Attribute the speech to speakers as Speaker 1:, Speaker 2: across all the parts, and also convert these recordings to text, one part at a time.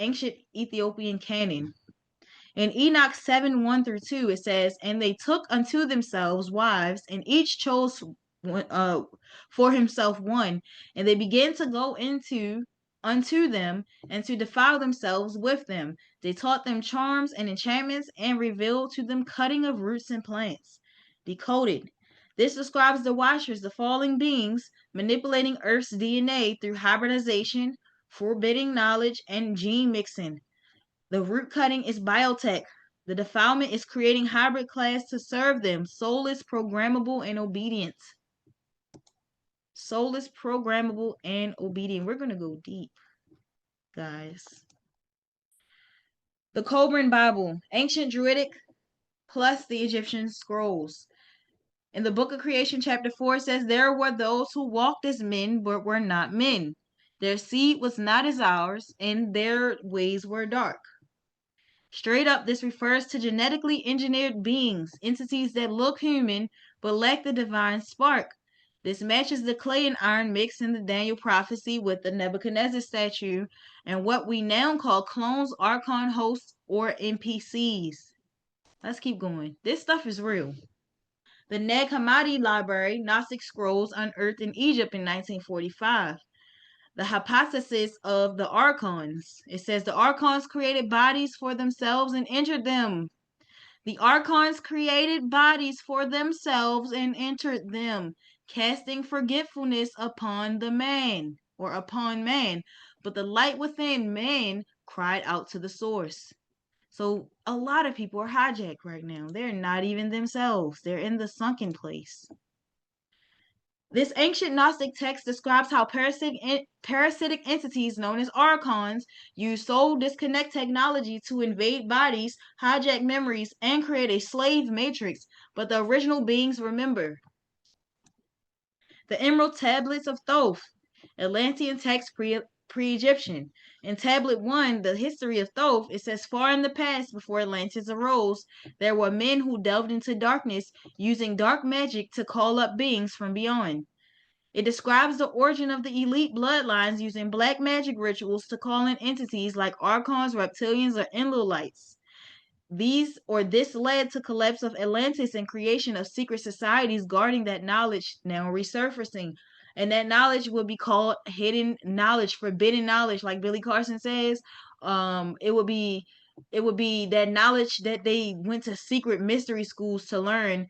Speaker 1: ancient Ethiopian canon. In Enoch 7 1 through 2, it says, "And they took unto themselves wives, and each chose for himself one, and they began to go into unto them, and to defile themselves with them. They taught them charms and enchantments, and revealed to them cutting of roots and plants." Decoded. This describes the Watchers, the falling beings, manipulating Earth's DNA through hybridization, forbidding knowledge, and gene mixing. The root cutting is biotech. The defilement is creating hybrid class to serve them, soulless, programmable, and obedient. Soulless, programmable, and obedient. We're going to go deep, guys. The Cobran Bible, ancient Druidic plus the Egyptian scrolls. In the book of Creation, chapter 4, it says, "There were those who walked as men, but were not men. Their seed was not as ours, and their ways were dark." Straight up, this refers to genetically engineered beings, entities that look human but lack the divine spark. This matches the clay and iron mix in the Daniel prophecy with the Nebuchadnezzar statue and what we now call clones, archon hosts, or NPCs. Let's keep going. This stuff is real. The Nag Hammadi Library, Gnostic Scrolls unearthed in Egypt in 1945. The hypothesis of the archons. It says the archons created bodies for themselves and entered them. The archons created bodies for themselves and entered them, casting forgetfulness upon the man or upon man. But the light within man cried out to the source. So a lot of people are hijacked right now. They're not even themselves. They're in the sunken place. This ancient Gnostic text describes how parasitic entities known as archons use soul disconnect technology to invade bodies, hijack memories, and create a slave matrix, but the original beings remember. The Emerald Tablets of Thoth, Atlantean text pre-Egyptian. In Tablet 1, the history of Thoth, it says, "Far in the past, before Atlantis arose, there were men who delved into darkness, using dark magic to call up beings from beyond." It describes the origin of the elite bloodlines using black magic rituals to call in entities like archons, reptilians, or Enlilites. This led to collapse of Atlantis and creation of secret societies guarding that knowledge now resurfacing. And that knowledge would be called hidden knowledge, forbidden knowledge, like Billy Carson says. It would be that knowledge that they went to secret mystery schools to learn,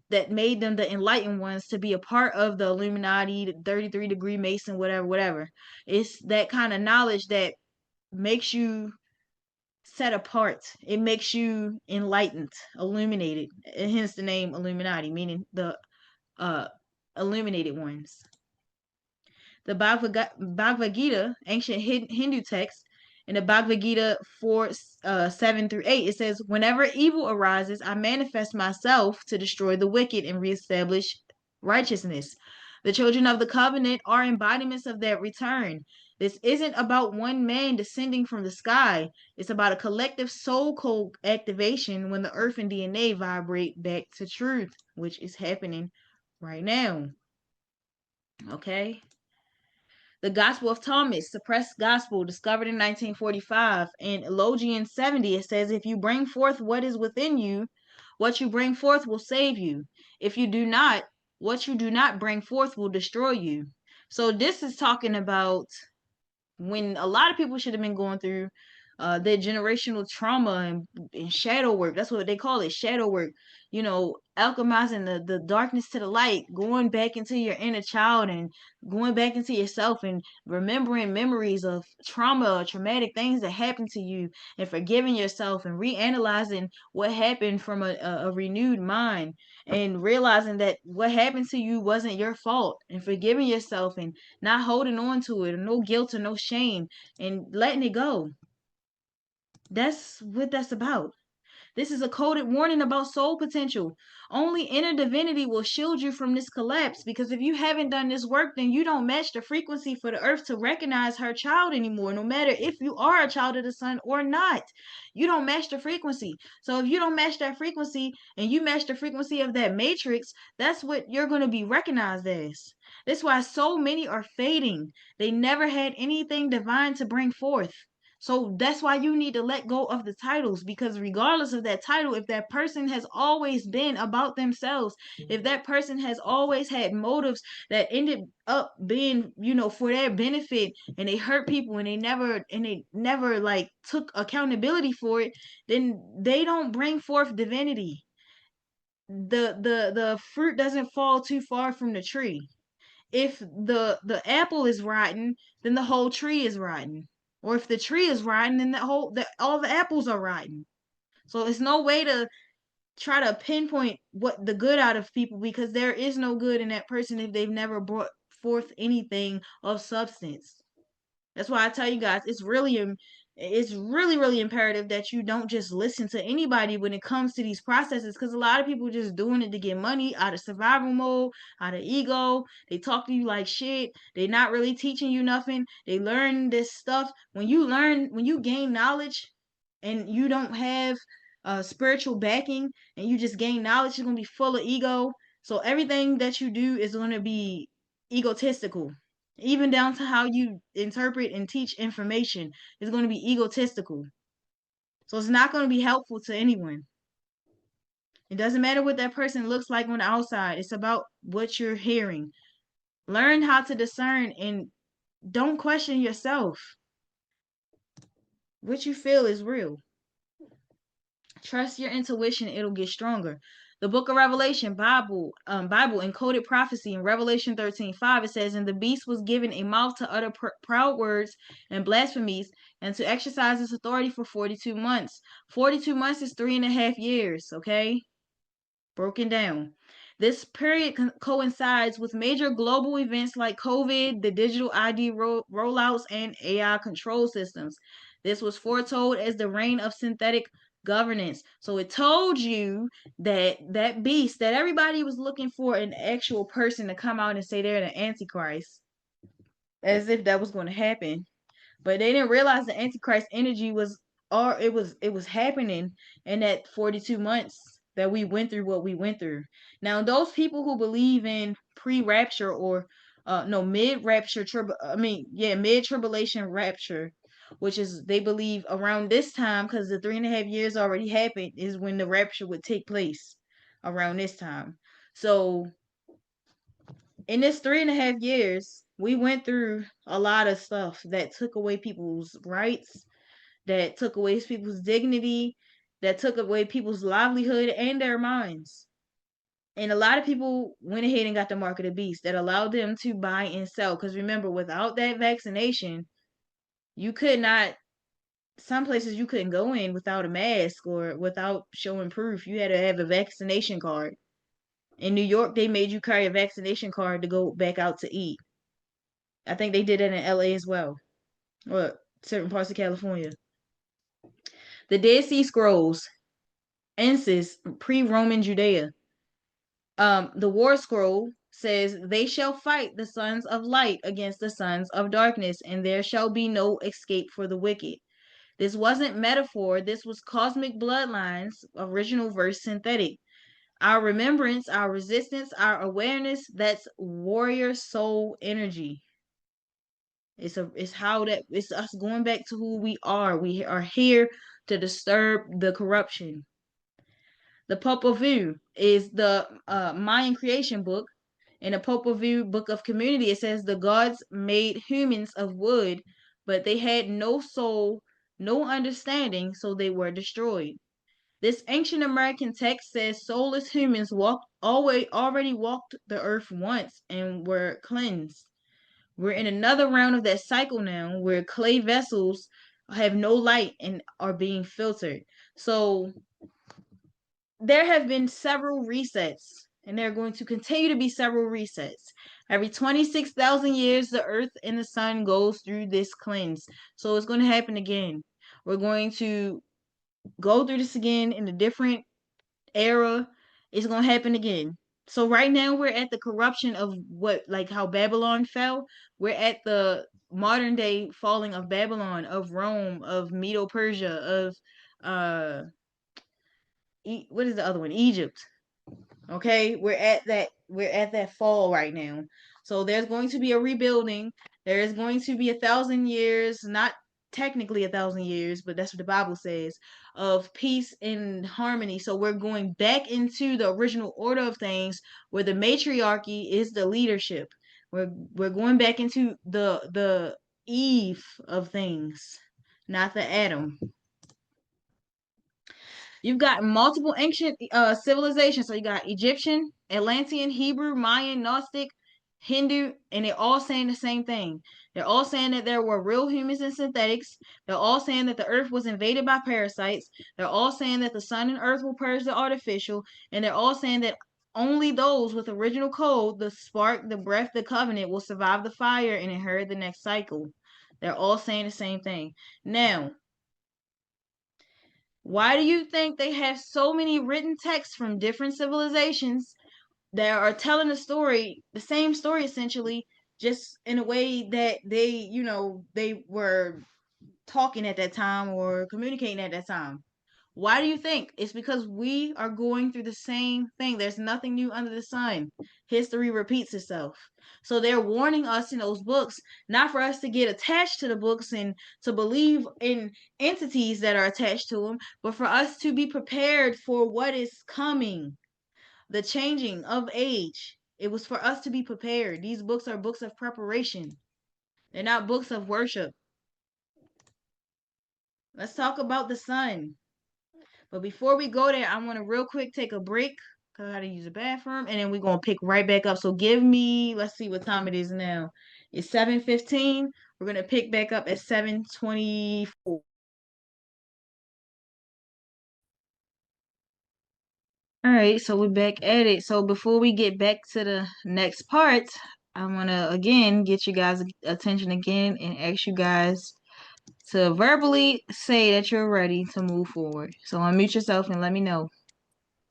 Speaker 1: that made them the enlightened ones to be a part of the Illuminati, the 33-degree Mason, whatever. It's that kind of knowledge that makes you set apart. It makes you enlightened, illuminated. Hence the name Illuminati, meaning the illuminated ones. The Bhagavad Gita, ancient Hindu text, in the Bhagavad Gita 4 7 through 8, it says, "Whenever evil arises, I manifest myself to destroy the wicked and reestablish righteousness. The children of the covenant are embodiments of that return. This isn't about one man descending from the sky. It's about a collective soul code activation when the earth and DNA vibrate back to truth," which is happening right now. Okay? The Gospel of Thomas, suppressed gospel, discovered in 1945. In Elogian 70, it says, "If you bring forth what is within you, what you bring forth will save you. If you do not, what you do not bring forth will destroy you." So this is talking about when a lot of people should have been going through their generational trauma and shadow work. That's what they call it, shadow work. Alchemizing the darkness to the light, going back into your inner child and going back into yourself and remembering memories of trauma or traumatic things that happened to you and forgiving yourself and reanalyzing what happened from a renewed mind and realizing that what happened to you wasn't your fault and forgiving yourself and not holding on to it, or no guilt or no shame, and letting it go. That's what that's about. This is a coded warning about soul potential. Only inner divinity will shield you from this collapse, because if you haven't done this work, then you don't match the frequency for the earth to recognize her child anymore, no matter if you are a child of the sun or not. You don't match the frequency. So if you don't match that frequency and you match the frequency of that matrix, that's what you're going to be recognized as. That's why so many are fading. They never had anything divine to bring forth. So that's why you need to let go of the titles, because regardless of that title, if that person has always been about themselves, if that person has always had motives that ended up being, for their benefit, and they hurt people, and they never like took accountability for it, then they don't bring forth divinity. The fruit doesn't fall too far from the tree. If the apple is rotten, then the whole tree is rotten. Or if the tree is rotten, then all the apples are rotten. So it's no way to try to pinpoint what the good out of people, because there is no good in that person if they've never brought forth anything of substance. That's why I tell you guys, it's really, really imperative that you don't just listen to anybody when it comes to these processes, because a lot of people just doing it to get money, out of survival mode, out of ego. They talk to you like shit. They're not really teaching you nothing. They learn this stuff. When you gain knowledge and you don't have spiritual backing, and you just gain knowledge, it's gonna be full of ego. So everything that you do is gonna be egotistical, even down to how you interpret and teach information is going to be egotistical. So it's not going to be helpful to anyone. It doesn't matter what that person looks like on the outside. It's about what you're hearing. Learn how to discern and don't question yourself. What you feel is real. Trust your intuition, it'll get stronger. The book of Revelation, Bible encoded prophecy in Revelation 13:5, it says, and the beast was given a mouth to utter proud words and blasphemies, and to exercise its authority for 42 months. 42 months is 3.5 years, okay? Broken down. This period coincides with major global events like COVID, the digital ID rollouts, and AI control systems. This was foretold as the reign of synthetic governance. So it told you that beast that everybody was looking for, an actual person to come out and say they're the Antichrist, as if that was going to happen. But they didn't realize the Antichrist energy was, or it was happening in that 42 months that we went through what we went through. Now, those people who believe in pre-rapture, or no, mid-rapture, mid-tribulation rapture, which is, they believe around this time, because the 3.5 years already happened, is when the rapture would take place, around this time. So in this 3.5 years, we went through a lot of stuff that took away people's rights, that took away people's dignity, that took away people's livelihood and their minds. And a lot of people went ahead and got the mark of the beast that allowed them to buy and sell. Because remember, without that vaccination, you could not, some places you couldn't go in without a mask or without showing proof. You had to have a vaccination card. In New York, they made you carry a vaccination card to go back out to eat. I think they did it in LA as well, or certain parts of California. The Dead Sea Scrolls, Ensis, pre-Roman Judea. The War Scroll says, they shall fight the sons of light against the sons of darkness, and there shall be no escape for the wicked. This wasn't metaphor, this was cosmic bloodlines, original verse synthetic. Our remembrance, our resistance, our awareness, that's warrior soul energy. It's us going back to who we are. We are here to disturb the corruption. The Popol Vuh is the Mayan creation book. In the Popol Vuh book of community, it says the gods made humans of wood, but they had no soul, no understanding, so they were destroyed. This ancient American text says soulless humans already walked the earth once and were cleansed. We're in another round of that cycle now, where clay vessels have no light and are being filtered. So there have been several resets, and there are going to continue to be several resets. Every 26,000 years, the earth and the sun goes through this cleanse. So it's going to happen again. We're going to go through this again in a different era. It's going to happen again. So right now we're at the corruption of how Babylon fell. We're at the modern day falling of Babylon, of Rome, of Medo-Persia, of what is the other one? Egypt. Okay, we're at that fall right now. So there's going to be a rebuilding. There is going to be 1,000 years, not technically 1,000 years, but that's what the Bible says, of peace and harmony. So we're going back into the original order of things where the matriarchy is the leadership. We're going back into the Eve of things, not the Adam. You've got multiple ancient civilizations. So you got Egyptian, Atlantean, Hebrew, Mayan, Gnostic, Hindu, and they're all saying the same thing. They're all saying that there were real humans and synthetics. They're all saying that the earth was invaded by parasites. They're all saying that the sun and earth will purge the artificial. And they're all saying that only those with original code, the spark, the breath, the covenant, will survive the fire and inherit the next cycle. They're all saying the same thing. Now, why do you think they have so many written texts from different civilizations that are telling the story, the same story essentially, just in a way that they were talking at that time or communicating at that time? Why do you think? It's because we are going through the same thing. There's nothing new under the sun. History repeats itself. So they're warning us in those books, not for us to get attached to the books and to believe in entities that are attached to them, but for us to be prepared for what is coming, the changing of age. It was for us to be prepared. These books are books of preparation. They're not books of worship. Let's talk about the sun. But before we go there, I want to real quick take a break because I got to use the bathroom, and then we're going to pick right back up. So give me, let's see what time it is now. It's 7:15. We're going to pick back up at 7:24. All right, so we're back at it. So before we get back to the next part, I want to again get you guys' attention again and ask you guys to verbally say that you're ready to move forward. So unmute yourself and let me know.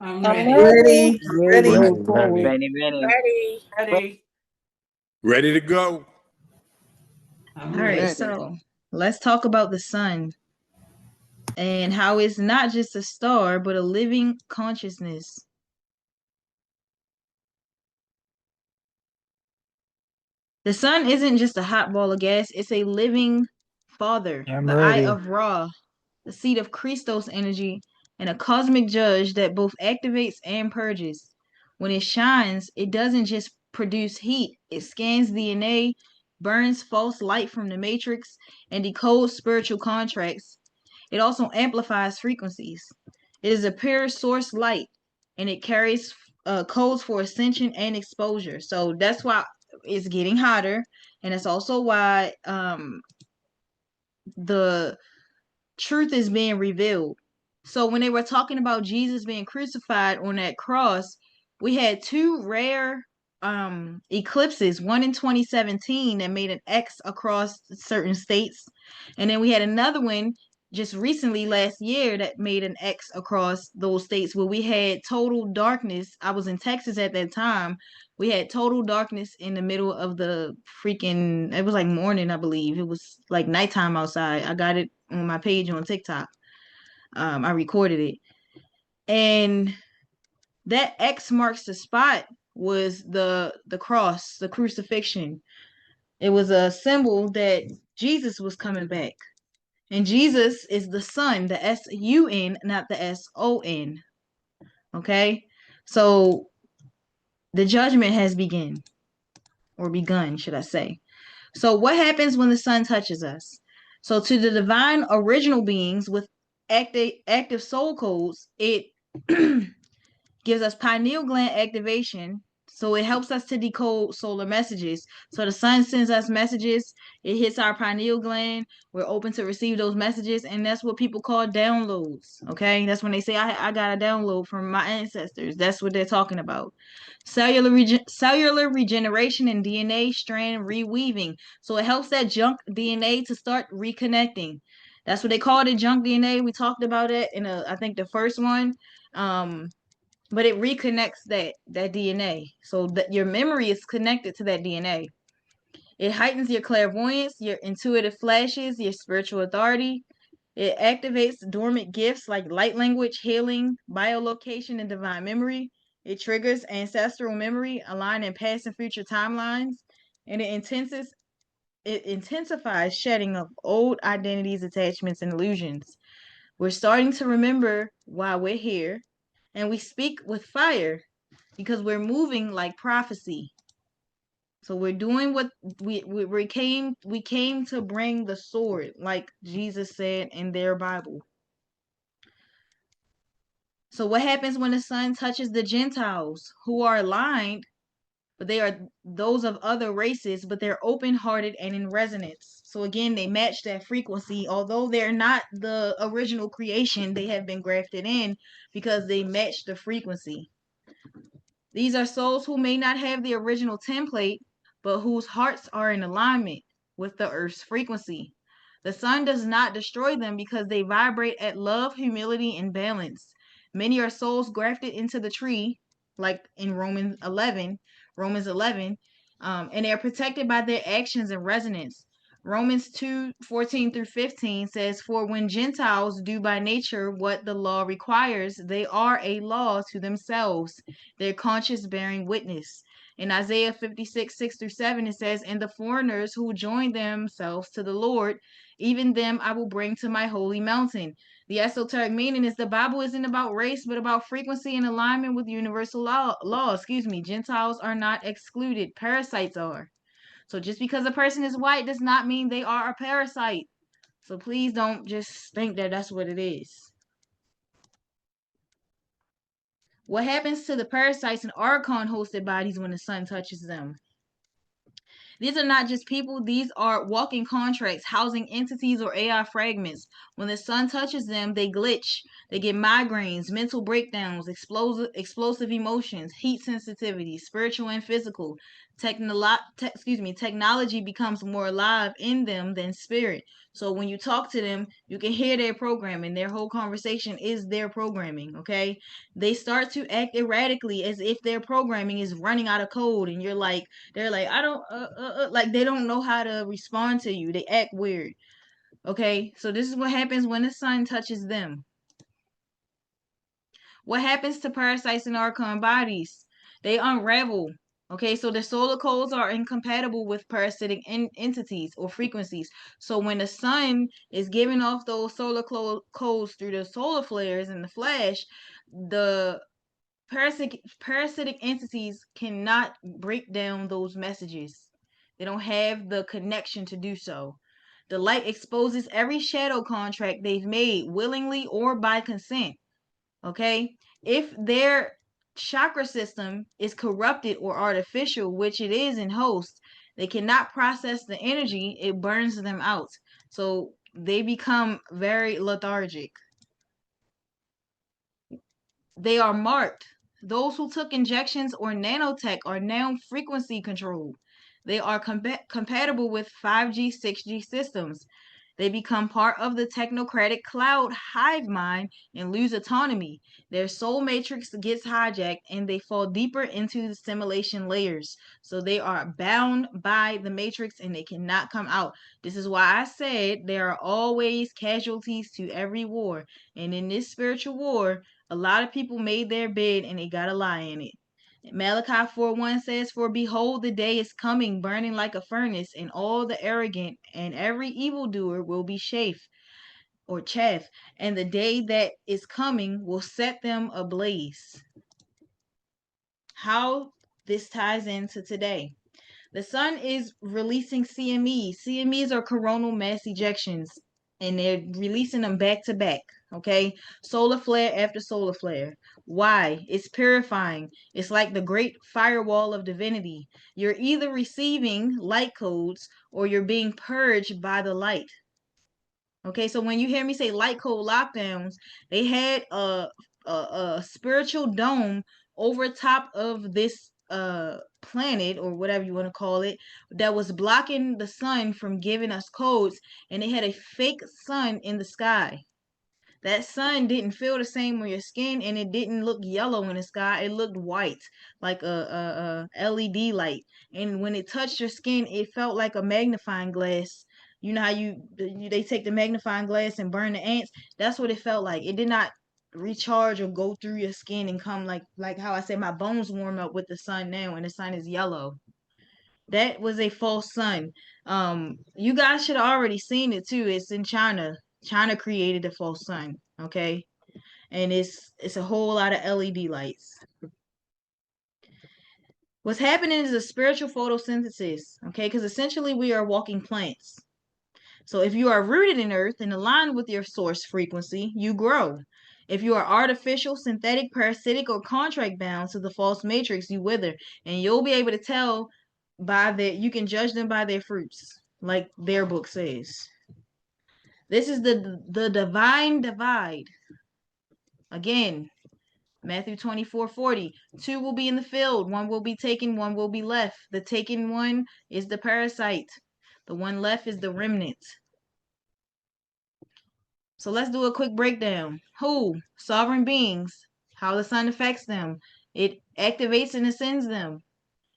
Speaker 2: I'm ready.
Speaker 3: Ready.
Speaker 2: Ready to go.
Speaker 1: All right, so let's talk about the sun and how it's not just a star, but a living consciousness. The sun isn't just a hot ball of gas, it's a living father, the eye of Ra, the seed of Christos energy, and a cosmic judge that both activates and purges. When it shines, it doesn't just produce heat, it scans DNA, burns false light from the matrix, and decodes spiritual contracts. It also amplifies frequencies. It is a pure source light, and it carries codes for ascension and exposure. So that's why it's getting hotter, and it's also why the truth is being revealed. So when they were talking about Jesus being crucified on that cross, we had two rare eclipses, one in 2017 that made an X across certain states, and then we had another one just recently last year that made an X across those states where we had total darkness. I was in Texas at that time. We had total darkness in the middle of the freaking, it was like morning, I believe. It was like nighttime outside. I got it on my page on TikTok. I recorded it. And that X marks the spot was the cross, the crucifixion. It was a symbol that Jesus was coming back. And Jesus is the Son, the S-U-N, not the S-O-N. Okay? So the judgment has begun, should I say. So what happens when the sun touches us? So to the divine original beings with active soul codes, it gives us pineal gland activation. So it helps us to decode solar messages. So the sun sends us messages, it hits our pineal gland, we're open to receive those messages, and that's what people call downloads. Okay, that's when they say I got a download from my ancestors. That's what they're talking about. Cellular regeneration and DNA strand reweaving. So it helps that junk DNA to start reconnecting. That's what they called it, junk DNA. We talked about it in I think the first one. But it reconnects that DNA so that your memory is connected to that DNA. It heightens your clairvoyance, your intuitive flashes, your spiritual authority. It activates dormant gifts like light language, healing, biolocation, and divine memory. It triggers ancestral memory, aligning past and future timelines, and it it intensifies shedding of old identities, attachments, and illusions. We're starting to remember why we're here, and we speak with fire because we're moving like prophecy. So we're doing what we came to bring the sword, like Jesus said in their Bible. So what happens when the sun touches the Gentiles who are aligned, but they are those of other races, but they're open-hearted and in resonance. So again, they match that frequency. Although they're not the original creation, they have been grafted in because they match the frequency. These are souls who may not have the original template, but whose hearts are in alignment with the earth's frequency. The sun does not destroy them because they vibrate at love, humility, and balance. Many are souls grafted into the tree, like in Romans 11, and they are protected by their actions and resonance. Romans 2:14-15 says, "For when Gentiles do by nature what the law requires, they are a law to themselves, their conscience bearing witness." In Isaiah 56:6-7, it says, "And the foreigners who join themselves to the Lord, even them I will bring to my holy mountain." The esoteric meaning is the Bible isn't about race, but about frequency and alignment with universal law. Gentiles are not excluded. Parasites are. So just because a person is white does not mean they are a parasite. So please don't just think that that's what it is. What happens to the parasites and archon hosted bodies when the sun touches them? These are not just people, these are walking contracts, housing entities or AI fragments. When the sun touches them, they glitch. They get migraines, mental breakdowns, explosive emotions, heat sensitivity, spiritual and physical. Technology becomes more alive in them than spirit. So when you talk to them, you can hear their programming. Their whole conversation is their programming, okay? They start to act erratically as if their programming is running out of code, and they're like, I don't, like they don't know how to respond to you. They act weird. Okay, so this is what happens when the sun touches them. What happens to parasites in archon bodies? They unravel. Okay, so the solar codes are incompatible with parasitic entities or frequencies. So when the sun is giving off those solar codes through the solar flares and the flash, the parasitic entities cannot break down those messages. They don't have the connection to do so. The light exposes every shadow contract they've made, willingly or by consent. Okay? If their chakra system is corrupted or artificial, which it is in host, they cannot process the energy, it burns them out. So they become very lethargic. They are marked. Those who took injections or nanotech are now frequency controlled. They are compatible with 5G, 6G systems. They become part of the technocratic cloud hive mind and lose autonomy. Their soul matrix gets hijacked and they fall deeper into the simulation layers. So they are bound by the matrix and they cannot come out. This is why I said there are always casualties to every war. And in this spiritual war, a lot of people made their bed and they got to lie in it. Malachi 4:1 says, "For behold, the day is coming, burning like a furnace, and all the arrogant and every evildoer will be chaff, and the day that is coming will set them ablaze." How this ties into today. The sun is releasing CMEs. CMEs are coronal mass ejections, and they're releasing them back to back. Okay, solar flare after solar flare. Why? It's purifying. It's like the great firewall of divinity. You're either receiving light codes or you're being purged by the light. Okay, so when you hear me say light code lockdowns, they had a spiritual dome over top of this planet or whatever you want to call it that was blocking the sun from giving us codes, and they had a fake sun in the sky. That sun didn't feel the same on your skin, and it didn't look yellow in the sky. It looked white, like a LED light. And when it touched your skin, it felt like a magnifying glass. You know how they take the magnifying glass and burn the ants? That's what it felt like. It did not recharge or go through your skin and come like how I said my bones warm up with the sun now, and the sun is yellow. That was a false sun. You guys should have already seen it too. It's in China. China created the false sun. Okay, and it's a whole lot of LED lights. What's happening is a spiritual photosynthesis. Okay, because essentially we are walking plants. So if you are rooted in earth and aligned with your source frequency, you grow. If you are artificial, synthetic, parasitic, or contract bound to the false matrix, you wither. And you'll be able to tell by that you can judge them by their fruits, like their book says. This is the divine divide. Again, Matthew 24:40. Two will be in the field, one will be taken, one will be left. The taken one is the parasite. The one left is the remnant. So let's do a quick breakdown. Who? Sovereign beings. How the sun affects them. It activates and ascends them.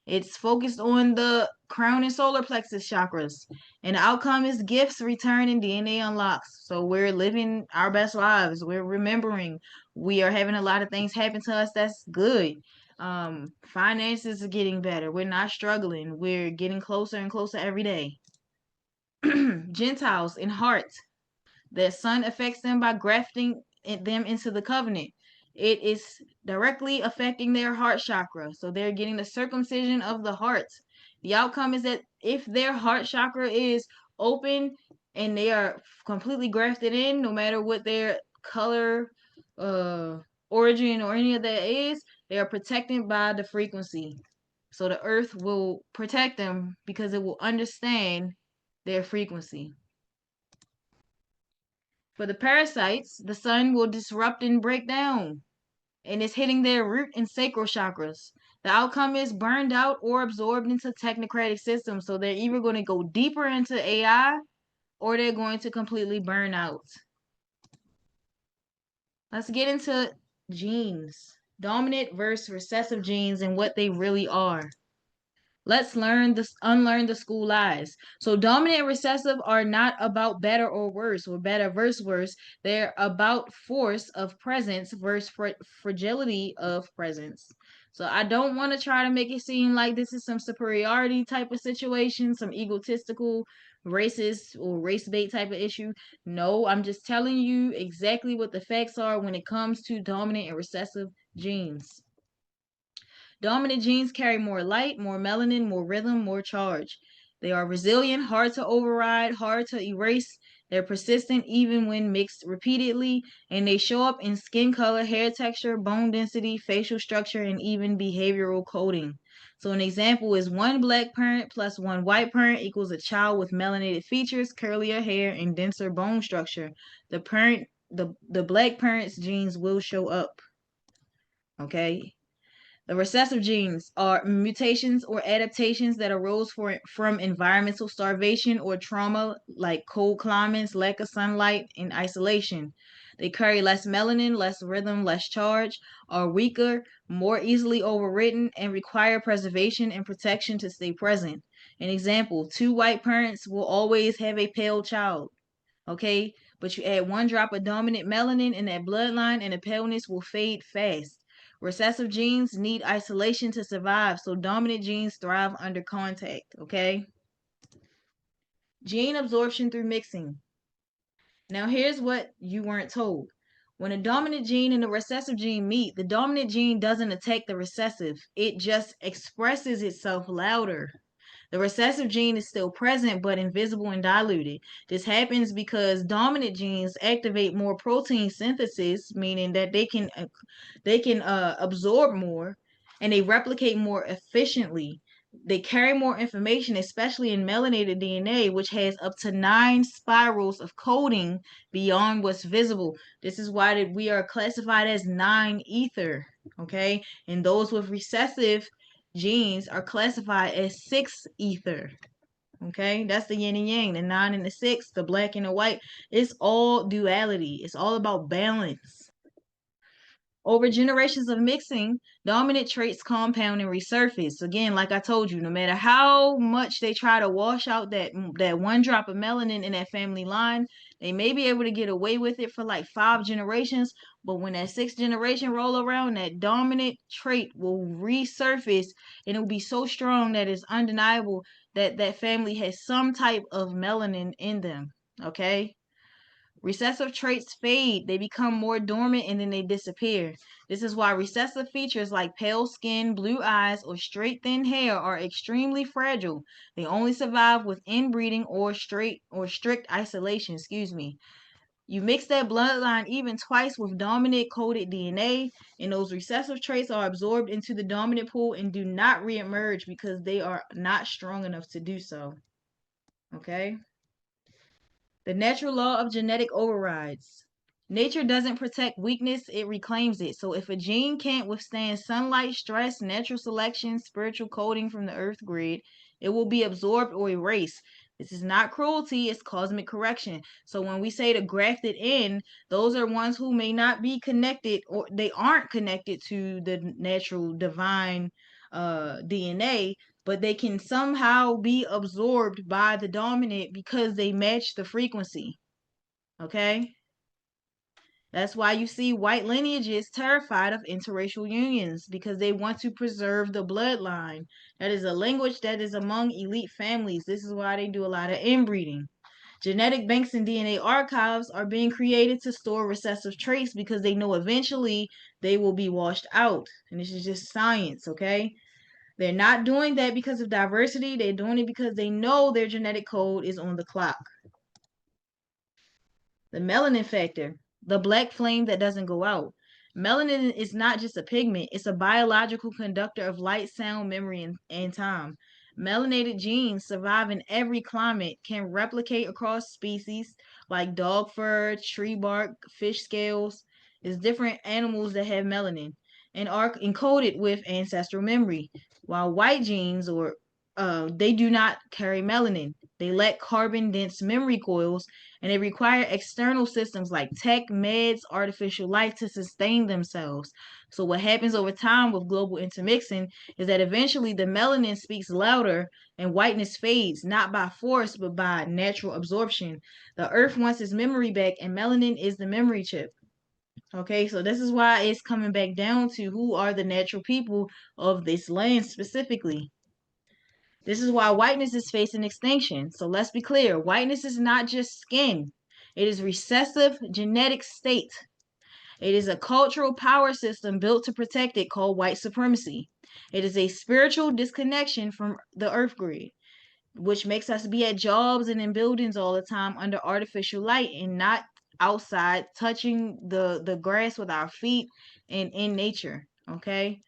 Speaker 1: It's focused on the crown and solar plexus chakras. And the outcome is gifts, return, and DNA unlocks. So we're living our best lives. We're remembering. We are having a lot of things happen to us that's good. Finances are getting better. We're not struggling. We're getting closer and closer every day. Gentiles in heart. The sun affects them by grafting them into the covenant. It is directly affecting their heart chakra. So they're getting the circumcision of the heart. The outcome is that if their heart chakra is open and they are completely grafted in, no matter what their color, origin, or any of that is, they are protected by the frequency. So the earth will protect them because it will understand their frequency. For the parasites, the sun will disrupt and break down, and it's hitting their root and sacral chakras. The outcome is burned out or absorbed into technocratic systems. So they're either going to go deeper into AI or they're going to completely burn out. Let's get into genes. Dominant versus recessive genes and what they really are. Let's unlearn the school lies. So dominant and recessive are not about better or worse, or better versus worse. They're about force of presence versus fragility of presence. So I don't want to try to make it seem like this is some superiority type of situation, some egotistical, racist, or race bait type of issue. No, I'm just telling you exactly what the facts are when it comes to dominant and recessive genes. Dominant genes carry more light, more melanin, more rhythm, more charge. They are resilient, hard to override, hard to erase. They're persistent even when mixed repeatedly, and they show up in skin color, hair texture, bone density, facial structure, and even behavioral coding. So an example is one black parent plus one white parent equals a child with melanated features, curlier hair, and denser bone structure. The black parent's genes will show up. Okay? The recessive genes are mutations or adaptations that arose from environmental starvation or trauma, like cold climates, lack of sunlight, and isolation. They carry less melanin, less rhythm, less charge, are weaker, more easily overwritten, and require preservation and protection to stay present. An example, two white parents will always have a pale child. Okay? But you add one drop of dominant melanin in that bloodline, and the paleness will fade fast. Recessive genes need isolation to survive, so dominant genes thrive under contact, okay? Gene absorption through mixing. Now, here's what you weren't told. When a dominant gene and a recessive gene meet, the dominant gene doesn't attack the recessive, it just expresses itself louder. The recessive gene is still present but invisible and diluted. This happens because dominant genes activate more protein synthesis, meaning that they can absorb more and they replicate more efficiently. They carry more information, especially in melanated DNA, which has up to 9 spirals of coding beyond what's visible. This is why we are classified as 9 ether, okay? And those with recessive genes are classified as 6 ether. Okay, that's the yin and yang, the 9 and the 6, the black and the white. It's all duality. It's all about balance. Over generations of mixing, dominant traits compound and resurface. Again, like I told you, no matter how much they try to wash out that one drop of melanin in that family line, They may be able to get away with it for like 5 generations, but when that 6th generation roll around, that dominant trait will resurface, and it will be so strong that it's undeniable that that family has some type of melanin in them. Okay? Recessive traits fade, they become more dormant, and then they disappear. This is why recessive features like pale skin, blue eyes, or straight thin hair are extremely fragile. They only survive with inbreeding or strict isolation, excuse me. You mix that bloodline even twice with dominant coded DNA, and those recessive traits are absorbed into the dominant pool and do not reemerge because they are not strong enough to do so. Okay? The natural law of genetic overrides. Nature doesn't protect weakness, it reclaims it. So if a gene can't withstand sunlight, stress, natural selection, spiritual coding from the earth grid, it will be absorbed or erased. This is not cruelty, it's cosmic correction. So when we say the grafted in, those are ones who may not be connected, or they aren't connected to the natural divine DNA, but they can somehow be absorbed by the dominant because they match the frequency. Okay? That's why you see white lineages terrified of interracial unions because they want to preserve the bloodline. That is a language that is among elite families. This is why they do a lot of inbreeding. Genetic banks and DNA archives are being created to store recessive traits because they know eventually they will be washed out. And this is just science, okay? They're not doing that because of diversity. They're doing it because they know their genetic code is on the clock. The melanin factor, the black flame that doesn't go out. Melanin is not just a pigment, it's a biological conductor of light, sound, memory, and time. Melanated genes survive in every climate, can replicate across species like dog fur, tree bark, fish scales. It's different animals that have melanin and are encoded with ancestral memory. While white genes they do not carry melanin. They lack carbon dense memory coils and they require external systems like tech, meds, artificial life to sustain themselves. So what happens over time with global intermixing is that eventually the melanin speaks louder and whiteness fades, not by force, but by natural absorption. The earth wants its memory back, and melanin is the memory chip. Okay, so this is why it's coming back down to who are the natural people of this land specifically. This is why whiteness is facing extinction. So let's be clear, whiteness is not just skin. It is recessive genetic state. It is a cultural power system built to protect it called white supremacy. It is a spiritual disconnection from the earth grid, which makes us be at jobs and in buildings all the time under artificial light and not outside touching the grass with our feet and in nature. Okay?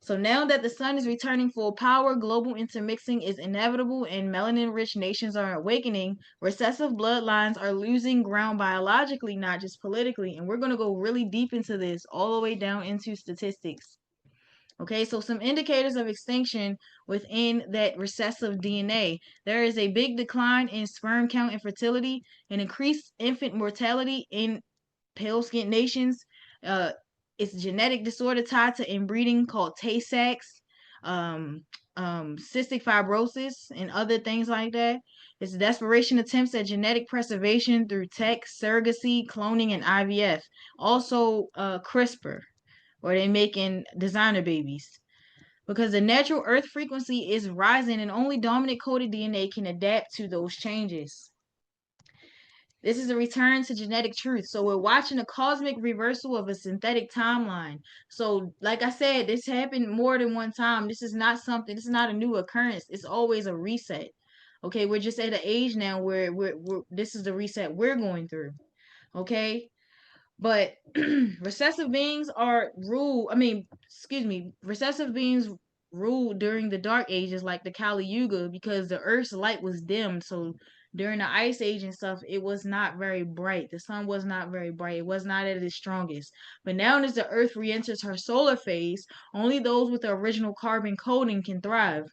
Speaker 1: So now that the sun is returning full power, global intermixing is inevitable and melanin-rich nations are awakening. Recessive bloodlines are losing ground biologically, not just politically. And we're going to go really deep into this, all the way down into statistics. Okay, so some indicators of extinction within that recessive DNA. There is a big decline in sperm count and fertility, an increased infant mortality in pale-skinned nations. Uh, it's a genetic disorder tied to inbreeding called Tay-Sachs, um, cystic fibrosis, and other things like that. It's desperation attempts at genetic preservation through tech, surrogacy, cloning, and IVF. Also, CRISPR, where they're making designer babies. Because the natural Earth frequency is rising, and only dominant coded DNA can adapt to those changes. This is a return to genetic truth. So we're watching a cosmic reversal of a synthetic timeline. So, like I said, this happened more than one time. This is not a new occurrence. It's always a reset. Okay, we're just at an age now where this is the reset we're going through. Okay, but recessive beings are ruled, recessive beings ruled during the dark ages like the Kali Yuga because the earth's light was dimmed. So during the ice age and stuff, it was not very bright. The sun was not very bright. It was not at its strongest. But now as the earth re-enters her solar phase, only those with the original carbon coding can thrive.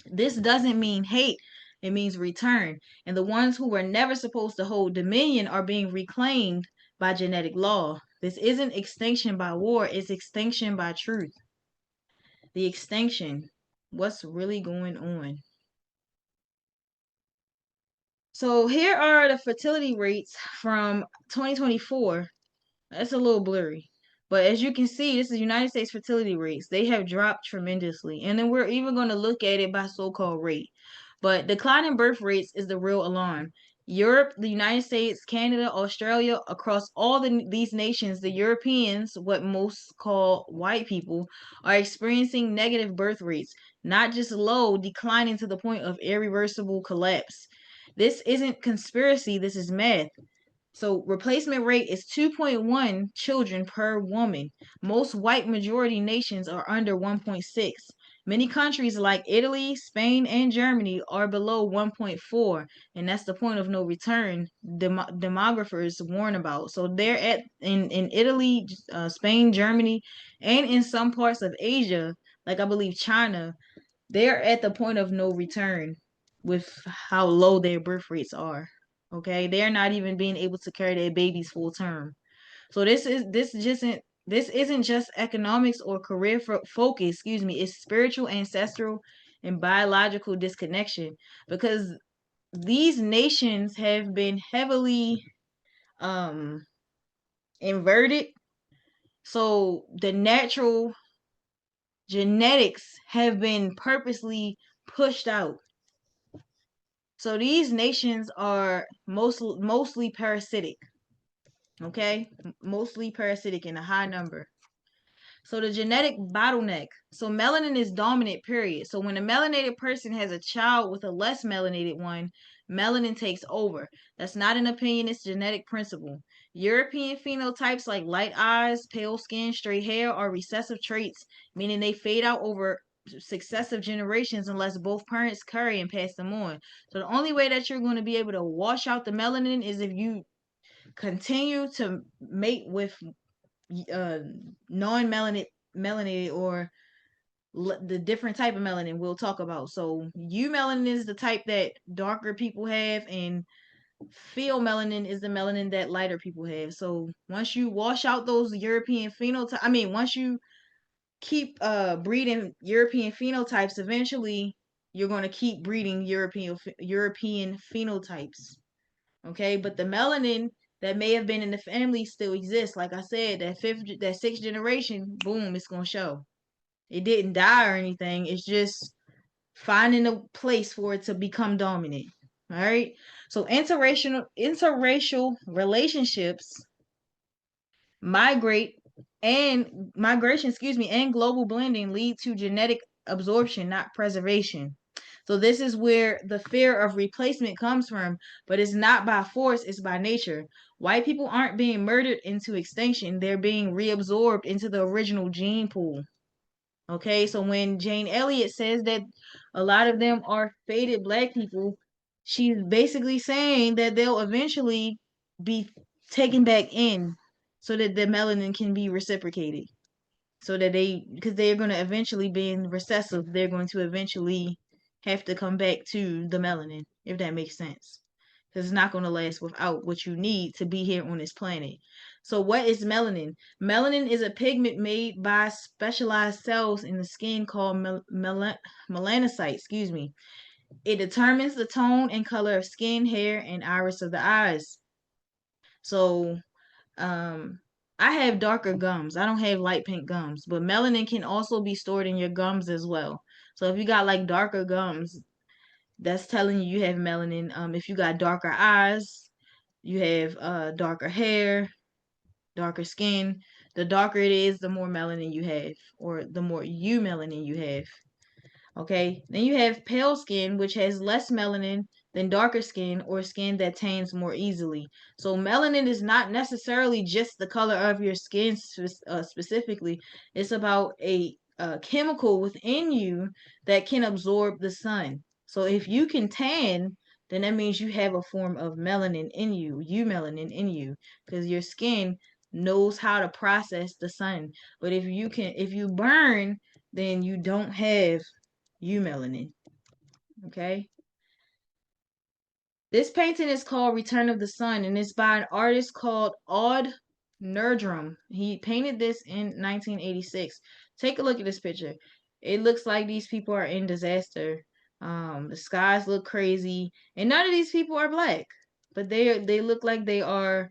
Speaker 1: This doesn't mean hate. It means return. And the ones who were never supposed to hold dominion are being reclaimed by genetic law. This isn't extinction by war, it's extinction by truth. The extinction. What's really going on? So here are the fertility rates from 2024. That's a little blurry. But as you can see, this is United States fertility rates. They have dropped tremendously. And then we're even going to look at it by so-called rate. But declining birth rates is the real alarm. Europe, the United States, Canada, Australia, across all these nations, the Europeans, what most call white people, are experiencing negative birth rates, not just low, declining to the point of irreversible collapse. This isn't conspiracy, this is math. So replacement rate is 2.1 children per woman. Most white majority nations are under 1.6. Many countries like Italy, Spain, and Germany are below 1.4, and that's the point of no return demographers warn about. So they're at in Italy, Spain, Germany, and in some parts of Asia, like I believe China, they're at the point of no return with how low their birth rates are. Okay, they're not even being able to carry their babies full term. So this isn't just economics or career focus. Excuse me, it's spiritual, ancestral, and biological disconnection because these nations have been heavily um inverted. So the natural genetics have been purposely pushed out. So these nations are mostly parasitic. Okay, mostly parasitic in a high number. So the genetic bottleneck. So melanin is dominant, period. So when a melanated person has a child with a less melanated one, melanin takes over. That's not an opinion, it's genetic principle. European phenotypes like light eyes, pale skin, straight hair are recessive traits, meaning they fade out over successive generations unless both parents carry and pass them on. So the only way that you're going to be able to wash out the melanin is if you continue to mate with uh non-melanated or the different type of melanin we'll talk about. So melanin is the type that darker people have, and pheomelanin is the melanin that lighter people have. So once you wash out those European phenotypes, once you keep breeding European phenotypes, eventually you're going to keep breeding European phenotypes. Okay, but the melanin that may have been in the family still exists. Like I said, that sixth generation, boom, it's gonna show. It didn't die or anything. It's just finding a place for it to become dominant. All right. So interracial relationships migration, and global blending lead to genetic absorption, not preservation. So this is where the fear of replacement comes from, but it's not by force, it's by nature. White people aren't being murdered into extinction, they're being reabsorbed into the original gene pool. Okay, so when Jane Elliott says that a lot of them are faded black people, she's basically saying that they'll eventually be taken back in so that the melanin can be reciprocated. So that because they're going to eventually be in recessive, they're going to eventually have to come back to the melanin, if that makes sense. Because it's not going to last without what you need to be here on this planet. So what is melanin? Melanin is a pigment made by specialized cells in the skin called melanocytes. Excuse me. It determines the tone and color of skin, hair, and iris of the eyes. So I have darker gums. I don't have light pink gums, but melanin can also be stored in your gums as well. So if you got like darker gums, that's telling you have melanin. If you got darker eyes, you have darker hair, darker skin. The darker it is, the more melanin you have, or the more melanin you have. Okay, then you have pale skin, which has less melanin than darker skin or skin that tans more easily. So melanin is not necessarily just the color of your skin specifically. It's about a chemical within you that can absorb the sun. So if you can tan, then that means you have a form of melanin in you, melanin in you, because your skin knows how to process the sun. But if you burn, then you don't have melanin. Okay. This painting is called Return of the Sun, and it's by an artist called Aud Nerdrum. He painted this in 1986. Take a look at this picture. It looks like these people are in disaster. The skies look crazy, and none of these people are black, but they look like they are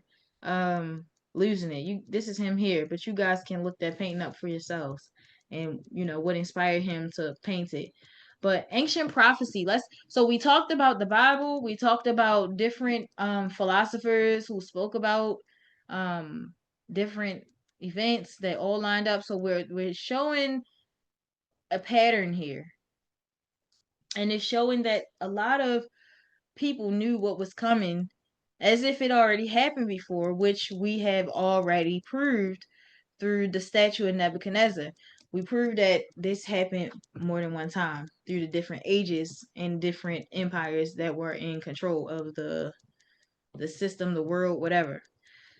Speaker 1: losing it. This is him here, but you guys can look that painting up for yourselves, and what inspired him to paint it. But ancient prophecy. So we talked about the Bible. We talked about different philosophers who spoke about different events that all lined up. So we're showing a pattern here, and it's showing that a lot of people knew what was coming as if it already happened before, which we have already proved through the statue of Nebuchadnezzar. We proved that this happened more than one time through the different ages and different empires that were in control of the system, the world, whatever.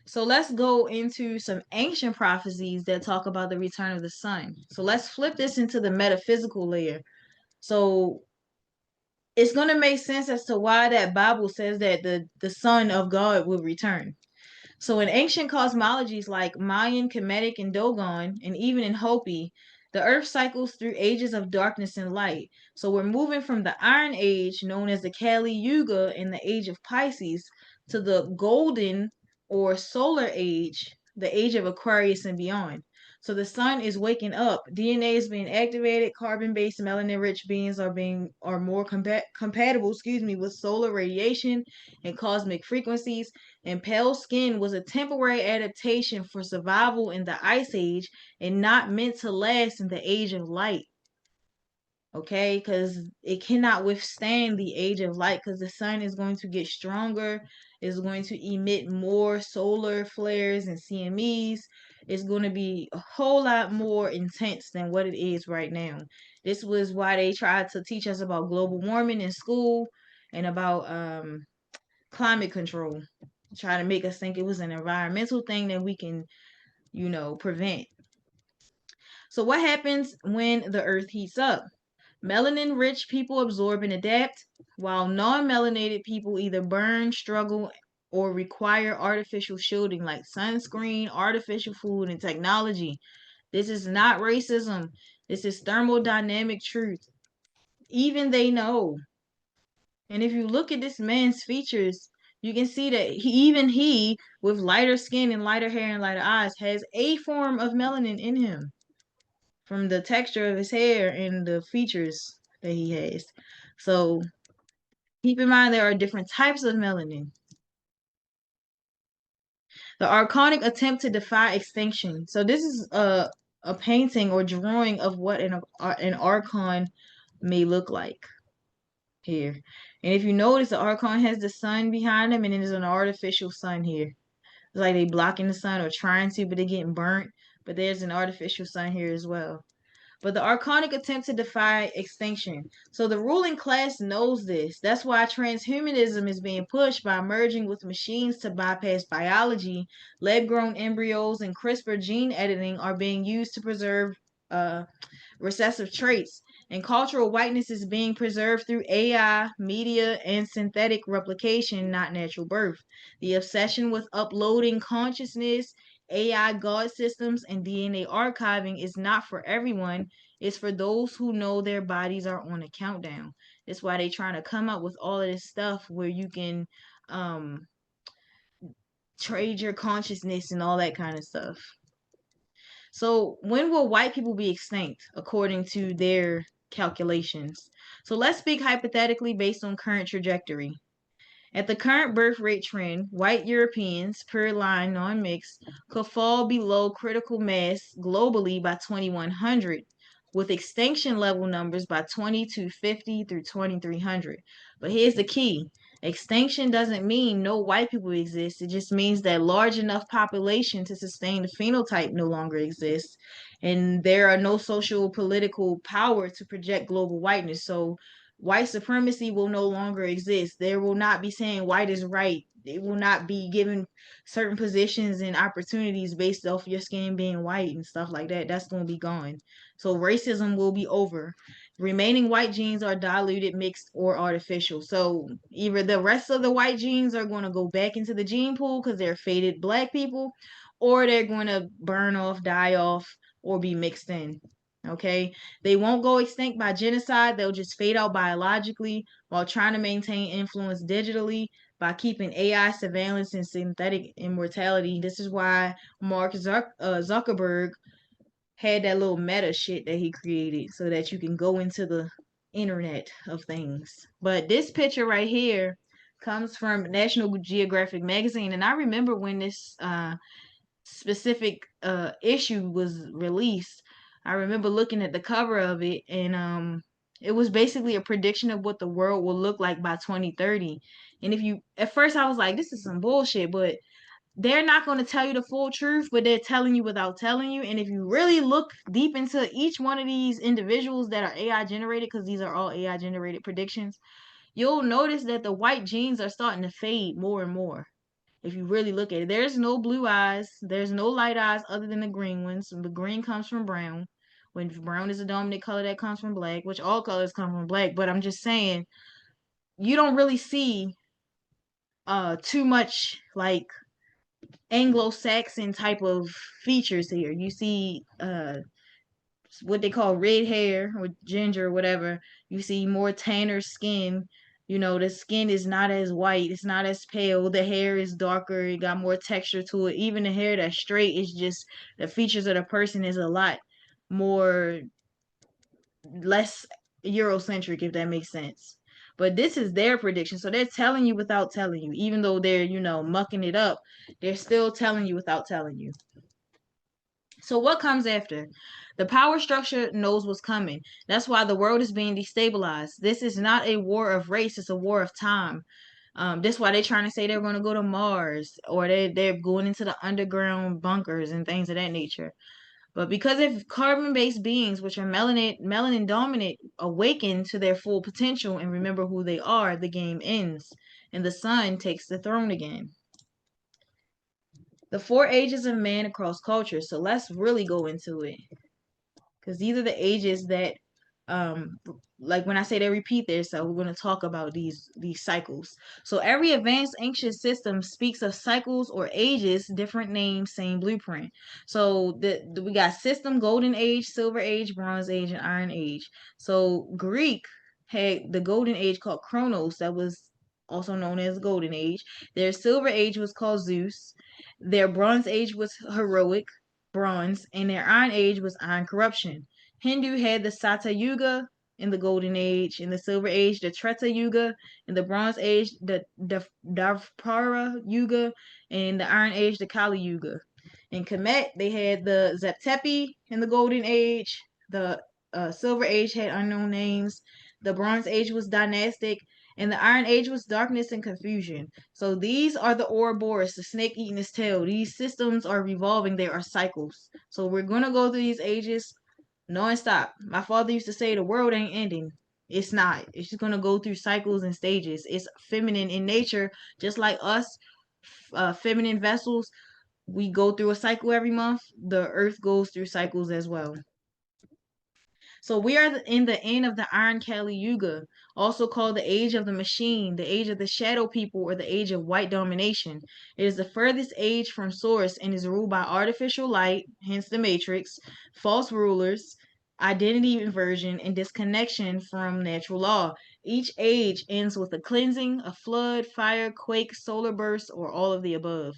Speaker 1: So let's go into some ancient prophecies that talk about the return of the sun. So let's flip this into the metaphysical layer. So it's going to make sense as to why that Bible says that the Son of God will return. So in ancient cosmologies like Mayan, Kemetic, and Dogon, and even in Hopi, the Earth cycles through ages of darkness and light. So we're moving from the Iron Age, known as the Kali Yuga, in the Age of Pisces, to the Golden or Solar Age, the Age of Aquarius and beyond. So the sun is waking up. DNA is being activated. Carbon-based melanin-rich beings are more compatible, with solar radiation and cosmic frequencies. And pale skin was a temporary adaptation for survival in the Ice Age and not meant to last in the Age of Light. Okay, because it cannot withstand the Age of Light because the sun is going to get stronger, is going to emit more solar flares and CMEs. It's going to be a whole lot more intense than what it is right now. This was why they tried to teach us about global warming in school and about climate control, try to make us think it was an environmental thing that we can, prevent. So what happens when the earth heats up? Melanin rich people absorb and adapt, while non-melanated people either burn, struggle, or require artificial shielding like sunscreen, artificial food, and technology. This is not racism. This is thermodynamic truth. Even they know. And if you look at this man's features, you can see that he, with lighter skin and lighter hair and lighter eyes, has a form of melanin in him from the texture of his hair and the features that he has. So keep in mind there are different types of melanin. The archonic attempt to defy extinction. So this is a painting or drawing of what an archon may look like here. And if you notice, the archon has the sun behind him, and then there's an artificial sun here. It's like they blocking the sun or trying to, but they're getting burnt. But there's an artificial sun here as well. But the archonic attempt to defy extinction. So the ruling class knows this. That's why transhumanism is being pushed by merging with machines to bypass biology. Lab-grown embryos and CRISPR gene editing are being used to preserve recessive traits, and cultural whiteness is being preserved through AI, media, and synthetic replication, not natural birth. The obsession with uploading consciousness, AI God systems, and DNA archiving is not for everyone. It's for those who know their bodies are on a countdown. That's why they're trying to come up with all of this stuff where you can trade your consciousness and all that kind of stuff. So when will white people be extinct according to their calculations? So let's speak hypothetically based on current trajectory. At the current birth rate trend, white Europeans, pure line, non-mixed, could fall below critical mass globally by 2100, with extinction level numbers by 2250 through 2300. But here's the key. Extinction doesn't mean no white people exist. It just means that large enough population to sustain the phenotype no longer exists. And there are no social political power to project global whiteness. So white supremacy will no longer exist. There will not be saying white is right. It will not be given certain positions and opportunities based off your skin being white and stuff like that. That's going to be gone. So racism will be over. Remaining white genes are diluted, mixed, or artificial. So either the rest of the white genes are going to go back into the gene pool because they're faded black people, or they're going to burn off, die off, or be mixed in. Okay, they won't go extinct by genocide. They'll just fade out biologically while trying to maintain influence digitally by keeping AI surveillance and synthetic immortality. This is why Mark Zuckerberg had that little meta shit that he created so that you can go into the internet of things. But this picture right here comes from National Geographic magazine, and I remember when this specific issue was released. I remember looking at the cover of it, and it was basically a prediction of what the world will look like by 2030. And if you at first I was like, this is some bullshit, but they're not going to tell you the full truth, but they're telling you without telling you. And if you really look deep into each one of these individuals that are AI generated, because these are all AI generated predictions, you'll notice that the white genes are starting to fade more and more. If you really look at it, there's no blue eyes, there's no light eyes other than the green ones. The green comes from brown. When brown is a dominant color, that comes from black, which all colors come from black. But I'm just saying, you don't really see too much like Anglo-Saxon type of features here. You see what they call red hair or ginger or whatever. You see more tanner skin. You know, the skin is not as white, it's not as pale. The hair is darker, it got more texture to it. Even the hair that's straight is just the features of the person is a lot more less Eurocentric, if that makes sense. But this is their prediction. So they're telling you without telling you. Even though they're, mucking it up, they're still telling you without telling you. So what comes after? The power structure knows what's coming. That's why the world is being destabilized. This is not a war of race, it's a war of time. That's why they're trying to say they're going to go to Mars, or they're going into the underground bunkers and things of that nature. But because if carbon-based beings, which are melanin dominant, awaken to their full potential and remember who they are, the game ends, and the sun takes the throne again. The four ages of man across cultures. So let's really go into it, because these are the ages that um like when I say they repeat themselves, we're going to talk about these cycles. So every advanced ancient system speaks of cycles or ages, different names, same blueprint. So we got system, golden age, silver age, bronze age, and iron age. So Greek had the golden age called Chronos, that was also known as golden age. Their silver age was called Zeus. Their bronze age was heroic, bronze, and their iron age was iron corruption. Hindu had the Satya Yuga in the golden age, in the silver age the Treta Yuga, in the bronze age the Dvapara Yuga, and in the iron age the Kali Yuga. In Kemet they had the Zeptepi in the golden age, the silver age had unknown names, the bronze age was dynastic, and the iron age was darkness and confusion. So these are the Ouroboros, the snake eating its tail. These systems are revolving, they are cycles. So we're gonna go through these ages non-stop. My father used to say the world ain't ending. It's not. It's just gonna go through cycles and stages. It's feminine in nature, just like us, feminine vessels. We go through a cycle every month. The earth goes through cycles as well. So we are in the end of the Iron Kali Yuga, also called the Age of the Machine, the Age of the Shadow People, or the Age of White Domination. It is the furthest age from source and is ruled by artificial light, hence the Matrix, false rulers, identity inversion, and disconnection from natural law. Each age ends with a cleansing, a flood, fire, quake, solar burst, or all of the above.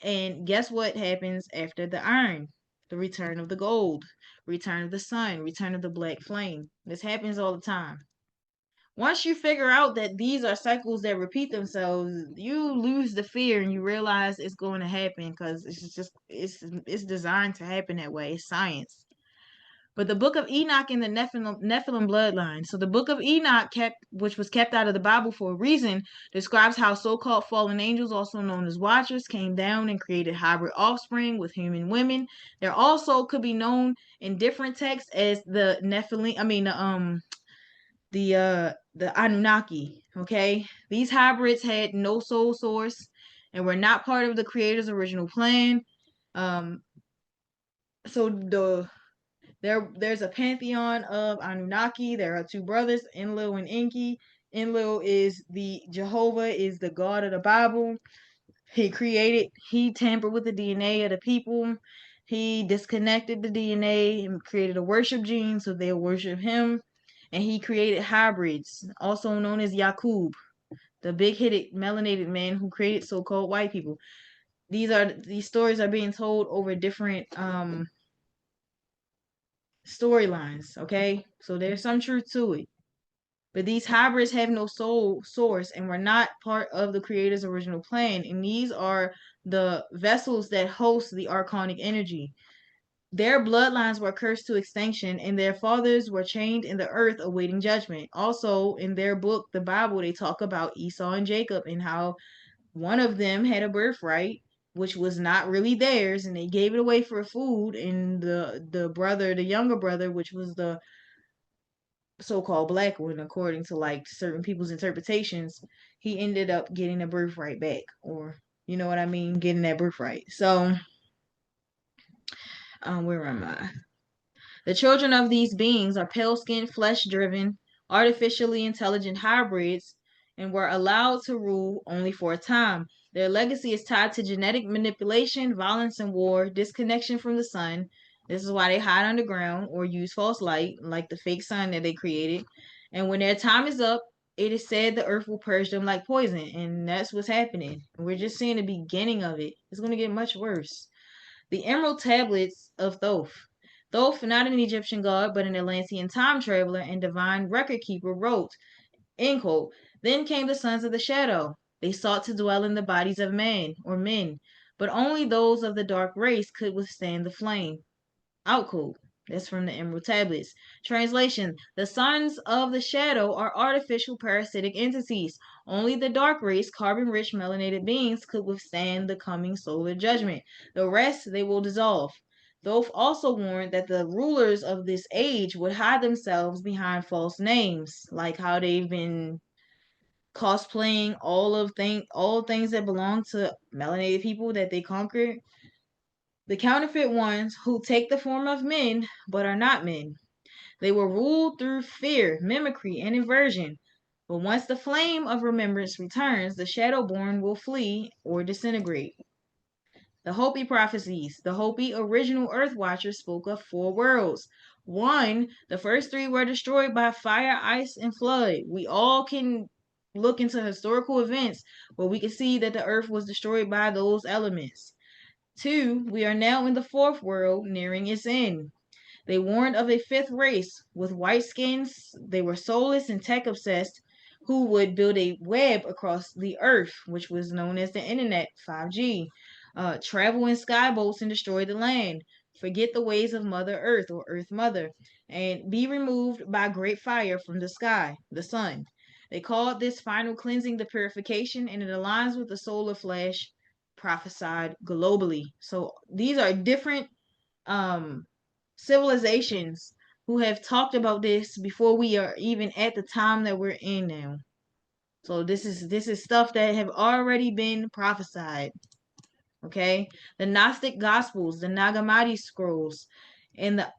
Speaker 1: And guess what happens after the iron? The return of the gold, return of the sun, return of the black flame. This happens all the time. Once you figure out that these are cycles that repeat themselves, you lose the fear and you realize it's going to happen because it's designed to happen that way. It's science. But the book of Enoch in the Nephilim bloodline. So the book of Enoch, which was kept out of the Bible for a reason, describes how so-called fallen angels, also known as watchers, came down and created hybrid offspring with human women. There also could be known in different texts as the Nephilim. I mean the Anunnaki. Okay, these hybrids had no soul source and were not part of the Creator's original plan. So there's a pantheon of Anunnaki. There are two brothers, Enlil and Enki. Enlil is the Jehovah, is the God of the Bible. He tampered with the DNA of the people. He disconnected the DNA and created a worship gene so they'll worship him. And he created hybrids, also known as Yakub, the big-headed melanated man who created so-called white people. These stories are being told over different storylines, okay? So there's some truth to it. But these hybrids have no soul source and were not part of the creator's original plan. And these are the vessels that host the archonic energy. Their bloodlines were cursed to extinction, and their fathers were chained in the earth awaiting judgment. Also, in their book, the Bible, they talk about Esau and Jacob and how one of them had a birthright, which was not really theirs, and they gave it away for food. And the younger brother, which was the so-called black one, according to like certain people's interpretations, he ended up getting a birthright back, or you know what I mean, getting that birthright. So, where am I? The children of these beings are pale-skinned, flesh-driven, artificially intelligent hybrids and were allowed to rule only for a time. Their legacy is tied to genetic manipulation, violence and war, disconnection from the sun. This is why they hide underground or use false light, like the fake sun that they created. And when their time is up, it is said the earth will purge them like poison, and that's what's happening. We're just seeing the beginning of it. It's going to get much worse. The Emerald Tablets of Thoth. Thoth, not an Egyptian god, but an Atlantean time traveler and divine record keeper, wrote, end quote, then came the sons of the shadow. They sought to dwell in the bodies of men, or men, but only those of the dark race could withstand the flame. Out quote. That's from the Emerald Tablets. Translation: the sons of the shadow are artificial parasitic entities. Only the dark race, carbon-rich melanated beings could withstand the coming solar judgment. The rest they will dissolve. Thoth also warned that the rulers of this age would hide themselves behind false names, like how they've been cosplaying all things that belong to melanated people that they conquered. The counterfeit ones who take the form of men but are not men. They were ruled through fear, mimicry, and inversion. But once the flame of remembrance returns, the Shadowborn will flee or disintegrate. The Hopi prophecies. The Hopi original Earth Watchers spoke of 4 worlds. 1, the first 3 were destroyed by fire, ice, and flood. We all can look into historical events where we can see that the Earth was destroyed by those elements. 2, we are now in the 4th world, nearing its end. They warned of a 5th race with white skins. They were soulless and tech obsessed, who would build a web across the earth, which was known as the internet, 5G, travel in skyboats and destroy the land, forget the ways of Mother Earth or Earth Mother, and be removed by great fire from the sky, the sun. They called this final cleansing the purification, and it aligns with the solar flash prophesied globally. So these are different civilizations who have talked about this before we are even at the time that we're in now. So this is stuff that have already been prophesied. Okay, the Gnostic Gospels, the Nag Hammadi scrolls, and the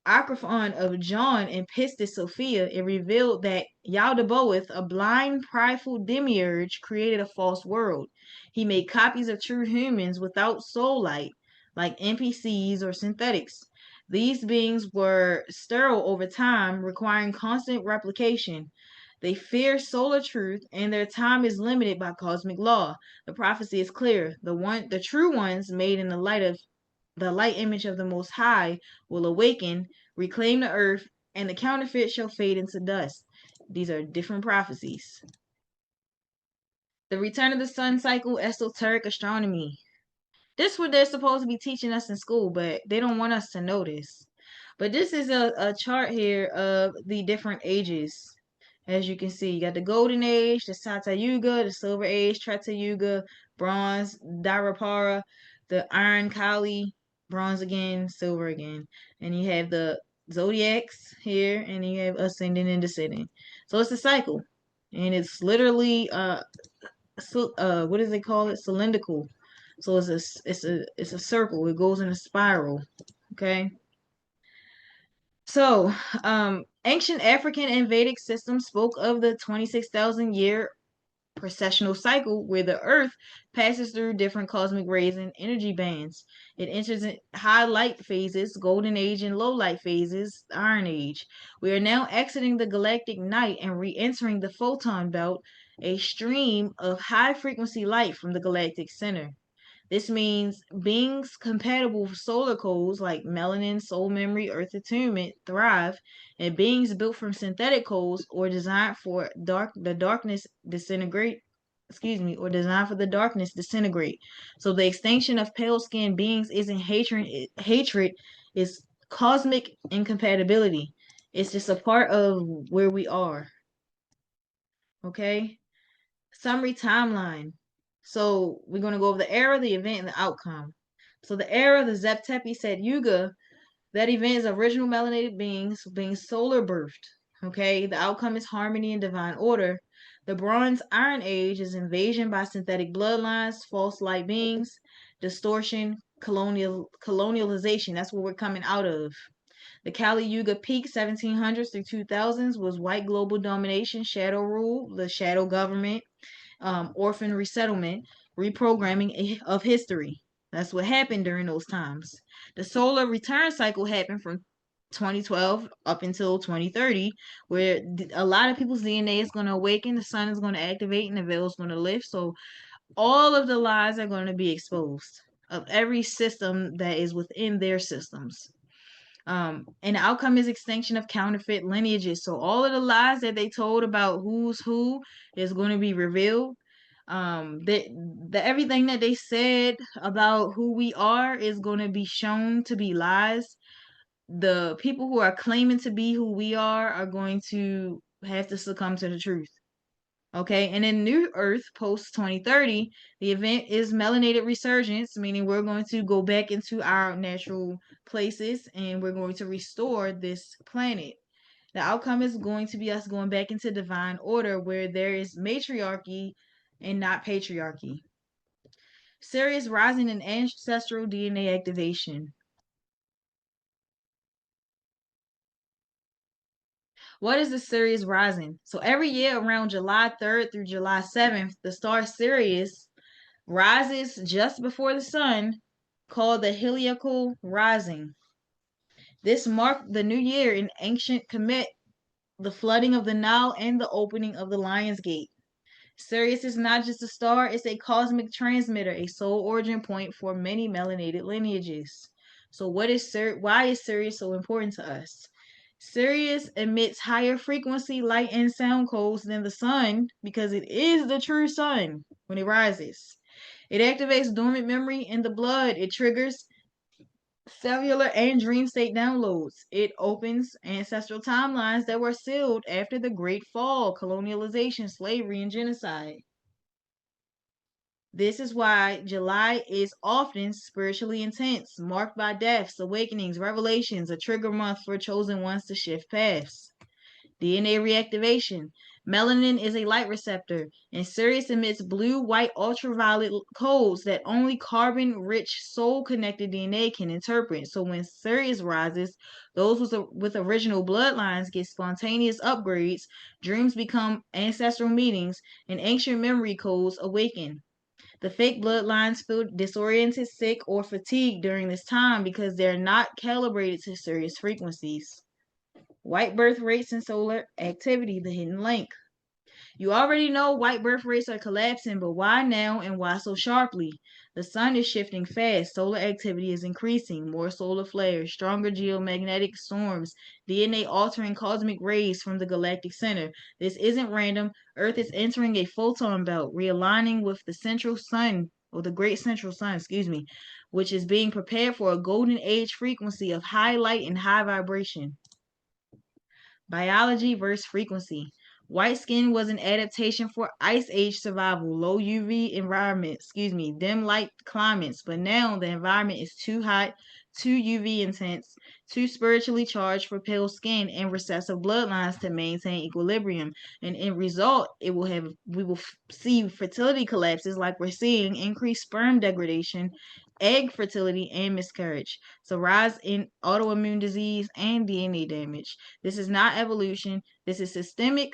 Speaker 1: Acrophon of John and Pistis Sophia, it revealed that Yaldabaoth, a blind, prideful demiurge, created a false world. He made copies of true humans without soul light, like NPCs or synthetics. These beings were sterile over time, requiring constant replication. They fear solar truth, and their time is limited by cosmic law. The prophecy is clear. The true ones, made in the light image of the Most High, will awaken, reclaim the earth, and the counterfeit shall fade into dust. These are different prophecies. The return of the sun cycle, esoteric astronomy. This is what they're supposed to be teaching us in school, but they don't want us to know this. But this is a chart here of the different ages. As you can see, you got the Golden Age, the Satya Yuga, the Silver Age, Treta Yuga, Bronze, Dharapara, the Iron Kali, Bronze again, Silver again. And you have the Zodiacs here, and you have Ascending and Descending. So it's a cycle. And it's literally, what do they call it? Cylindrical. So it's a circle. It goes in a spiral. Okay. So, ancient African and Vedic systems spoke of the 26,000 year precessional cycle where the Earth passes through different cosmic rays and energy bands. It enters in high light phases, golden age, and low light phases, iron age. We are now exiting the galactic night and re entering the photon belt, a stream of high frequency light from the galactic center. This means beings compatible with solar codes like melanin, soul memory, earth attunement thrive, and beings built from synthetic codes or designed for the darkness disintegrate. Excuse me, or designed for the darkness disintegrate. So the extinction of pale skinned beings isn't hatred. Hatred is cosmic incompatibility. It's just a part of where we are. Okay. Summary timeline. So we're going to go over the era, the event, and the outcome. So the era, the Zeptepi said Yuga, that event is original melanated beings being solar birthed. Okay, the outcome is harmony and divine order. The Bronze Iron Age is invasion by synthetic bloodlines, false light beings, distortion, colonialization. That's what we're coming out of. The Kali Yuga peak 1700s through 2000s was white global domination, shadow rule, the shadow government, orphan resettlement, reprogramming of history. That's what happened during those times. The solar return cycle happened from 2012 up until 2030, where a lot of people's DNA is going to awaken, the sun is going to activate, and the veil is going to lift. So all of the lies are going to be exposed of every system that is within their systems. And the outcome is extinction of counterfeit lineages. So all of the lies that they told about who's who is going to be revealed. The everything that they said about who we are is going to be shown to be lies. The people who are claiming to be who we are going to have to succumb to the truth. Okay, and in New Earth post 2030, the event is melanated resurgence, meaning we're going to go back into our natural places and we're going to restore this planet. The outcome is going to be us going back into divine order where there is matriarchy and not patriarchy. Sirius rising in ancestral DNA activation. What is the Sirius rising? So every year around July 3rd through July 7th, the star Sirius rises just before the sun, called the heliacal rising. This marked the new year in ancient Kemet, the flooding of the Nile, and the opening of the Lion's Gate. Sirius is not just a star, it's a cosmic transmitter, a sole origin point for many melanated lineages. So why is Sirius so important to us? Sirius emits higher frequency light and sound codes than the sun because it is the true sun when it rises. It activates dormant memory in the blood. It triggers cellular and dream state downloads. It opens ancestral timelines that were sealed after the Great Fall, colonialization, slavery, and genocide. This is why July is often spiritually intense, marked by deaths, awakenings, revelations, a trigger month for chosen ones to shift paths. DNA reactivation. Melanin is a light receptor, and Sirius emits blue-white ultraviolet codes that only carbon-rich soul-connected DNA can interpret. So when Sirius rises, those with original bloodlines get spontaneous upgrades, dreams become ancestral meetings, and ancient memory codes awaken. The fake bloodlines feel disoriented, sick, or fatigued during this time because they're not calibrated to Sirius frequencies. White birth rates and solar activity, the hidden link. You already know white birth rates are collapsing, but why now and why so sharply? The sun is shifting fast, solar activity is increasing, more solar flares, stronger geomagnetic storms, DNA altering cosmic rays from the galactic center. This isn't random. Earth is entering a photon belt, realigning with the central sun, or the great central sun, which is being prepared for a golden age frequency of high light and high vibration. Biology versus frequency. White skin was an adaptation for ice age survival, low UV environment, dim light climates, but now the environment is too hot, too UV intense, too spiritually charged for pale skin and recessive bloodlines to maintain equilibrium. And in result, we will see fertility collapses like we're seeing, increased sperm degradation, egg fertility, and miscarriage. So rise in autoimmune disease and DNA damage. This is not evolution. This is systemic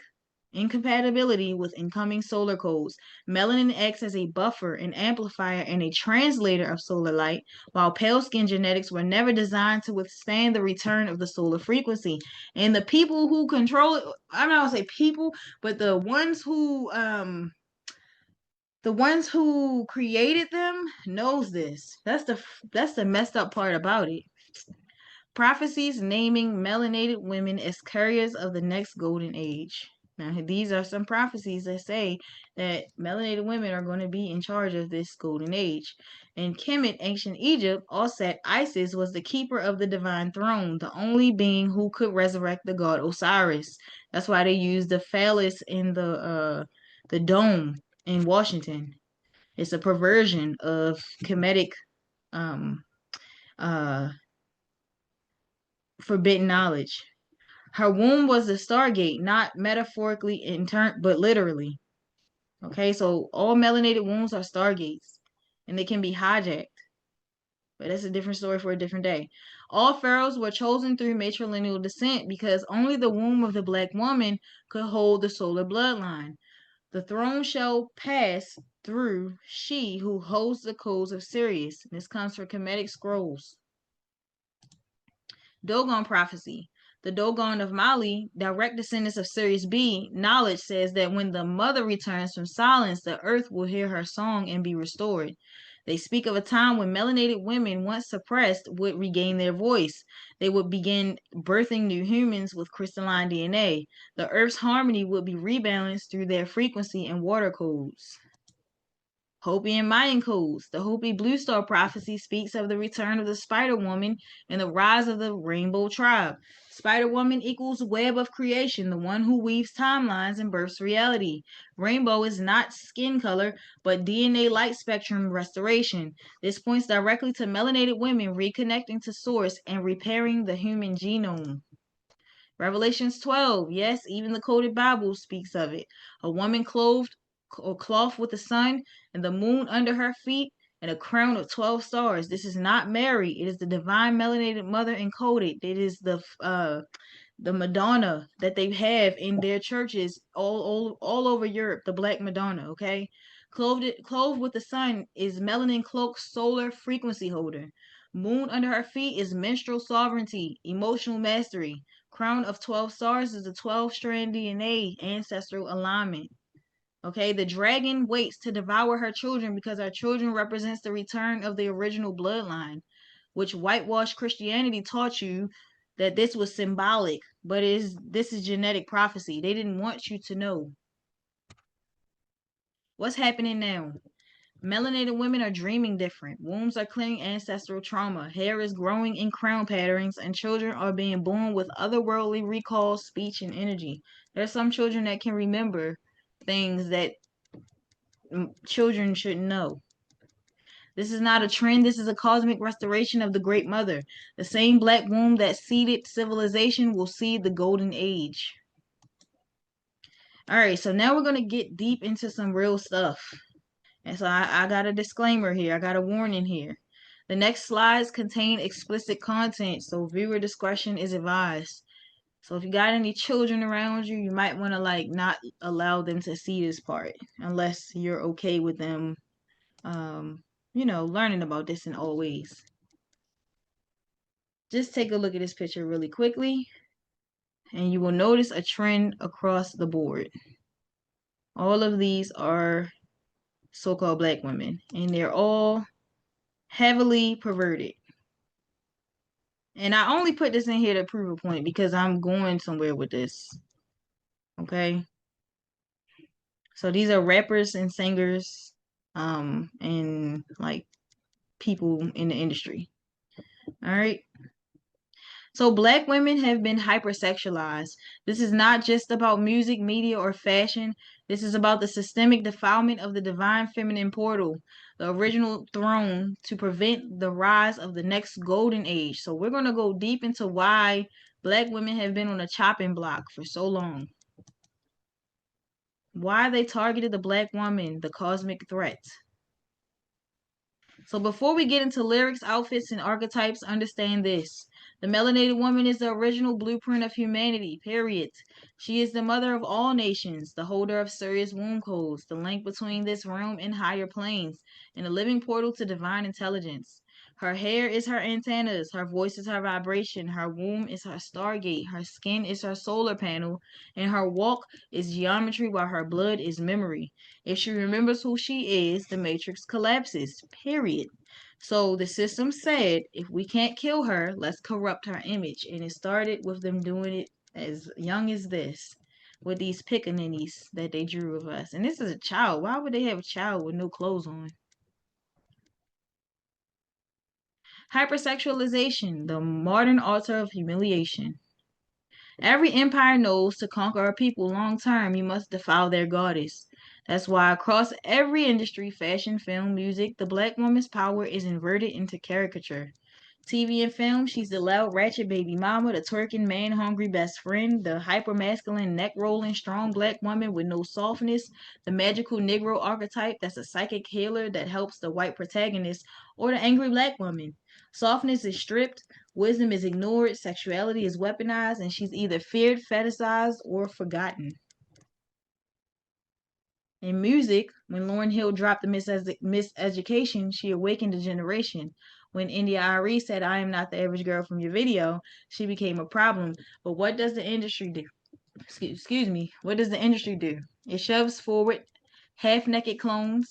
Speaker 1: incompatibility with incoming solar codes. Melanin acts as a buffer, an amplifier, and a translator of solar light, while pale skin genetics were never designed to withstand the return of the solar frequency. And the people who control it, I'm not gonna say people, but the ones who created them knows this. That's the messed up part about it. Prophecies naming melanated women as carriers of the next golden age. Now, these are some prophecies that say that melanated women are going to be in charge of this golden age. In Kemet, ancient Egypt, Osset, Isis was the keeper of the divine throne, the only being who could resurrect the god Osiris. That's why they use the phallus in the dome in Washington. It's a perversion of Kemetic um, uh, forbidden knowledge. Her womb was the stargate, not metaphorically in turn, but literally. Okay, so all melanated wombs are stargates, and they can be hijacked. But that's a different story for a different day. All pharaohs were chosen through matrilineal descent because only the womb of the black woman could hold the solar bloodline. The throne shall pass through she who holds the codes of Sirius. This comes from Kemetic scrolls. Dogon prophecy. The Dogon of Mali, direct descendants of Sirius B, knowledge says that when the mother returns from silence, the earth will hear her song and be restored. They speak of a time when melanated women, once suppressed, would regain their voice. They would begin birthing new humans with crystalline DNA. The earth's harmony would be rebalanced through their frequency and water codes. Hopi and Mayan codes. The Hopi Blue Star prophecy speaks of the return of the Spider Woman and the rise of the Rainbow Tribe. Spider Woman equals web of creation, the one who weaves timelines and births reality. Rainbow is not skin color, but DNA light spectrum restoration. This points directly to melanated women reconnecting to source and repairing the human genome. Revelations 12, yes, even the coded Bible speaks of it. A woman clothed or cloth with the sun and the moon under her feet and a crown of 12 stars. This is not Mary. It is the divine melanated mother encoded. It is the Madonna that they have in their churches all over Europe, the Black Madonna, okay? Clothed with the sun is melanin cloak solar frequency holder. Moon under her feet is menstrual sovereignty, emotional mastery. Crown of 12 stars is the 12-strand DNA ancestral alignment. Okay, the dragon waits to devour her children because her children represents the return of the original bloodline, which whitewashed Christianity taught you that this was symbolic, but this is genetic prophecy. They didn't want you to know. What's happening now? Melanated women are dreaming different. Wombs are clearing ancestral trauma. Hair is growing in crown patterns, and children are being born with otherworldly recall, speech, and energy. There's some children that can remember things that children should know. This is not a trend. This is a cosmic restoration of the Great Mother. The same black womb that seeded civilization will seed the golden age. All right, so now we're going to get deep into some real stuff. And so I got a disclaimer here. I got a warning here. The next slides contain explicit content, so viewer discretion is advised. So if you got any children around you, you might want to not allow them to see this part unless you're okay with them learning about this in all ways. Just take a look at this picture really quickly, and you will notice a trend across the board. All of these are so-called black women, and they're all heavily perverted. And I only put this in here to prove a point because I'm going somewhere with this. Okay? So these are rappers and singers, and people in the industry. All right? So black women have been hypersexualized. This is not just about music, media, or fashion. This is about the systemic defilement of the divine feminine portal, the original throne, to prevent the rise of the next golden age. So we're going to go deep into why black women have been on a chopping block for so long. Why they targeted the black woman, the cosmic threat. So before we get into lyrics, outfits, and archetypes, understand this. The melanated woman is the original blueprint of humanity, period. She is the mother of all nations, the holder of serious womb codes, the link between this realm and higher planes, and a living portal to divine intelligence. Her hair is her antennas, her voice is her vibration, her womb is her stargate, her skin is her solar panel, and her walk is geometry while her blood is memory. If she remembers who she is, the matrix collapses, period. So the system said, if we can't kill her, let's corrupt her image. And it started with them doing it as young as this, with these pickaninnies that they drew of us. And this is a child. Why would they have a child with no clothes on? Hypersexualization, the modern altar of humiliation. Every empire knows to conquer a people long term, you must defile their goddess. That's why across every industry, fashion, film, music, the black woman's power is inverted into caricature. TV and film, she's the loud, ratchet baby mama, the twerking, man hungry best friend, the hyper masculine, neck rolling, strong black woman with no softness, the magical Negro archetype that's a psychic healer that helps the white protagonist, or the angry black woman. Softness is stripped, wisdom is ignored, sexuality is weaponized, and she's either feared, fetishized, or forgotten. In music, when Lauryn Hill dropped the Miseducation, she awakened a generation. When India Arie said, I am not the average girl from your video, she became a problem. But what does the industry do? Excuse me. What does the industry do? It shoves forward half-naked clones,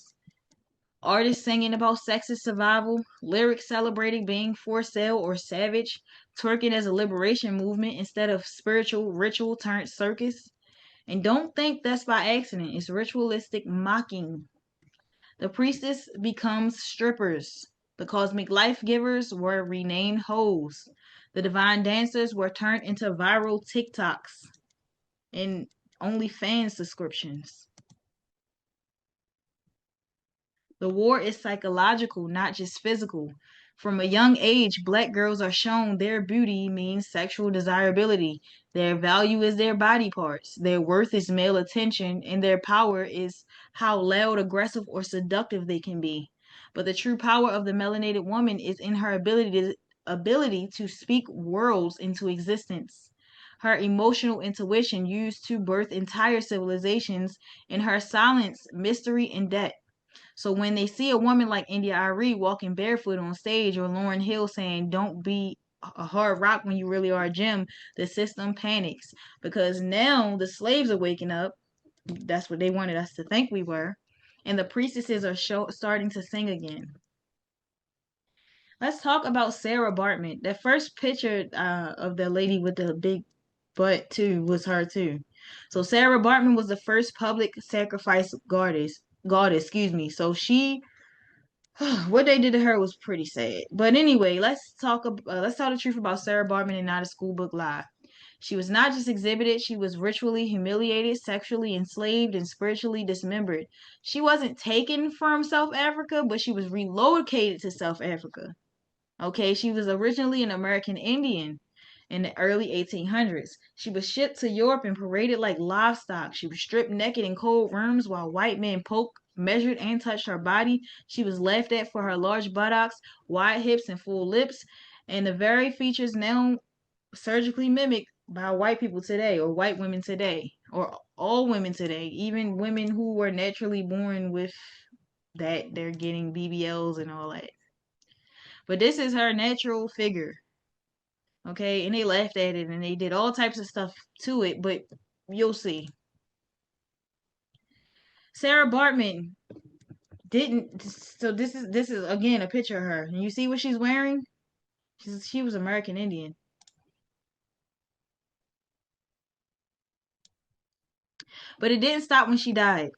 Speaker 1: artists singing about sexist survival, lyrics celebrating being for sale or savage, twerking as a liberation movement instead of spiritual ritual turned circus. And don't think that's by accident. It's ritualistic mocking. The priestess becomes strippers. The cosmic life givers were renamed hoes. The divine dancers were turned into viral TikToks and OnlyFans subscriptions. The war is psychological, not just physical. From a young age, black girls are shown their beauty means sexual desirability. Their value is their body parts. Their worth is male attention, and their power is how loud, aggressive, or seductive they can be. But the true power of the melanated woman is in her ability to speak worlds into existence. Her emotional intuition used to birth entire civilizations, and her silence, mystery, and depth. So when they see a woman like India Arie walking barefoot on stage or Lauryn Hill saying, don't be a hard rock when you really are a gem, the system panics because now the slaves are waking up. That's what they wanted us to think we were. And the priestesses are starting to sing again. Let's talk about Sarah Bartman. That first picture of the lady with the big butt too was her too. So Sarah Bartman was the first public sacrifice goddess, excuse me. So she what they did to her was pretty sad. But anyway, let's tell the truth about Sarah Bartman and not a school book lie. She was not just exhibited, she was ritually humiliated, sexually enslaved, and spiritually dismembered. She wasn't taken from South Africa, but she was relocated to South Africa. Okay, she was originally an American Indian in the early 1800s. She was shipped to Europe and paraded like livestock. She was stripped naked in cold rooms while white men poked, measured, and touched her body. She was laughed at for her large buttocks, wide hips, and full lips, and the very features now surgically mimicked by white people today, or white women today, or all women today, even women who were naturally born with that, they're getting BBLs and all that. But this is her natural figure. Okay, and they laughed at it and they did all types of stuff to it, but you'll see. Sarah Bartman didn't. So this is again a picture of her, and you see what she's wearing. She was American Indian. But it didn't stop when she died.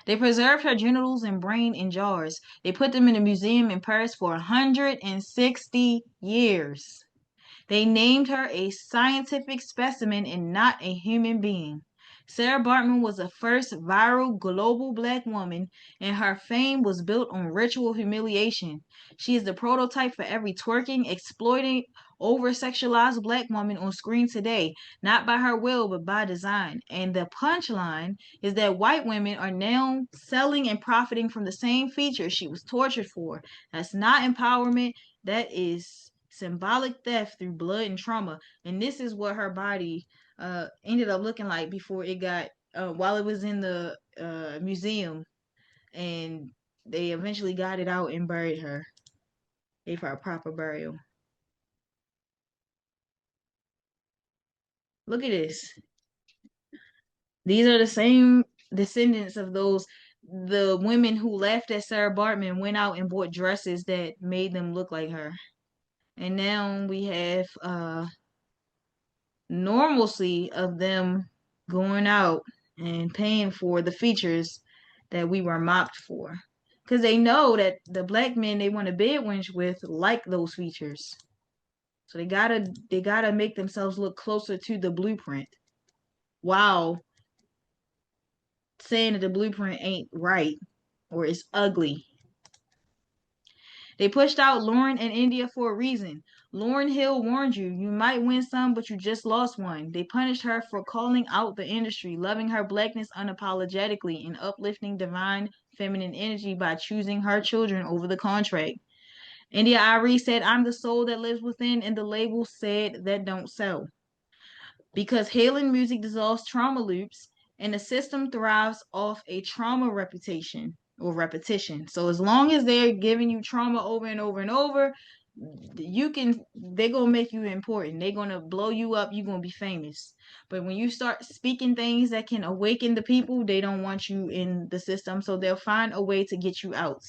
Speaker 1: They preserved her genitals and brain in jars. They put them in a museum in Paris for 160 years. They named her a scientific specimen and not a human being. Sarah Bartman was the first viral global black woman, and her fame was built on ritual humiliation. She is the prototype for every twerking, exploiting, over sexualized black woman on screen today, not by her will, but by design. And the punchline is that white women are now selling and profiting from the same features she was tortured for. That's not empowerment, that is symbolic theft through blood and trauma. And this is what her body ended up looking like before it got while it was in the museum, and they eventually got it out and buried her, gave her a proper burial. Look at this. These are the same descendants of the women who laughed at Sarah Bartman, went out and bought dresses that made them look like her. And now we have normalcy of them going out and paying for the features that we were mocked for. Because they know that the black men they want to bed wench with like those features. So they gotta make themselves look closer to the blueprint while saying that the blueprint ain't right or it's ugly. They pushed out Lauren and India for a reason. Lauryn Hill warned you, you might win some, but you just lost one. They punished her for calling out the industry, loving her blackness unapologetically, and uplifting divine feminine energy by choosing her children over the contract. India Arie said, I'm the soul that lives within, and the label said that don't sell. Because healing music dissolves trauma loops, and the system thrives off a trauma reputation or repetition. So as long as they're giving you trauma over and over and over, they're gonna make you important. They're gonna blow you up, you're gonna be famous. But when you start speaking things that can awaken the people, they don't want you in the system, so they'll find a way to get you out.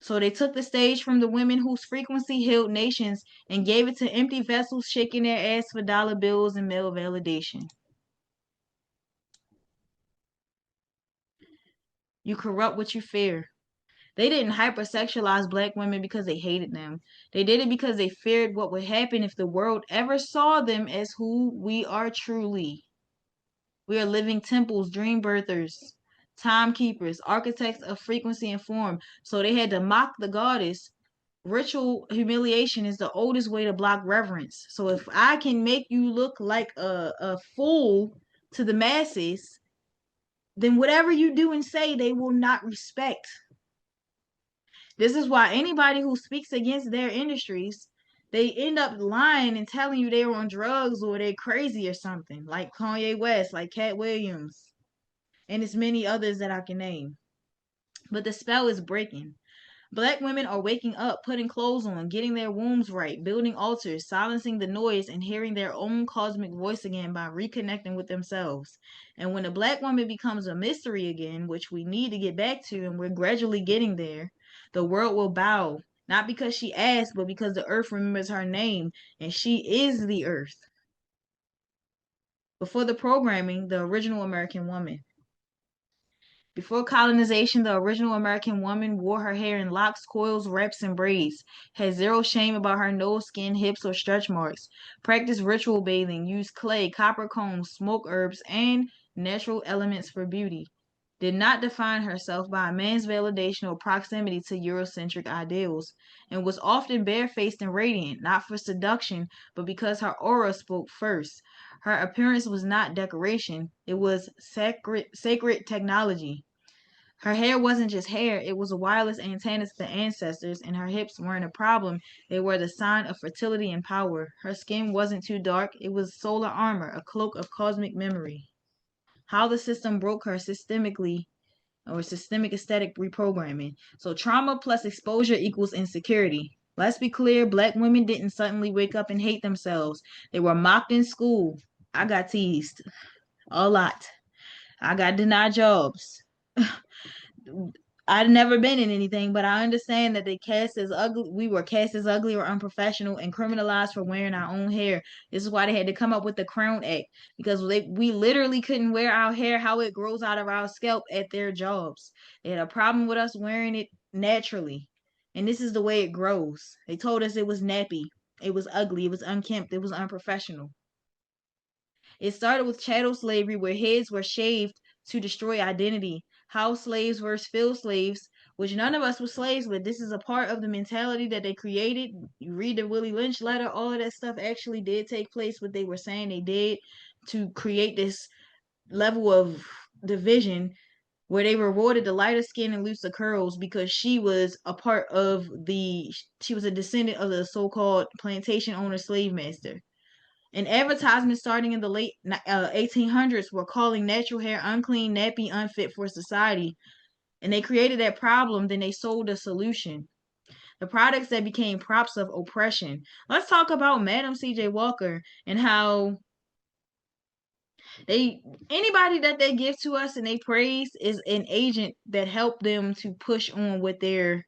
Speaker 1: So they took the stage from the women whose frequency healed nations and gave it to empty vessels shaking their ass for dollar bills and male validation. You corrupt what you fear. They didn't hypersexualize black women because they hated them. They did it because they feared what would happen if the world ever saw them as who we are truly. We are living temples, dream birthers, timekeepers, architects of frequency and form. So they had to mock the goddess. Ritual humiliation is the oldest way to block reverence. So if I can make you look like a fool to the masses, then whatever you do and say, they will not respect. This is why anybody who speaks against their industries, they end up lying and telling you they're on drugs or they're crazy or something, like Kanye West, like Cat Williams, and it's many others that I can name. But the spell is breaking. Black women are waking up, putting clothes on, getting their wombs right, building altars, silencing the noise, and hearing their own cosmic voice again by reconnecting with themselves. And when a black woman becomes a mystery again, which we need to get back to, and we're gradually getting there, the world will bow. Not because she asked, but because the earth remembers her name, and she is the earth. Before the programming, the original American woman. Before colonization, the original American woman wore her hair in locks, coils, wraps, and braids, had zero shame about her nose, skin, hips, or stretch marks, practiced ritual bathing, used clay, copper combs, smoke herbs, and natural elements for beauty, did not define herself by a man's validation or proximity to Eurocentric ideals, and was often barefaced and radiant, not for seduction, but because her aura spoke first. Her appearance was not decoration, it was sacred technology. Her hair wasn't just hair, it was a wireless antenna to the ancestors, and her hips weren't a problem. They were the sign of fertility and power. Her skin wasn't too dark, it was solar armor, a cloak of cosmic memory. How the system broke her systemically or systemic aesthetic reprogramming. So trauma plus exposure equals insecurity. Let's be clear, black women didn't suddenly wake up and hate themselves. They were mocked in school. I got teased a lot. I got denied jobs. I'd never been in anything, but I understand that they cast as ugly. We were cast as ugly or unprofessional and criminalized for wearing our own hair. This is why they had to come up with the Crown Act, because we literally couldn't wear our hair how it grows out of our scalp at their jobs. They had a problem with us wearing it naturally, and this is the way it grows. They told us it was nappy, it was ugly, it was unkempt, it was unprofessional. It started with chattel slavery, where heads were shaved to destroy identity. House slaves versus field slaves, which none of us were slaves, but this is a part of the mentality that they created. You read the Willie Lynch letter, all of that stuff actually did take place, what they were saying they did to create this level of division. where they rewarded the lighter skin and looser curls because she was a descendant of the so-called plantation owner slave master. And advertisements starting in the late 1800s were calling natural hair unclean, nappy, unfit for society. And they created that problem, then they sold a solution. The products that became props of oppression. Let's talk about Madam C.J. Walker and how anybody that they give to us and they praise is an agent that helped them to push on what they're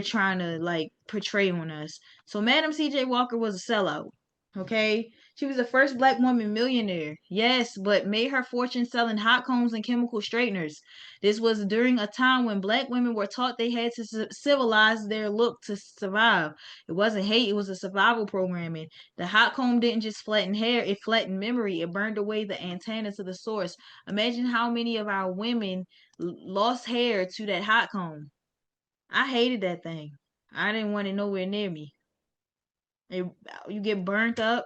Speaker 1: trying to like portray on us. So Madam C.J. Walker was a sellout. Okay, she was the first black woman millionaire. Yes, but made her fortune selling hot combs and chemical straighteners. This was during a time when black women were taught they had to civilize their look to survive. It wasn't hate, it was a survival programming. The hot comb didn't just flatten hair, it flattened memory. It burned away the antenna to the source. Imagine how many of our women lost hair to that hot comb. I hated that thing. I didn't want it nowhere near me. It, you get burnt up.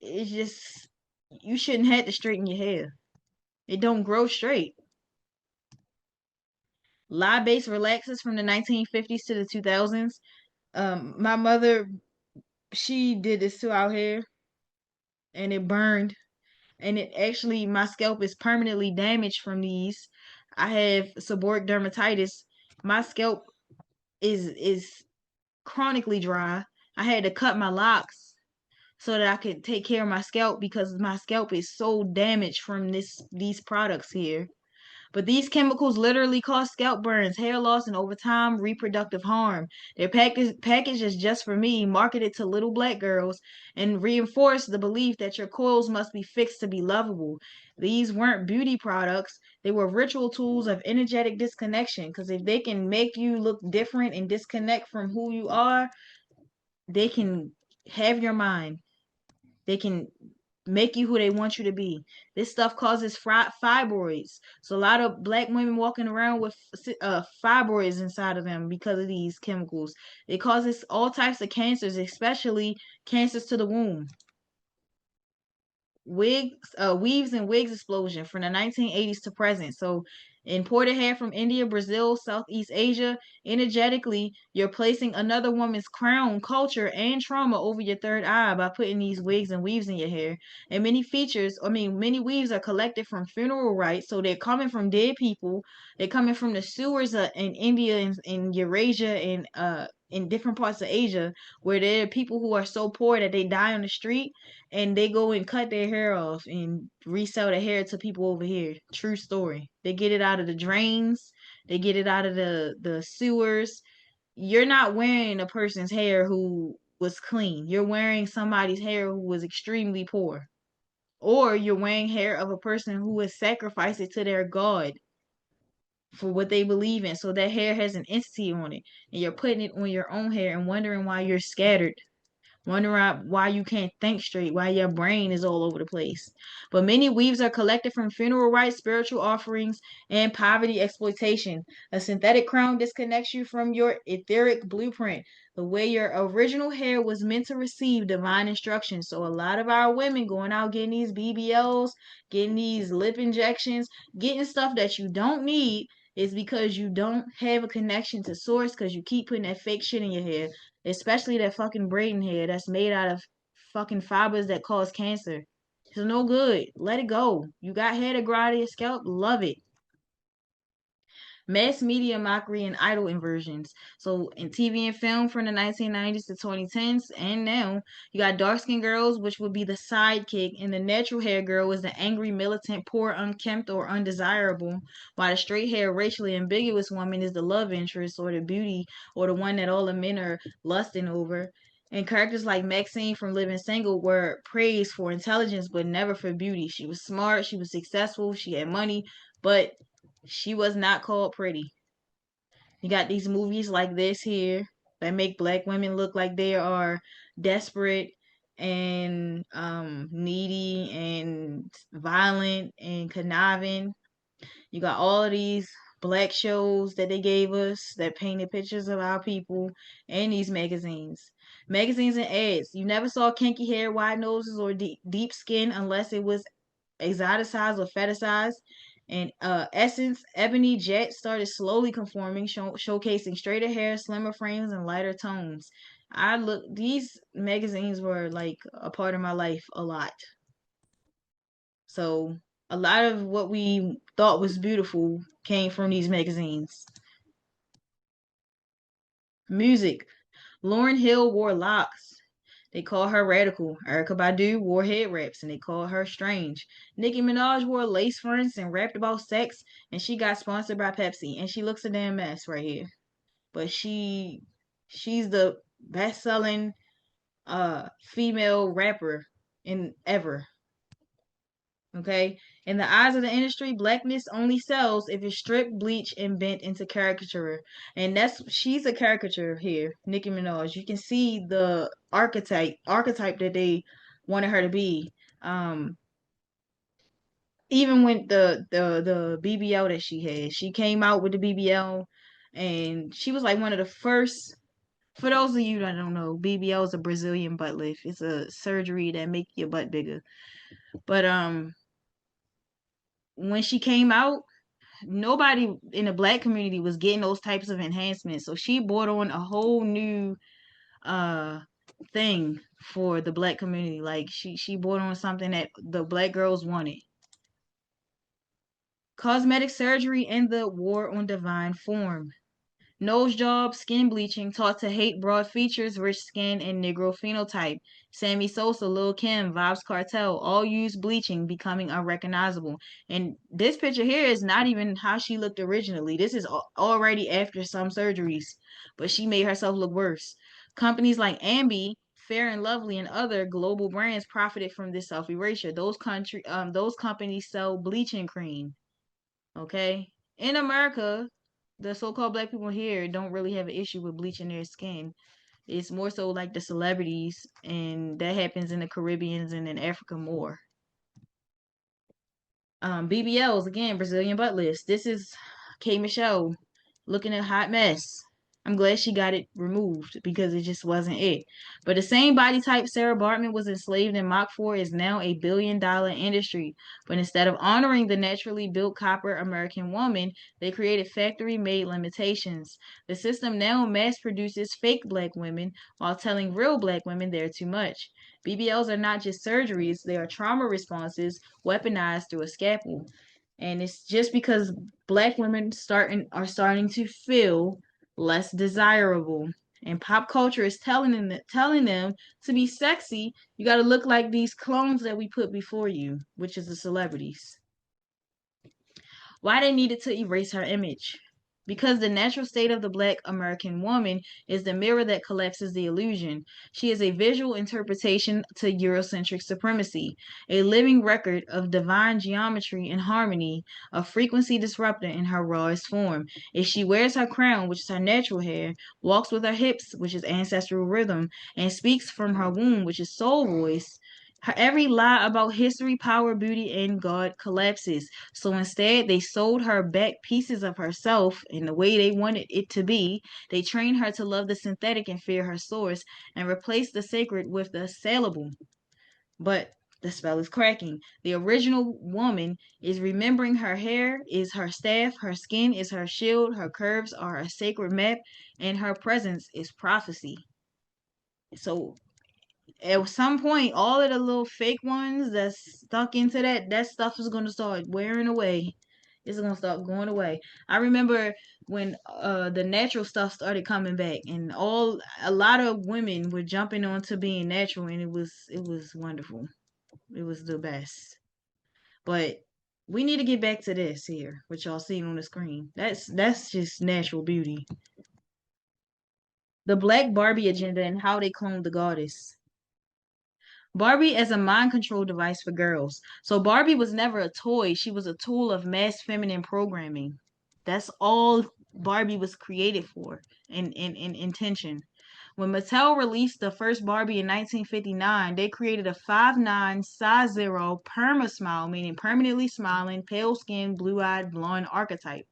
Speaker 1: It's just you shouldn't have to straighten your hair. It don't grow straight. Lye-based relaxers from the 1950s to the 2000s. My mother, she did this to our hair, and it burned. And it actually, my scalp is permanently damaged from these. I have seborrheic dermatitis. My scalp is chronically dry. I had to cut my locks so that I could take care of my scalp because my scalp is so damaged from these products here. But these chemicals literally cause scalp burns, hair loss, and over time reproductive harm. They're packaged as just for me, marketed to little black girls, and reinforce the belief that your coils must be fixed to be lovable. These weren't beauty products, they were ritual tools of energetic disconnection. Because if they can make you look different and disconnect from who you are, they can have your mind. They can make you who they want you to be. This stuff causes fibroids. So a lot of black women walking around with fibroids inside of them because of these chemicals. It causes all types of cancers, especially cancers to the womb. Weaves and wigs explosion from the 1980s to present. So imported hair from India, Brazil, Southeast Asia. Energetically, you're placing another woman's crown, culture, and trauma over your third eye by putting these wigs and weaves in your hair. And many weaves are collected from funeral rites. So they're coming from dead people. They're coming from the sewers in India and in Eurasia and in different parts of Asia, where there are people who are so poor that they die on the street and they go and cut their hair off and resell the hair to people over here. True story. They get it out of the drains. They get it out of the sewers. You're not wearing a person's hair who was clean. You're wearing somebody's hair who was extremely poor. Or you're wearing hair of a person who has sacrificed it to their God for what they believe in. So that hair has an entity on it. And you're putting it on your own hair and wondering why you're scattered. Wondering why you can't think straight, why your brain is all over the place. But many weaves are collected from funeral rites, spiritual offerings, and poverty exploitation. A synthetic crown disconnects you from your etheric blueprint, the way your original hair was meant to receive divine instructions. So a lot of our women going out getting these BBLs, getting these lip injections, getting stuff that you don't need is because you don't have a connection to source because you keep putting that fake shit in your hair, especially that fucking braiding hair that's made out of fucking fibers that cause cancer. It's no good. Let it go. You got hair to grow out of your scalp. Love it. Mass media mockery and idol inversions. So in TV and film from the 1990s to 2010s and now, you got dark skinned girls, which would be the sidekick, and the natural hair girl is the angry, militant, poor, unkempt, or undesirable, while the straight hair, racially ambiguous woman is the love interest or the beauty or the one that all the men are lusting over. And characters like Maxine from Living Single were praised for intelligence but never for beauty. She was smart, she was successful, she had money, but she was not called pretty. You got these movies like this here that make black women look like they are desperate and needy and violent and conniving. You got all of these black shows that they gave us that painted pictures of our people and these magazines. Magazines and ads. You never saw kinky hair, wide noses, or deep skin unless it was exoticized or fetishized. And Essence Ebony Jet started slowly conforming, showcasing straighter hair, slimmer frames, and lighter tones. These magazines were like a part of my life a lot. So a lot of what we thought was beautiful came from these magazines. Music. Lauryn Hill wore locks. They call her radical. Erykah Badu wore head wraps and they call her strange. Nicki Minaj wore lace fronts and rapped about sex and she got sponsored by Pepsi and she looks a damn mess right here. But she's the best selling female rapper in ever. Okay? In the eyes of the industry, blackness only sells if it's stripped, bleached, and bent into caricature. And she's a caricature here, Nicki Minaj. You can see the archetype that they wanted her to be. Even with the BBL that she came out with the BBL, and she was like one of the first. For those of you that don't know, BBL is a Brazilian butt lift. It's a surgery that make your butt bigger. But when she came out, nobody in the black community was getting those types of enhancements. So she brought on a whole new uh thing for the black community. Like she brought on something that the black girls wanted. Cosmetic surgery and the war on divine form. Nose job, skin bleaching, taught to hate broad features, rich skin, and Negro phenotype. Sammy Sosa, Lil Kim, Vibes Cartel, all use bleaching, becoming unrecognizable. And this picture here is not even how she looked originally. This is already after some surgeries, but she made herself look worse. Companies like Ambi, Fair and Lovely, and other global brands profited from this self-erasure. Those companies sell bleaching cream. Okay, in America, the so-called black people here don't really have an issue with bleaching their skin. It's more so like the celebrities, and that happens in the Caribbeans and in Africa more. BBLs again, Brazilian butt lifts. This is K Michelle looking a hot mess. I'm glad she got it removed because it just wasn't it. But the same body type Sarah Bartman was enslaved and mocked for is now a billion-dollar industry. But instead of honoring the naturally built copper American woman, they created factory-made limitations. The system now mass produces fake black women while telling real black women they're too much. BBLs are not just surgeries, they are trauma responses weaponized through a scalpel. And it's just because black women are starting to feel less desirable. And pop culture is telling them to be sexy, you got to look like these clones that we put before you, which is the celebrities. Why they needed to erase her image? Because the natural state of the black American woman is the mirror that collapses the illusion. She is a visual interpretation to Eurocentric supremacy, a living record of divine geometry and harmony, a frequency disruptor in her rawest form. If she wears her crown, which is her natural hair, walks with her hips, which is ancestral rhythm, and speaks from her womb, which is soul voice, every lie about history, power, beauty, and God collapses. So instead, they sold her back pieces of herself in the way they wanted it to be. They trained her to love the synthetic and fear her source, and replaced the sacred with the assailable. But the spell is cracking. The original woman is remembering her hair is her staff, her skin is her shield, her curves are a sacred map, and her presence is prophecy. So at some point, all of the little fake ones that's stuck into that stuff is gonna start wearing away. It's gonna start going away. I remember when the natural stuff started coming back, and a lot of women were jumping onto being natural, and it was wonderful. It was the best. But we need to get back to this here, which y'all see on the screen. That's just natural beauty. The Black Barbie agenda and how they cloned the goddess. Barbie as a mind control device for girls. So Barbie was never a toy. She was a tool of mass feminine programming. That's all Barbie was created for in intention. When Mattel released the first Barbie in 1959, they created a 5'9", size 0 perma smile, meaning permanently smiling, pale skin, blue-eyed, blonde archetype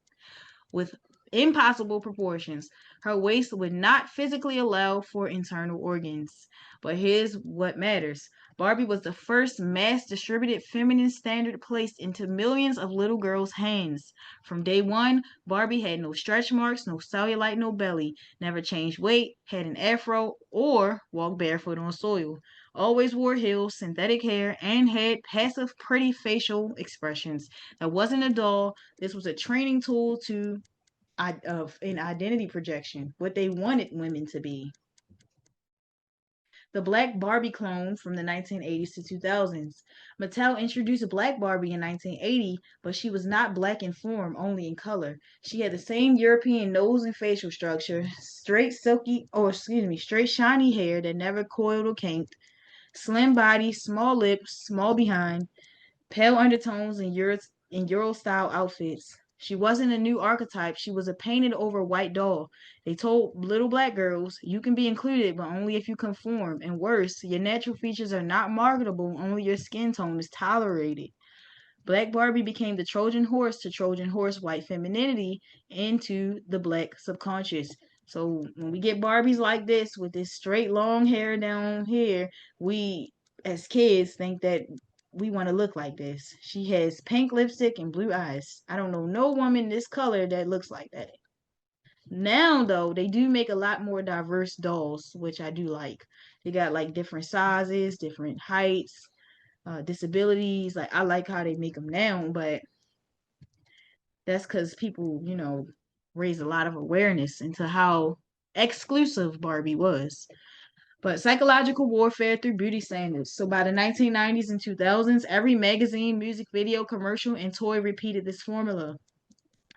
Speaker 1: with impossible proportions. Her waist would not physically allow for internal organs. But here's what matters. Barbie was the first mass distributed feminine standard placed into millions of little girls' hands. From day one, Barbie had no stretch marks, no cellulite, no belly, never changed weight, had an afro, or walked barefoot on soil. Always wore heels, synthetic hair, and had passive, pretty facial expressions. That wasn't a doll. This was a training tool to of an identity projection, what they wanted women to be. The Black Barbie clone from the 1980s to 2000s. Mattel introduced Black Barbie in 1980, but she was not black in form, only in color. She had the same European nose and facial structure, straight shiny hair that never coiled or kinked, slim body, small lips, small behind, pale undertones in Euro style outfits. She wasn't a new archetype, she was a painted over white doll. They told little black girls, you can be included, but only if you conform. And worse, your natural features are not marketable, only your skin tone is tolerated. Black Barbie became the Trojan horse to Trojan horse white femininity into the black subconscious. So when we get Barbies like this with this straight long hair down here, we as kids think that we want to look like this. She has pink lipstick and blue eyes. I don't know no woman this color that looks like that. Now though, they do make a lot more diverse dolls, which I do like. They got like different sizes, different heights, disabilities. Like I like how they make them now, but that's because people, raise a lot of awareness into how exclusive Barbie was. But psychological warfare through beauty standards. So by the 1990s and 2000s, every magazine, music video, commercial, and toy repeated this formula.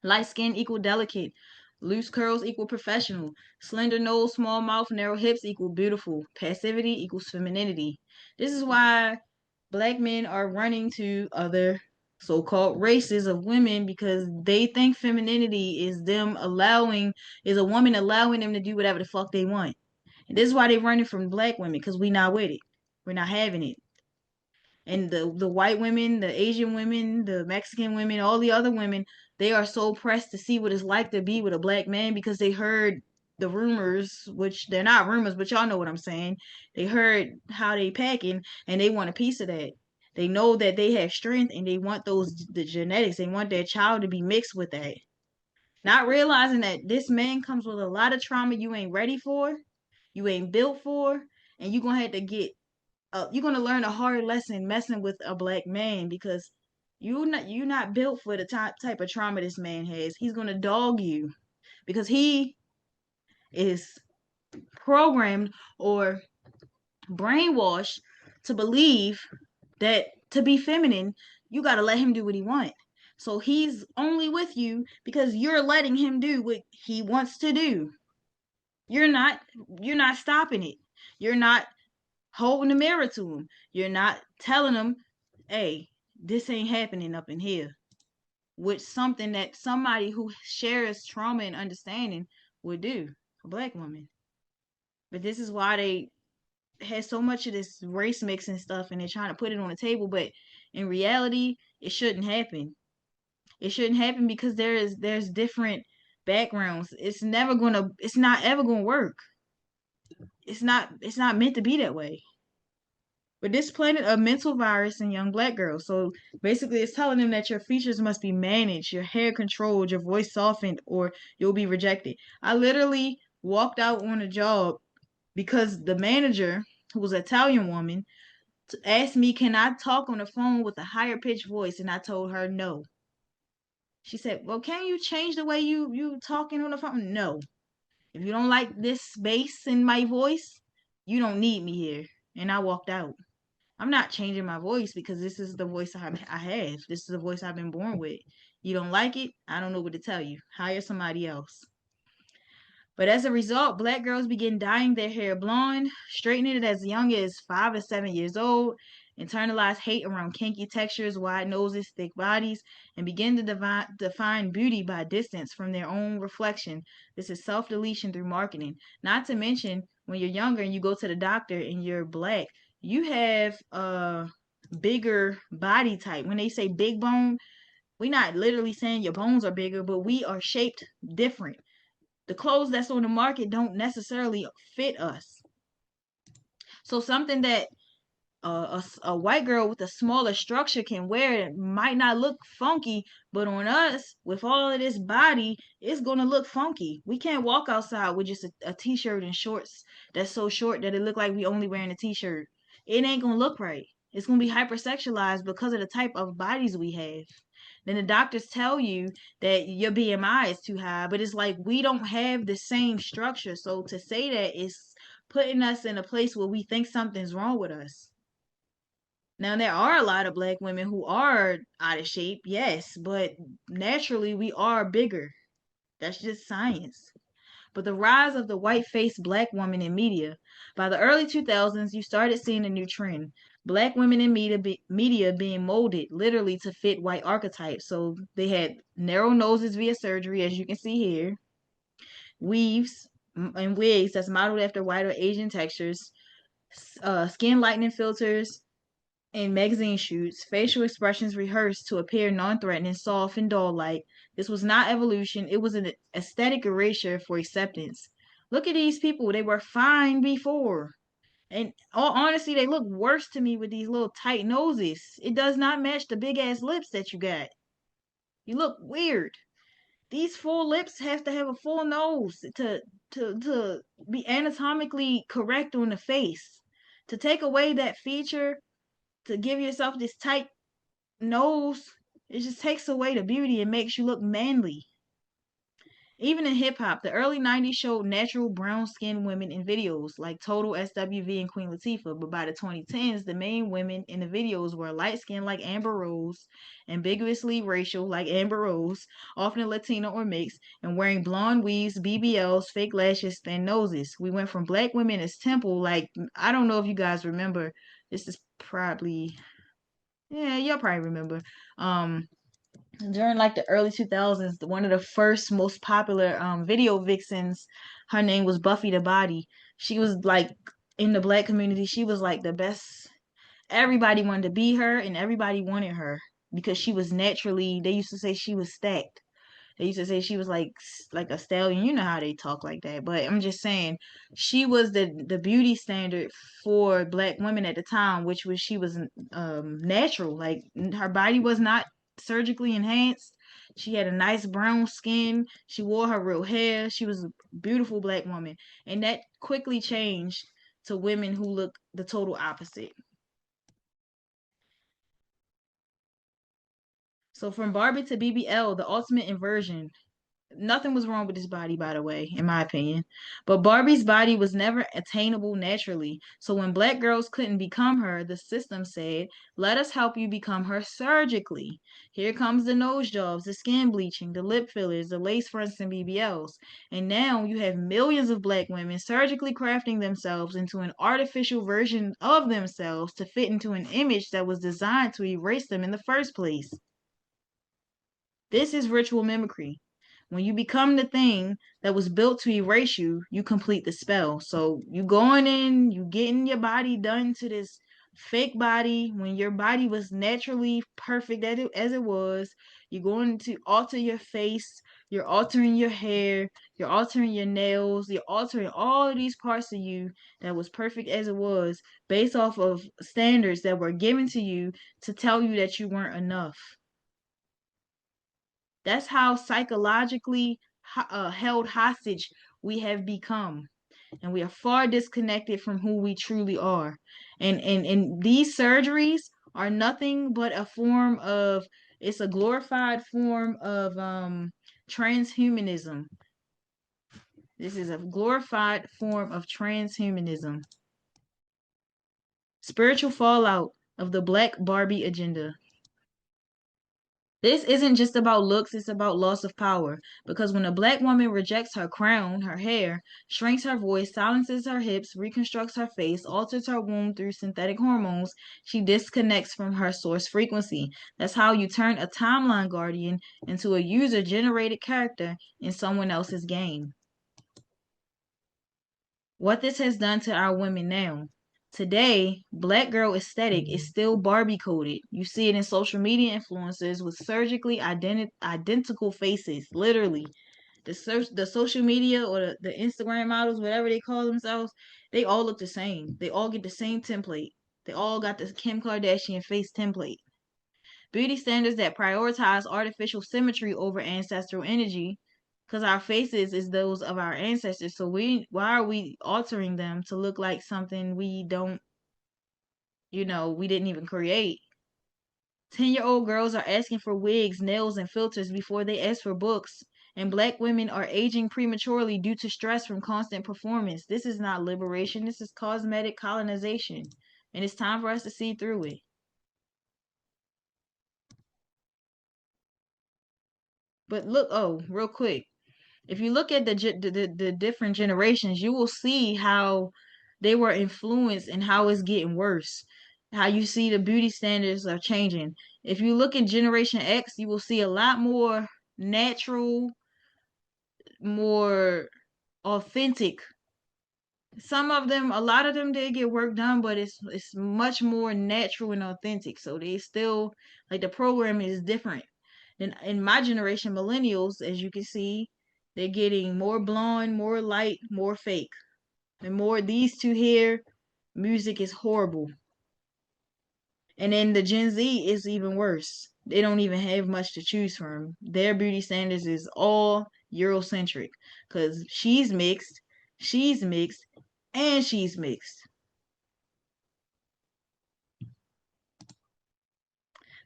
Speaker 1: Light skin equal delicate. Loose curls equal professional. Slender nose, small mouth, narrow hips equal beautiful. Passivity equals femininity. This is why black men are running to other so-called races of women because they think femininity is a woman allowing them to do whatever the fuck they want. And this is why they're running from black women because we not with it. We're not having it. And the white women, the Asian women, the Mexican women, all the other women, they are so pressed to see what it's like to be with a black man because they heard the rumors, which they're not rumors, but y'all know what I'm saying. They heard how they packing and they want a piece of that. They know that they have strength and they want the genetics. They want their child to be mixed with that. Not realizing that this man comes with a lot of trauma you ain't ready for, you ain't built for, and you're gonna have to you're gonna learn a hard lesson messing with a black man because you're not built for the type of trauma this man has. He's gonna dog you because he is programmed or brainwashed to believe that to be feminine, you gotta let him do what he wants. So he's only with you because you're letting him do what he wants to do. You're not you're not stopping it. You're not holding the mirror to him. You're not telling him, hey, this ain't happening up in here. Which something that somebody who shares trauma and understanding would do, a black woman. But this is why they had so much of this race mixing stuff and they're trying to put it on the table. But in reality, it shouldn't happen. It shouldn't happen because there's different backgrounds. It's not ever gonna work. It's not meant to be that way. But this planted a mental virus in young black girls. So basically, it's telling them that your features must be managed, your hair controlled, your voice softened, or you'll be rejected. I literally walked out on a job because the manager, who was an Italian woman, asked me, can I talk on the phone with a higher pitched voice? And I told her no. She said, well, can you change the way you talking on the phone? No. If you don't like this bass in my voice, you don't need me here. And I walked out. I'm not changing my voice because this is the voice I have. This is the voice I've been born with. You don't like it? I don't know what to tell you. Hire somebody else. But as a result, black girls begin dyeing their hair blonde, straightening it as young as 5 or 7 years old, internalize hate around kinky textures, wide noses, thick bodies, and begin to define beauty by distance from their own reflection. This is self-deletion through marketing. Not to mention, when you're younger and you go to the doctor and you're black, you have a bigger body type. When they say big bone, We're not literally saying your bones are bigger, but we are shaped different. The clothes that's on the market don't necessarily fit us. So something that a white girl with a smaller structure can wear it might not look funky, but on us with all of this body, it's gonna look funky. We can't walk outside with just a t-shirt and shorts that's so short that it look like we only wearing a t-shirt. It ain't gonna look right. It's gonna be hypersexualized because of the type of bodies we have. Then the doctors tell you that your BMI is too high, but it's like we don't have the same structure. So to say that is putting us in a place where we think something's wrong with us. Now, there are a lot of black women who are out of shape, yes, but naturally we are bigger. That's just science. But the rise of the white faced black woman in media. By the early 2000s, you started seeing a new trend. Black women in media being molded literally to fit white archetypes. So they had narrow noses via surgery, as you can see here, weaves and wigs that's modeled after white or Asian textures, skin lightening filters, in magazine shoots, facial expressions rehearsed to appear non-threatening, soft, and doll-like. This was not evolution, it was an aesthetic erasure for acceptance. Look at these people, they were fine before. And all honesty, they look worse to me with these little tight noses. It does not match the big ass lips that you got. You look weird. These full lips have to have a full nose to be anatomically correct on the face. To take away that feature, to give yourself this tight nose, it just takes away the beauty and makes you look manly. Even in hip hop, the early 90s showed natural brown skinned women in videos like Total SWV and Queen Latifah, but by the 2010s, the main women in the videos were light skinned like Amber Rose, ambiguously racial like Amber Rose, often Latino or mixed, and wearing blonde weaves, BBLs, fake lashes, thin noses. We went from black women as temple, like, I don't know if you guys remember, this is probably, yeah, you'll probably remember. During like the early 2000s, one of the first most popular video vixens, her name was Buffy the Body. She was like in the black community, she was like the best. Everybody wanted to be her and everybody wanted her because she was naturally, they used to say she was stacked. They used to say she was like a stallion. You know how they talk like that. But I'm just saying, she was the beauty standard for black women at the time, which was she was natural. Like her body was not surgically enhanced. She had a nice brown skin. She wore her real hair. She was a beautiful black woman, and that quickly changed to women who look the total opposite. So from Barbie to BBL, the ultimate inversion. Nothing was wrong with his body, by the way, in my opinion. But Barbie's body was never attainable naturally. So when black girls couldn't become her, the system said, let us help you become her surgically. Here comes the nose jobs, the skin bleaching, the lip fillers, the lace fronts, and BBLs. And now you have millions of black women surgically crafting themselves into an artificial version of themselves to fit into an image that was designed to erase them in the first place. This is ritual mimicry. When you become the thing that was built to erase you, you complete the spell. So you going in, you getting your body done to this fake body when your body was naturally perfect as it was. You're going to alter your face, you're altering your hair, you're altering your nails, you're altering all of these parts of you that was perfect as it was based off of standards that were given to you to tell you that you weren't enough. That's how psychologically held hostage we have become. And we are far disconnected from who we truly are. And these surgeries are nothing but a form of, it's a glorified form of transhumanism. This is a glorified form of transhumanism. Spiritual fallout of the Black Barbie agenda. This isn't just about looks, it's about loss of power. Because when a black woman rejects her crown, her hair, shrinks her voice, silences her hips, reconstructs her face, alters her womb through synthetic hormones, she disconnects from her source frequency. That's how you turn a timeline guardian into a user generated character in someone else's game. What this has done to our women now. Today, black girl aesthetic is still Barbie coded. You see it in social media influencers with surgically identical faces, literally. The social media or the Instagram models, whatever they call themselves, they all look the same. They all get the same template. They all got the Kim Kardashian face template. Beauty standards that prioritize artificial symmetry over ancestral energy, because our faces is those of our ancestors. So why are we altering them to look like something we don't, we didn't even create? 10-year-old girls are asking for wigs, nails, and filters before they ask for books. And black women are aging prematurely due to stress from constant performance. This is not liberation. This is cosmetic colonization. And it's time for us to see through it. But look, real quick. If you look at the different generations, you will see how they were influenced and how it's getting worse. How you see the beauty standards are changing. If you look at Generation X, you will see a lot more natural, more authentic. Some of them, a lot of them did get work done, but it's much more natural and authentic. So they still, like, the program is different. And in my generation, millennials, as you can see, they're getting more blonde, more light, more fake. And more these two here, music is horrible. And then the Gen Z is even worse. They don't even have much to choose from. Their beauty standards is all Eurocentric. Because she's mixed, and she's mixed.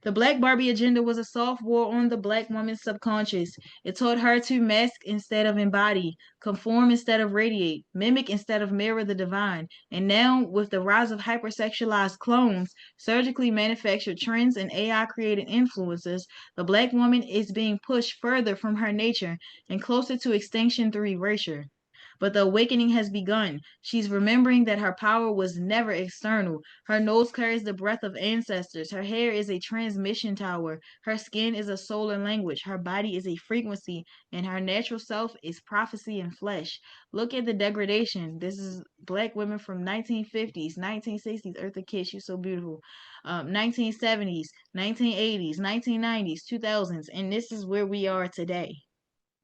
Speaker 1: The Black Barbie agenda was a soft war on the black woman's subconscious. It taught her to mask instead of embody, conform instead of radiate, mimic instead of mirror the divine. And now, with the rise of hypersexualized clones, surgically manufactured trends, and AI created influences, the black woman is being pushed further from her nature and closer to extinction through erasure. But the awakening has begun. She's remembering that her power was never external. Her nose carries the breath of ancestors. Her hair is a transmission tower. Her skin is a solar language. Her body is a frequency. And her natural self is prophecy and flesh. Look at the degradation. This is black women from 1950s, 1960s. Eartha Kitt, she's so beautiful. 1970s, 1980s, 1990s, 2000s. And this is where we are today.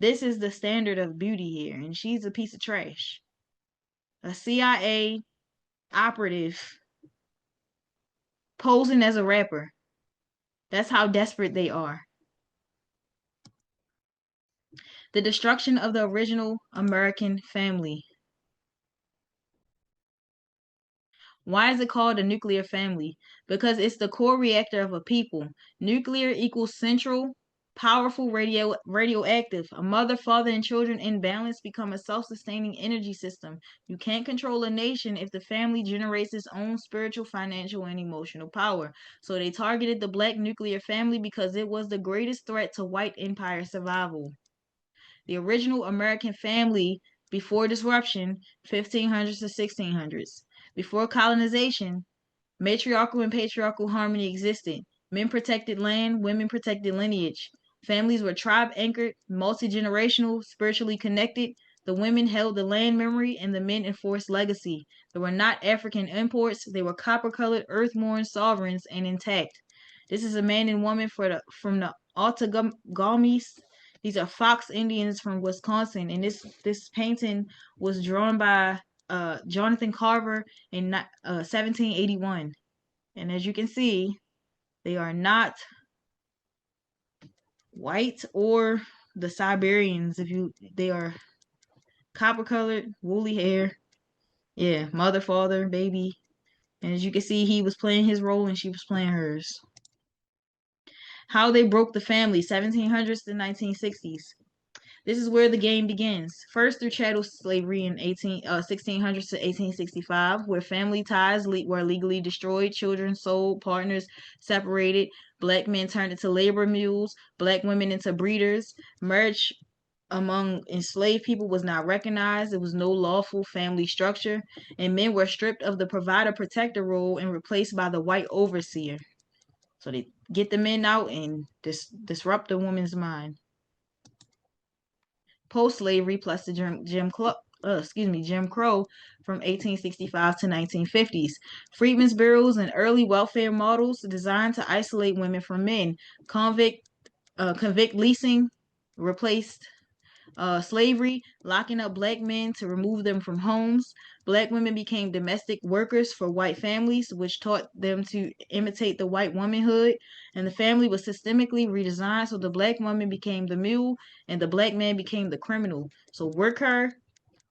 Speaker 1: This is the standard of beauty here, and she's a piece of trash. A CIA operative posing as a rapper. That's how desperate they are. The destruction of the original American family. Why is it called a nuclear family? Because it's the core reactor of a people. Nuclear equals central, powerful, radioactive. A mother, father, and children in balance become a self-sustaining energy system. You can't control a nation if the family generates its own spiritual, financial, and emotional power. So they targeted the black nuclear family because it was the greatest threat to white empire survival. The original American family before disruption, 1500s to 1600s. Before colonization, matriarchal and patriarchal harmony existed. Men protected land, women protected lineage. Families were tribe anchored, multi generational, spiritually connected. The women held the land memory and the men enforced legacy. They were not African imports, they were copper colored, earth-born sovereigns and intact. This is a man and woman from the Outagamais. These are Fox Indians from Wisconsin, and this painting was drawn by Jonathan Carver in 1781. And as you can see, they are not white or the Siberians. They are copper colored, woolly hair. Yeah, mother, father, baby. And as you can see, he was playing his role and she was playing hers. How they broke the family, 1700s to 1960s. This is where the game begins. First through chattel slavery in 1600s to 1865, where family ties were legally destroyed, children sold, partners separated, black men turned into labor mules, black women into breeders. Marriage among enslaved people was not recognized. There was no lawful family structure, and men were stripped of the provider-protector role and replaced by the white overseer. So they get the men out and disrupt the woman's mind. Post-slavery plus the Jim Jim Crow from 1865 to 1950s. Freedmen's bureaus and early welfare models designed to isolate women from men. Convict leasing replaced slavery, locking up black men to remove them from homes. Black women became domestic workers for white families, which taught them to imitate the white womanhood. And the family was systemically redesigned so the black woman became the mule and the black man became the criminal. So work her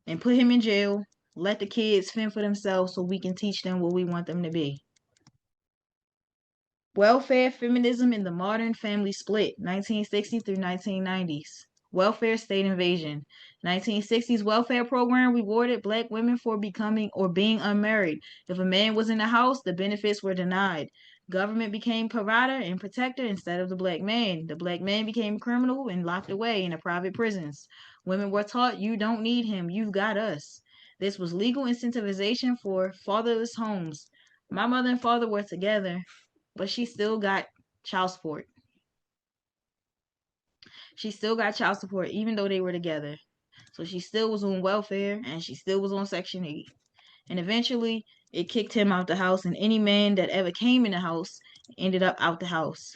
Speaker 1: and put him in jail. Let the kids fend for themselves so we can teach them what we want them to be. Welfare feminism in the modern family split, 1960 through 1990s. Welfare state invasion. 1960s welfare program rewarded black women for becoming or being unmarried. If a man was in the house, the benefits were denied. Government became provider and protector instead of the black man. The black man became a criminal and locked away in the private prisons. Women were taught, you don't need him, you've got us. This was legal incentivization for fatherless homes. My mother and father were together, but she still got child support. She still got child support even though they were together. So she still was on welfare and she still was on Section 8. And eventually it kicked him out the house, and any man that ever came in the house ended up out the house.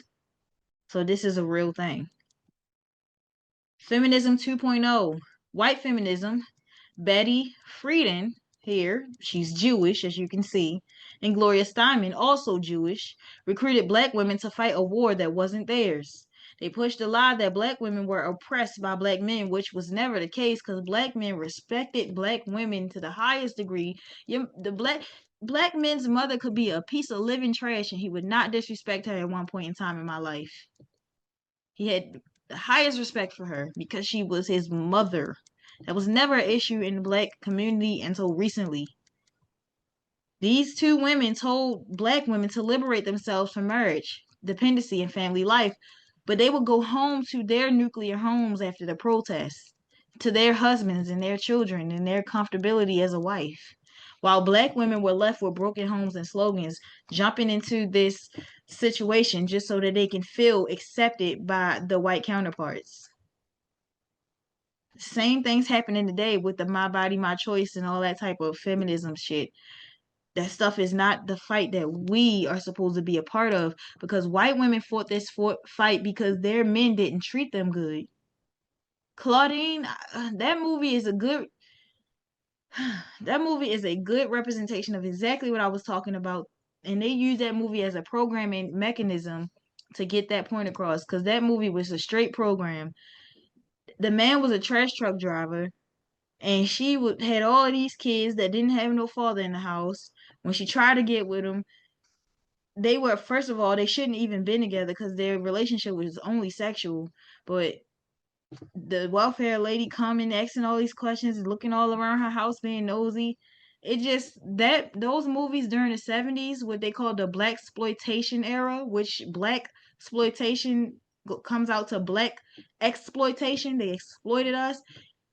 Speaker 1: So this is a real thing. Feminism 2.0. White feminism. Betty Friedan here, she's Jewish as you can see, and Gloria Steinem, also Jewish, recruited black women to fight a war that wasn't theirs. They pushed the lie that black women were oppressed by black men, which was never the case because black men respected black women to the highest degree. The black man's mother could be a piece of living trash and he would not disrespect her at one point in time in my life. He had the highest respect for her because she was his mother. That was never an issue in the black community until recently. These two women told black women to liberate themselves from marriage, dependency, and family life, but they would go home to their nuclear homes after the protests, to their husbands and their children and their comfortability as a wife, while black women were left with broken homes and slogans, jumping into this situation just so that they can feel accepted by the white counterparts. Same things happening today with the my body, my choice and all that type of feminism shit. That stuff is not the fight that we are supposed to be a part of because white women fought this fight because their men didn't treat them good. Claudine, that movie is a good representation of exactly what I was talking about, and they use that movie as a programming mechanism to get that point across because that movie was a straight program. The man was a trash truck driver and she had all of these kids that didn't have no father in the house. When she tried to get with him, they were, first of all, they shouldn't even been together because their relationship was only sexual. But the welfare lady coming, asking all these questions, looking all around her house, being nosy. It just that those movies during the 70s, what they call the black exploitation era, which black exploitation comes out to black exploitation. They exploited us.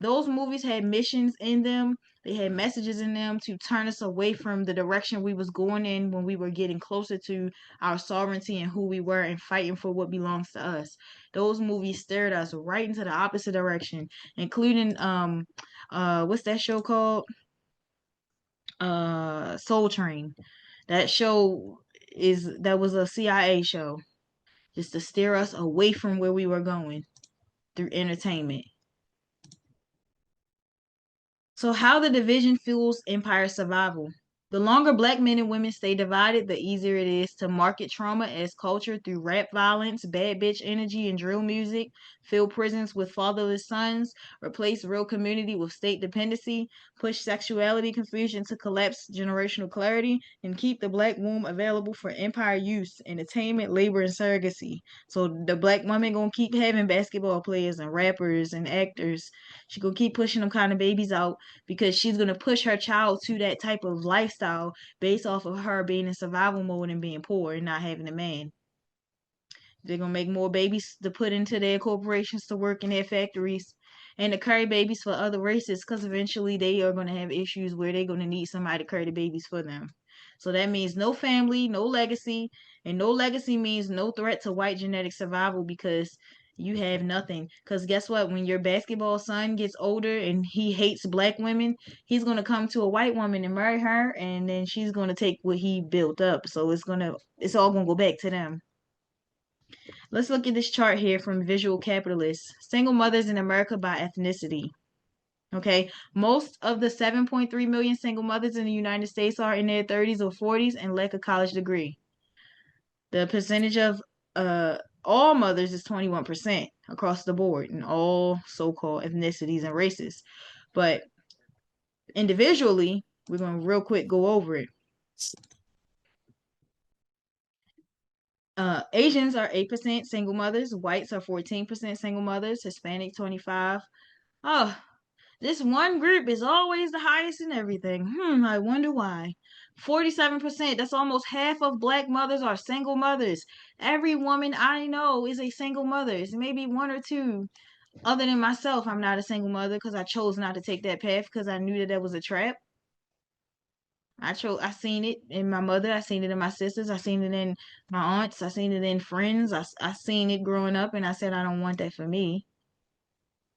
Speaker 1: Those movies had missions in them. They had messages in them to turn us away from the direction we was going in when we were getting closer to our sovereignty and who we were and fighting for what belongs to us. Those movies steered us right into the opposite direction, including what's that show called? Soul Train. That show that was a CIA show just to steer us away from where we were going through entertainment. So how the division fuels empire survival. The longer black men and women stay divided, the easier it is to market trauma as culture through rap violence, bad bitch energy, and drill music, fill prisons with fatherless sons, replace real community with state dependency, push sexuality confusion to collapse generational clarity, and keep the black womb available for empire use, entertainment, labor, and surrogacy. So the black woman gonna keep having basketball players and rappers and actors. She gonna keep pushing them kind of babies out because she's going to push her child to that type of lifestyle based off of her being in survival mode and being poor and not having a man. They're going to make more babies to put into their corporations to work in their factories and to carry babies for other races because eventually they are going to have issues where they're going to need somebody to carry the babies for them. So that means no family, no legacy, and no legacy means no threat to white genetic survival because you have nothing. Because guess what? When your basketball son gets older and he hates black women, he's going to come to a white woman and marry her, and then she's going to take what he built up. So it's all going to go back to them. Let's look at this chart here from Visual Capitalists. Single mothers in America by ethnicity. Okay, most of the 7.3 million single mothers in the United States are in their 30s or 40s and lack a college degree. The percentage of all mothers is 21% across the board in all so-called ethnicities and races. But individually, we're going to real quick go over it. Asians are 8% single mothers, whites are 14% single mothers, Hispanic 25%. Oh, this one group is always the highest in everything. I wonder why. 47%, that's almost half of black mothers are single mothers. Every woman I know is a single mother. It's maybe one or two. Other than myself, I'm not a single mother because I chose not to take that path because I knew that was a trap. I seen it in my mother, I seen it in my sisters, I seen it in my aunts, I seen it in friends. I seen it growing up and I said I don't want that for me.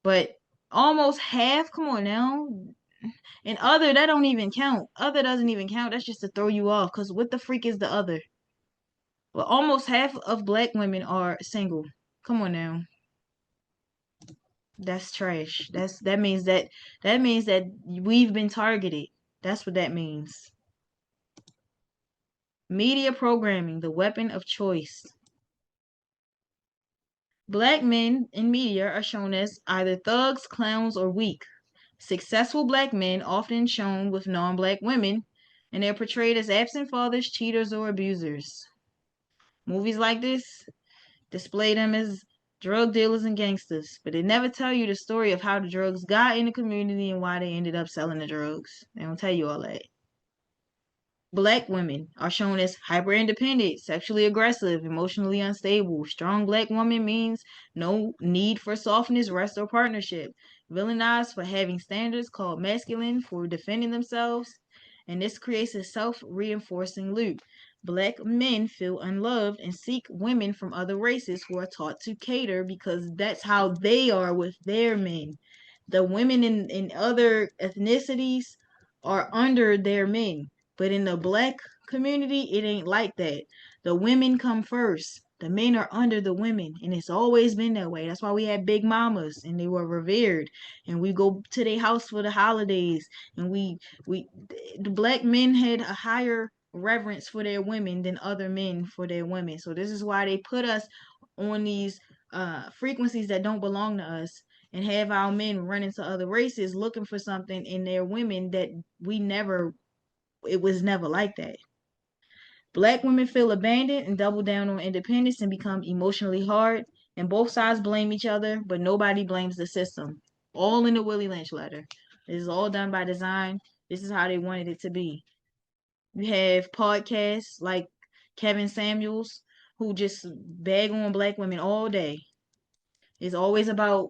Speaker 1: But almost half, come on now. And other, that don't even count. Other doesn't even count. That's just to throw you off. Because what the freak is the other? Well, almost half of black women are single. Come on now. That's trash. That means that we've been targeted. That's what that means. Media programming, the weapon of choice. Black men in media are shown as either thugs, clowns, or weak. Successful black men often shown with non-black women, and they're portrayed as absent fathers, cheaters, or abusers. Movies like this display them as drug dealers and gangsters, but they never tell you the story of how the drugs got in the community and why they ended up selling the drugs. They don't tell you all that. Black women are shown as hyper independent, sexually aggressive, emotionally unstable. Strong black woman means no need for softness, rest, or partnership. Villainized for having standards, called masculine for defending themselves, and this creates a self reinforcing loop. Black men feel unloved and seek women from other races who are taught to cater because that's how they are with their men. The women in other ethnicities are under their men. But in the black community, it ain't like that. The women come first. The men are under the women, and it's always been that way. That's why we had big mamas, and they were revered. And we go to their house for the holidays, and the black men had a higher reverence for their women than other men for their women. So this is why they put us on these frequencies that don't belong to us, and have our men run into other races looking for something in their women that it was never like that. Black women feel abandoned and double down on independence and become emotionally hard, and both sides blame each other, but nobody blames the system. All in the Willie Lynch letter. This is all done by design. This is how they wanted it to be. You have podcasts like Kevin Samuels who just bag on black women all day. It's always about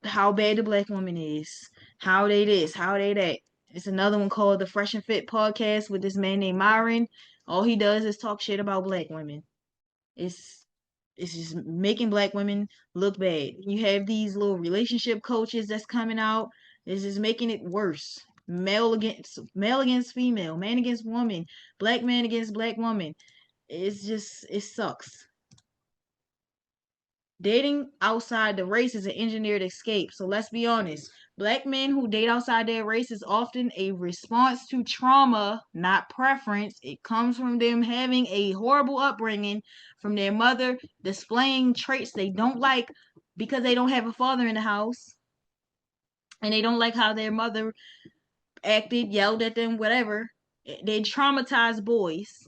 Speaker 1: how bad the black woman is, how they this, how they that. It's another one called the Fresh and Fit podcast with this man named Myron. All he does is talk shit about black women. It's it's just making black women look bad. You have these little relationship coaches that's coming out. It's just making it worse. Male against female, man against woman, black man against black woman. It sucks. Dating outside the race is an engineered escape. So let's be honest. Black men who date outside their race is often a response to trauma, not preference. It comes from them having a horrible upbringing, from their mother displaying traits they don't like because they don't have a father in the house. And they don't like how their mother acted, yelled at them, whatever. They traumatized boys.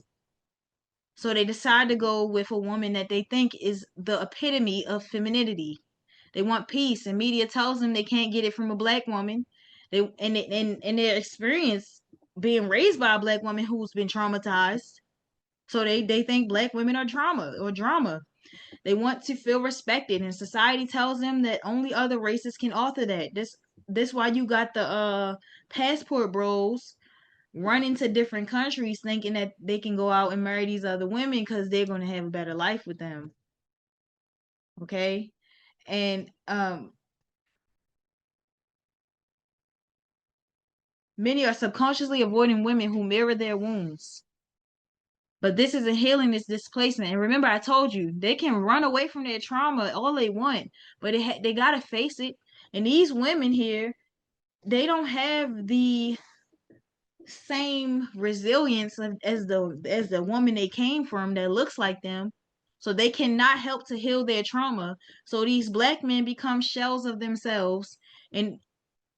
Speaker 1: So they decide to go with a woman that they think is the epitome of femininity. They want peace, and media tells them they can't get it from a black woman. In their experience being raised by a black woman who's been traumatized, so they think black women are trauma or drama. They want to feel respected, and society tells them that only other races can author that. This why you got the passport bros running to different countries thinking that they can go out and marry these other women because they're going to have a better life with them. Okay? And many are subconsciously avoiding women who mirror their wounds. But this isn't healing, this displacement. And remember, I told you, they can run away from their trauma all they want, but they got to face it. And these women here, they don't have the same resilience as the woman they came from that looks like them. So they cannot help to heal their trauma. So these black men become shells of themselves, and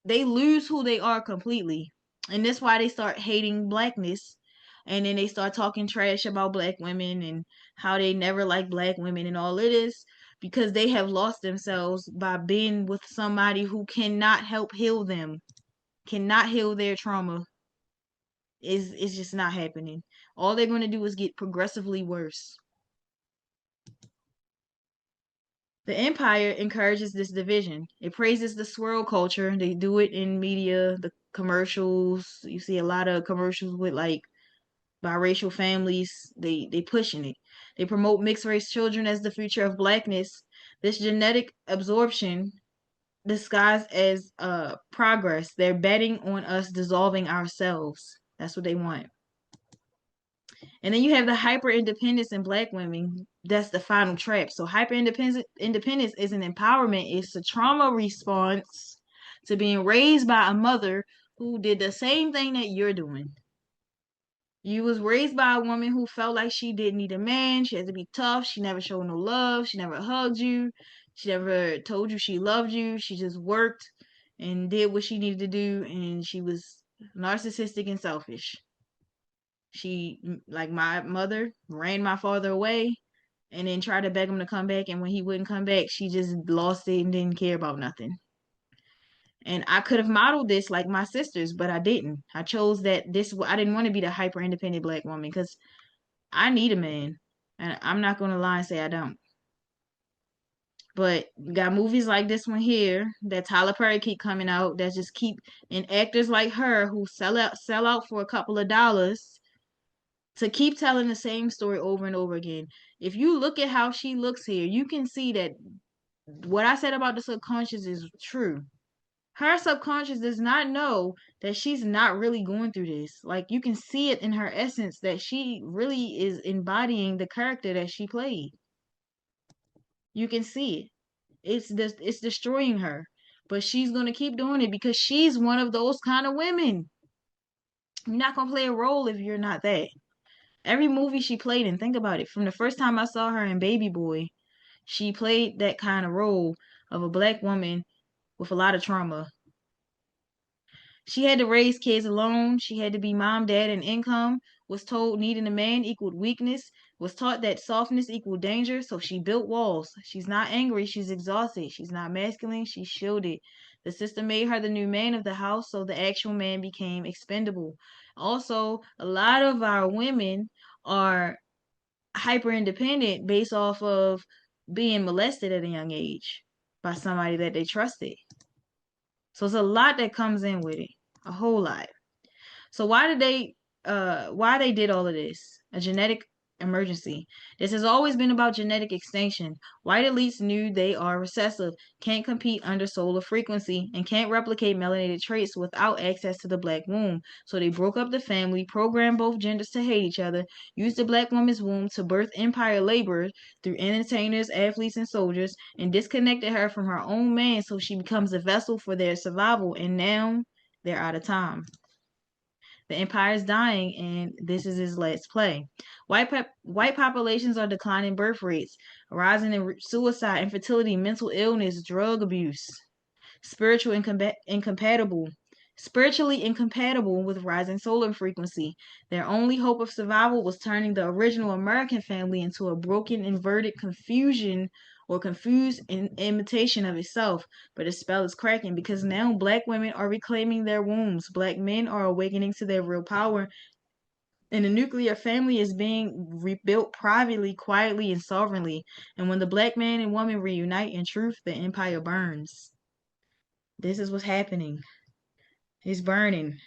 Speaker 1: they lose who they are completely. And that's why they start hating blackness. And then they start talking trash about black women and how they never like black women and all it is because they have lost themselves by being with somebody who cannot help heal them, cannot heal their trauma. Is just not happening. All they're going to do is get progressively worse. The empire encourages this division. It praises the swirl culture. They do it in media, the commercials. You see a lot of commercials with like biracial families. They pushing it. They promote mixed race children as the future of blackness. This genetic absorption disguised as progress. They're betting on us dissolving ourselves. That's what they want. And then you have the hyper independence in black women. That's the final trap. So hyper independence is an empowerment. It's a trauma response to being raised by a mother who did the same thing that you're doing. You was raised by a woman who felt like she didn't need a man. She had to be tough. She never showed no love. She never hugged you. She never told you she loved you. She just worked and did what she needed to do. And she was narcissistic and selfish. She, like my mother, ran my father away and then tried to beg him to come back. And when he wouldn't come back, she just lost it and didn't care about nothing. And I could have modeled this like my sisters, but I didn't. I chose that I didn't want to be the hyper independent black woman because I need a man. And I'm not going to lie and say I don't. But got movies like this one here that Tyler Perry keep coming out that just keep, and actors like her who sell out for a couple of dollars to keep telling the same story over and over again. If you look at how she looks here, you can see that what I said about the subconscious is true. Her subconscious does not know that she's not really going through this. Like you can see it in her essence that she really is embodying the character that she played. You can see it. It's destroying her. But she's gonna keep doing it because she's one of those kind of women. You're not gonna play a role if you're not that. Every movie she played in, think about it. From the first time I saw her in Baby Boy, she played that kind of role of a black woman with a lot of trauma. She had to raise kids alone. She had to be mom, dad, and income. Was told needing a man equaled weakness. Was taught that softness equaled danger. So she built walls. She's not angry. She's exhausted. She's not masculine. She's shielded. The system made her the new man of the house, so the actual man became expendable. Also, a lot of our women are hyper independent based off of being molested at a young age by somebody that they trusted. So it's a lot that comes in with it, a whole lot. So why they did all of this? A genetic emergency. This has always been about genetic extinction. White elites knew they are recessive, can't compete under solar frequency, and can't replicate melanated traits without access to the black womb. So they broke up the family, programmed both genders to hate each other, used the black woman's womb to birth empire laborers through entertainers, athletes, and soldiers, and disconnected her from her own man so she becomes a vessel for their survival. And now they're out of time. The empire is dying, and this is his last play. White populations are declining birth rates, rising in suicide, infertility, mental illness, drug abuse, incompatible, spiritually incompatible with rising solar frequency. Their only hope of survival was turning the original American family into a broken, inverted confusion or confused imitation of itself. But the spell is cracking because now black women are reclaiming their wombs. Black men are awakening to their real power. And the nuclear family is being rebuilt privately, quietly, and sovereignly. And when the black man and woman reunite in truth, the empire burns. This is what's happening. It's burning.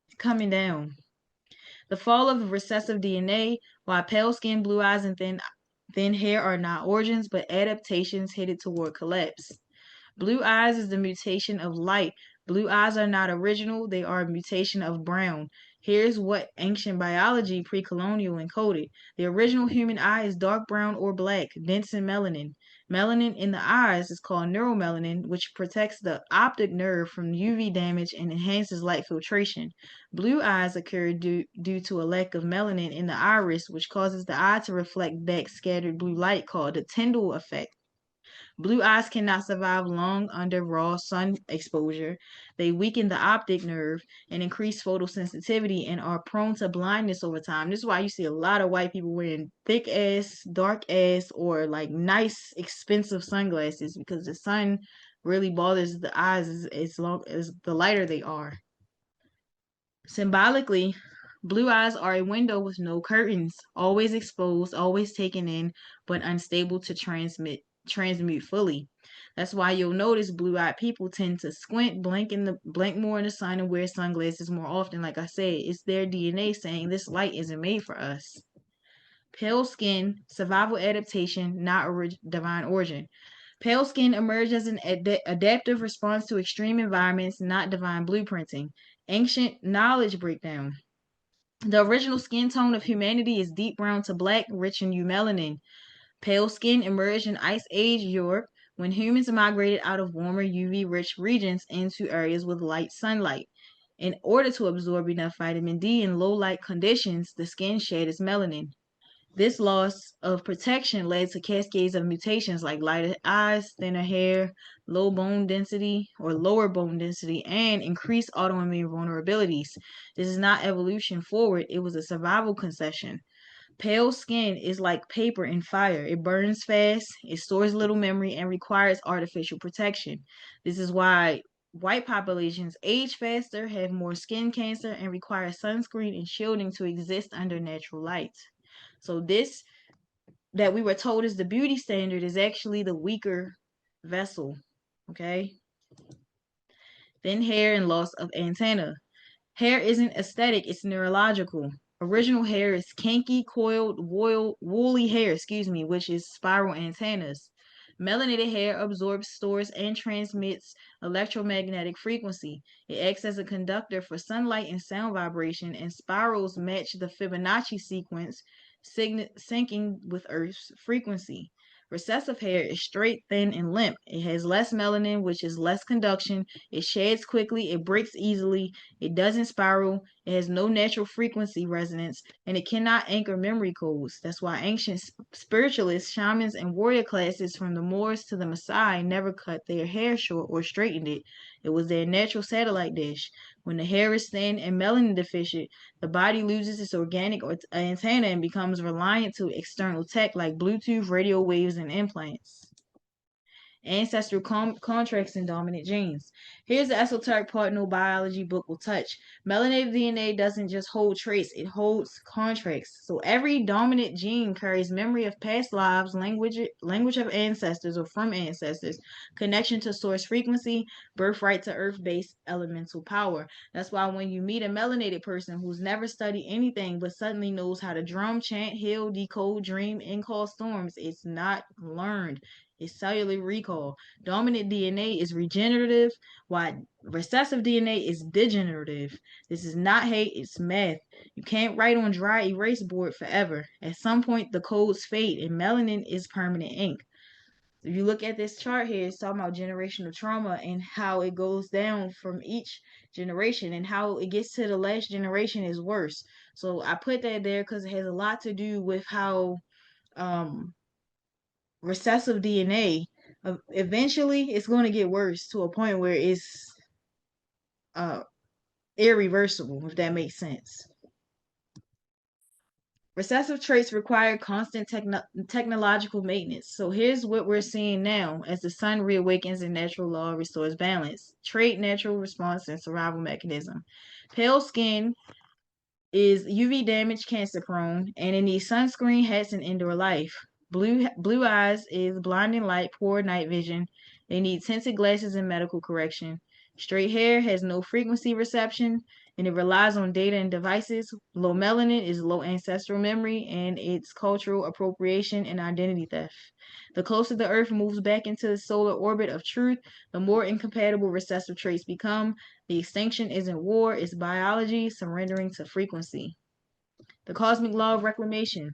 Speaker 1: It's coming down. The fall of recessive DNA, why pale skin, blue eyes, and thin Thin hair are not origins, but adaptations headed toward collapse. Blue eyes is the mutation of light. Blue eyes are not original, they are a mutation of brown. Here's what ancient biology pre-colonial encoded. The original human eye is dark brown or black, dense in melanin. Melanin in the eyes is called neuromelanin, which protects the optic nerve from UV damage and enhances light filtration. Blue eyes occur due to a lack of melanin in the iris, which causes the eye to reflect back scattered blue light called the Tyndall effect. Blue eyes cannot survive long under raw sun exposure. They weaken the optic nerve and increase photosensitivity and are prone to blindness over time. This is why you see a lot of white people wearing thick ass, dark ass, or like nice, expensive sunglasses because the sun really bothers the eyes as long as the lighter they are. Symbolically, blue eyes are a window with no curtains, always exposed, always taken in, but unstable to transmute fully. That's why you'll notice blue-eyed people tend to squint, blink more in the sun, and wear sunglasses more often. Like I said, it's their DNA saying this light isn't made for us. Pale skin, survival adaptation, not divine origin. Pale skin emerged as an adaptive response to extreme environments, not divine blueprinting. Ancient knowledge breakdown. The original skin tone of humanity is deep brown to black, rich in eumelanin. Pale skin emerged in Ice Age Europe when humans migrated out of warmer UV-rich regions into areas with light sunlight. In order to absorb enough vitamin D in low light conditions, the skin shed its melanin. This loss of protection led to cascades of mutations like lighter eyes, thinner hair, low bone density or lower bone density, and increased autoimmune vulnerabilities. This is not evolution forward, it was a survival concession. Pale skin is like paper in fire. It burns fast, it stores little memory, and requires artificial protection. This is why white populations age faster, have more skin cancer, and require sunscreen and shielding to exist under natural light. So this that we were told is the beauty standard is actually the weaker vessel. Okay. Thin hair and loss of antenna. Hair isn't aesthetic, it's neurological. Original hair is kinky, coiled, woolly hair, which is spiral antennas. Melanated hair absorbs, stores, and transmits electromagnetic frequency. It acts as a conductor for sunlight and sound vibration, and spirals match the Fibonacci sequence, syncing with Earth's frequency. Recessive hair is straight, thin, and limp. It has less melanin, which is less conduction. It sheds quickly, it breaks easily, it doesn't spiral, it has no natural frequency resonance, and it cannot anchor memory codes. That's why ancient spiritualists, shamans, and warrior classes from the Moors to the Maasai never cut their hair short or straightened it. It was their natural satellite dish. When the hair is thin and melanin deficient, the body loses its organic antenna and becomes reliant to external tech like Bluetooth, radio waves, and implants. Ancestral contracts and dominant genes. Here's the esoteric part no biology book will touch. Melanated DNA doesn't just hold traits, it holds contracts. So every dominant gene carries memory of past lives, language of ancestors or from ancestors, connection to source frequency, birthright to earth-based elemental power. That's why when you meet a melanated person who's never studied anything but suddenly knows how to drum, chant, heal, decode, dream, and call storms, it's not learned. It's cellular recall. Dominant DNA is regenerative, while recessive DNA is degenerative. This is not hate, it's math. You can't write on dry erase board forever. At some point, the codes fade, and melanin is permanent ink. If you look at this chart here, it's talking about generational trauma and how it goes down from each generation and how it gets to the last generation is worse. So I put that there because it has a lot to do with how recessive DNA, eventually it's going to get worse to a point where it's irreversible, if that makes sense. Recessive traits require constant technological maintenance. So here's what we're seeing now as the sun reawakens and natural law restores balance. Trait, natural response, and survival mechanism. Pale skin is UV damage, cancer prone, and it needs sunscreen, hats, and indoor life. Blue eyes is blinding light, poor night vision. They need tinted glasses and medical correction. Straight hair has no frequency reception. and it relies on data and devices. Low melanin is low ancestral memory, and it's cultural appropriation and identity theft. The closer the Earth moves back into the solar orbit of truth, the more incompatible recessive traits become. The extinction isn't war, it's biology surrendering to frequency. The cosmic law of reclamation.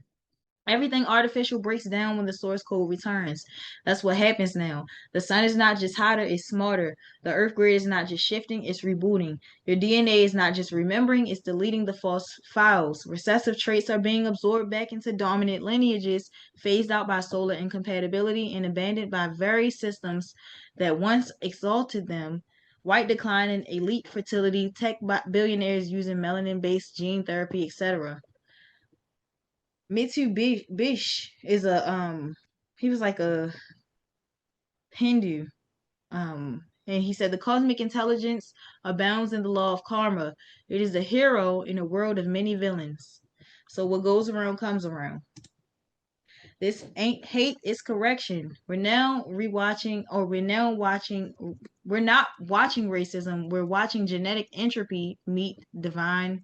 Speaker 1: Everything artificial breaks down when the source code returns. That's what happens now. The sun is not just hotter, it's smarter. The earth grid is not just shifting, it's rebooting. Your DNA is not just remembering, it's deleting the false files. Recessive traits are being absorbed back into dominant lineages, phased out by solar incompatibility, and abandoned by very systems that once exalted them. White decline and elite fertility, tech billionaires using melanin based gene therapy, etc. Mitsubishi is he was like a Hindu. And he said the cosmic intelligence abounds in the law of karma. It is the hero in a world of many villains. So what goes around comes around. This ain't hate, it's correction. We're now rewatching, or we're not watching racism, we're watching genetic entropy meet divine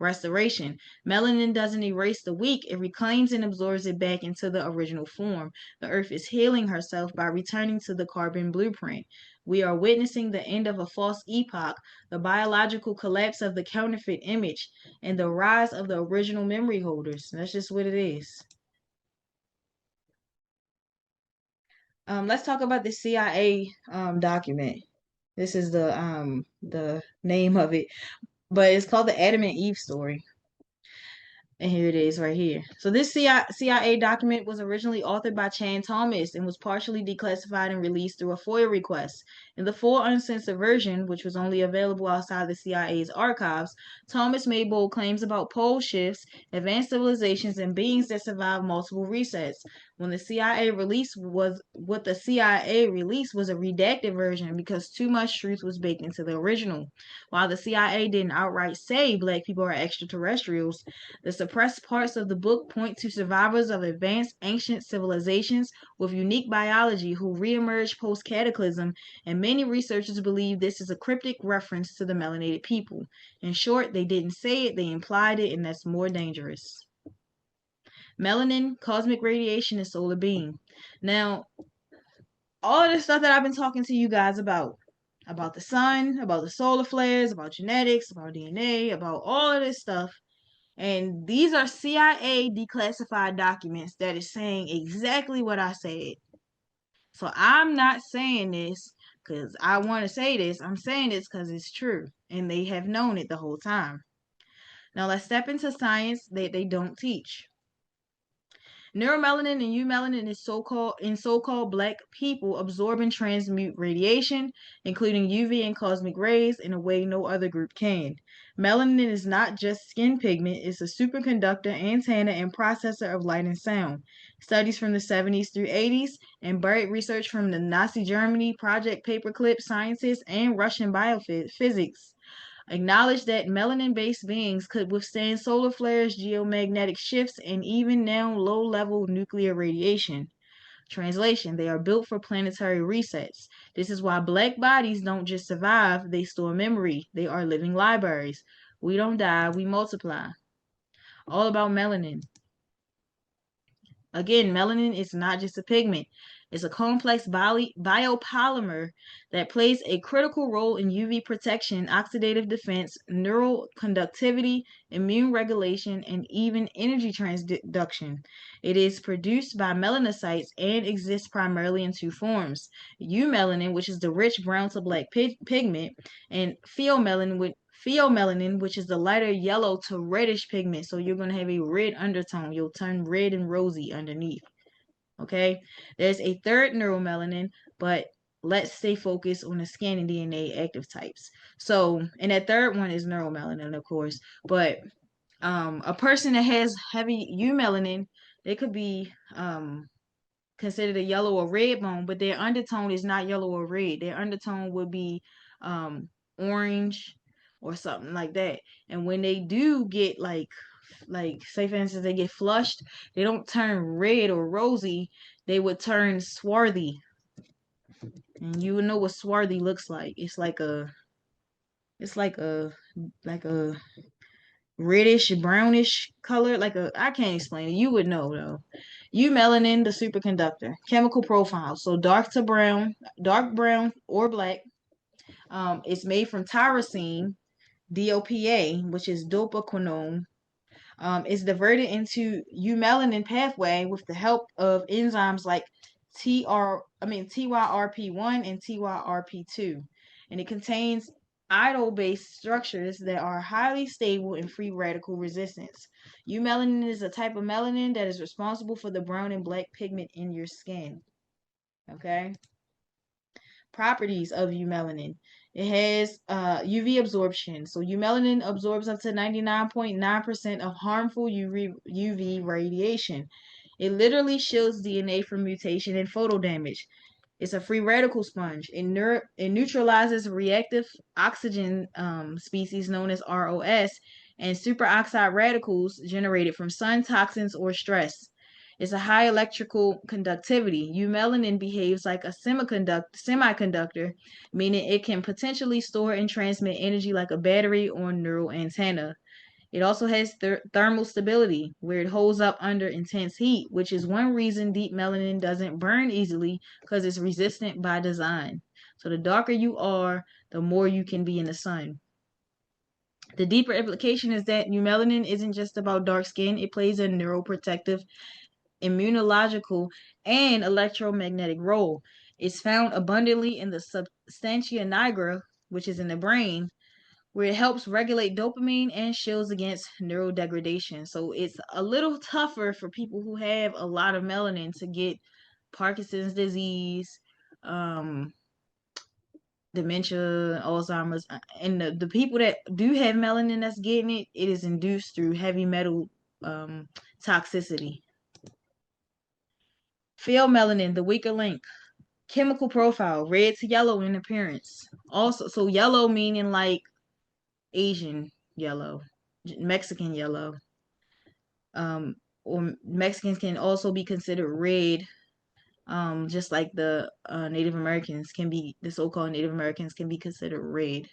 Speaker 1: restoration. Melanin doesn't erase the weak, it reclaims and absorbs it back into the original form. The earth is healing herself by returning to the carbon blueprint. We are witnessing the end of a false epoch, the biological collapse of the counterfeit image, and the rise of the original memory holders. That's just what it is. Let's talk about the CIA document. This is the name of it, but it's called the Adam and Eve story. And here it is right here. So this CIA document was originally authored by Chan Thomas and was partially declassified and released through a FOIA request. In the full uncensored version, which was only available outside the CIA's archives, Thomas made bold claims about pole shifts, advanced civilizations, and beings that survive multiple resets. When the CIA release was what the CIA released was a redacted version because too much truth was baked into the original. While the CIA didn't outright say black people are extraterrestrials, the suppressed parts of the book point to survivors of advanced ancient civilizations with unique biology who reemerged post-cataclysm, and many researchers believe this is a cryptic reference to the melanated people. In short, they didn't say it, they implied it, and that's more dangerous. Melanin, cosmic radiation, and solar beam. Now, all of this stuff that I've been talking to you guys about the sun, about the solar flares, about genetics, about DNA, about all of this stuff, and these are CIA declassified documents that is saying exactly what I said. So I'm not saying this because I want to say this. I'm saying this because it's true. And they have known it the whole time. Now let's step into science that they don't teach. Neuromelanin and eumelanin is so-called black people absorb and transmute radiation, including UV and cosmic rays, in a way no other group can. Melanin is not just skin pigment, it's a superconductor, antenna, and processor of light and sound. Studies from the 70s through 80s and buried research from the Nazi Germany, Project Paperclip scientists, and Russian biophysics acknowledged that melanin-based beings could withstand solar flares, geomagnetic shifts, and even now low-level nuclear radiation. Translation: they are built for planetary resets. This is why black bodies don't just survive, they store memory. They are living libraries. We don't die, we multiply. All about melanin. Again, melanin is not just a pigment. It's a complex biopolymer that plays a critical role in UV protection, oxidative defense, neural conductivity, immune regulation, and even energy transduction. It is produced by melanocytes and exists primarily in two forms: eumelanin, which is the rich brown to black pigment, and pheomelanin, which is the lighter yellow to reddish pigment. So you're going to have a red undertone. You'll turn red and rosy underneath. Okay, there's a third neuromelanin, but let's stay focused on the scanning DNA active types. So, and that third one is neuromelanin, of course. But a person that has heavy eumelanin, they could be considered a yellow or red bone, but their undertone is not yellow or red. Their undertone would be orange or something like that. And when they do get like say for instance they get flushed, they don't turn red or rosy, they would turn swarthy. And you would know what swarthy looks like. It's like a like a reddish brownish color, like a I can't explain it. You would know though. Melanin, the superconductor. Chemical profile. So dark brown or black. It's made from tyrosine, DOPA, which is dopaquinone. It's diverted into melanin pathway with the help of enzymes like TYRP1 and TYRP2, and it contains idol-based structures that are highly stable and free radical resistance. Melanin is a type of melanin that is responsible for the brown and black pigment in your skin. Okay. Properties of eumelanin. It has UV absorption. So eumelanin absorbs up to 99.9% of harmful UV radiation. It literally shields DNA from mutation and photo damage. It's a free radical sponge. It neutralizes reactive oxygen species known as ROS and superoxide radicals generated from sun toxins or stress. It's a high electrical conductivity. Eumelanin behaves like a semiconductor, meaning it can potentially store and transmit energy like a battery or neural antenna. It also has thermal stability, where it holds up under intense heat, which is one reason deep melanin doesn't burn easily because it's resistant by design. So the darker you are, the more you can be in the sun. The deeper implication is that eumelanin isn't just about dark skin, it plays a neuroprotective, immunological, and electromagnetic role. It's found abundantly in the substantia nigra, which is in the brain, where it helps regulate dopamine and shields against neurodegradation. So it's a little tougher for people who have a lot of melanin to get Parkinson's disease, um, dementia, Alzheimer's, and the people that do have melanin that's getting it, it is induced through heavy metal toxicity. Pheomelanin, the weaker link. Chemical profile, red to yellow in appearance. Also, so yellow meaning like Asian yellow, Mexican yellow. Or Mexicans can also be considered red, just like the Native Americans can be, the so-called Native Americans can be considered red.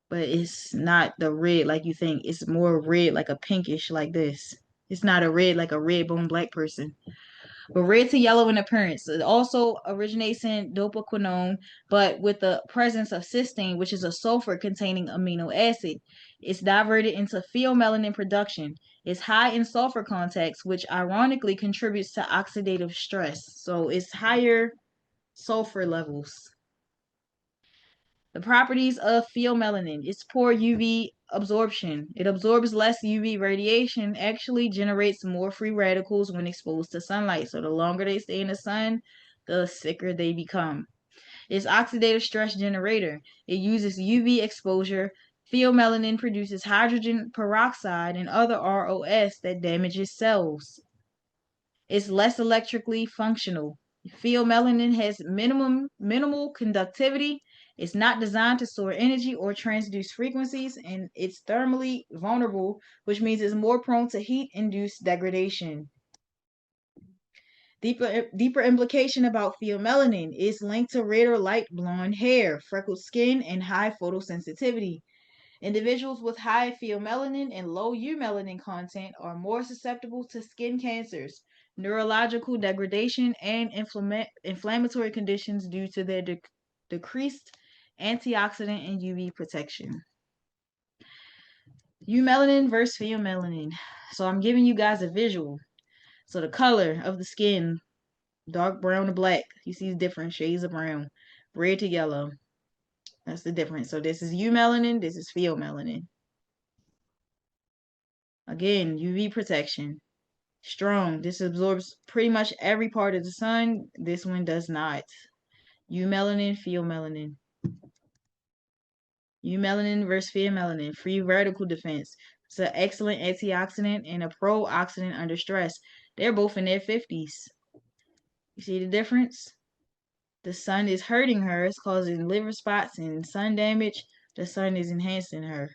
Speaker 1: But it's not the red like you think. It's more red like a pinkish like this. It's not a red like a red bone black person. But red to yellow in appearance. It also originates in dopaquinone, but with the presence of cysteine, which is a sulfur containing amino acid. It's diverted into pheomelanin production. It's high in sulfur contacts, which ironically contributes to oxidative stress. So it's higher sulfur levels. The properties of pheomelanin. It's poor UV absorption. It absorbs less UV radiation, actually generates more free radicals when exposed to sunlight. So the longer they stay in the sun, the sicker they become. It's oxidative stress generator. It uses UV exposure. Pheomelanin produces hydrogen peroxide and other ROS that damages cells. It's less electrically functional. Pheomelanin has minimal conductivity. It's not designed to store energy or transduce frequencies, and it's thermally vulnerable, which means it's more prone to heat-induced degradation. Deeper implication about pheomelanin is linked to red or light blonde hair, freckled skin, and high photosensitivity. Individuals with high pheomelanin and low eumelanin content are more susceptible to skin cancers, neurological degradation, and inflammatory conditions due to their decreased antioxidant and UV protection. Eumelanin versus pheomelanin. So I'm giving you guys a visual. So the color of the skin, dark brown to black. You see different shades of brown, red to yellow. That's the difference. So this is eumelanin, this is pheomelanin. Again, UV protection. Strong. This absorbs pretty much every part of the sun. This one does not. Eumelanin, pheomelanin. Eumelanin versus pheomelanin. Free radical defense. It's an excellent antioxidant and a pro-oxidant under stress. They're both in their 50s. You see the difference? The sun is hurting her. It's causing liver spots and sun damage. The sun is enhancing her.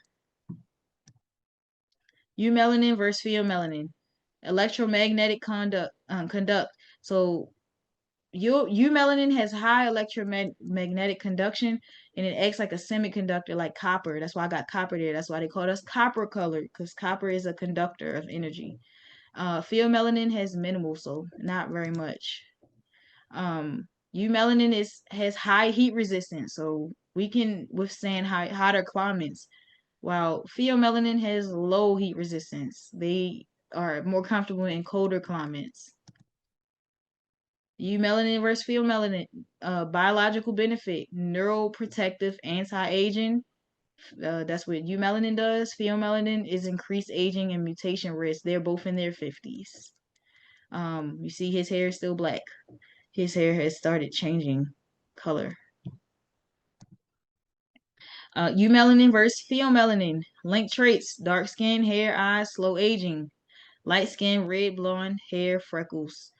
Speaker 1: Eumelanin versus pheomelanin. Electromagnetic conduct. So melanin has high electromagnetic conduction, and it acts like a semiconductor, like copper. That's why I got copper there. That's why they call us copper colored, because copper is a conductor of energy. Pheomelanin has minimal, so not very much. Eumelanin has high heat resistance, so we can withstand hotter climates. While pheomelanin has low heat resistance, they are more comfortable in colder climates. Eumelanin versus pheomelanin, biological benefit, neuroprotective, anti-aging. That's what eumelanin does. Pheomelanin is increased aging and mutation risk. They're both in their 50s. You see his hair is still black. His hair has started changing color. Eumelanin versus pheomelanin. Linked traits: dark skin, hair, eyes, slow aging. Light skin, red, blonde, hair, freckles.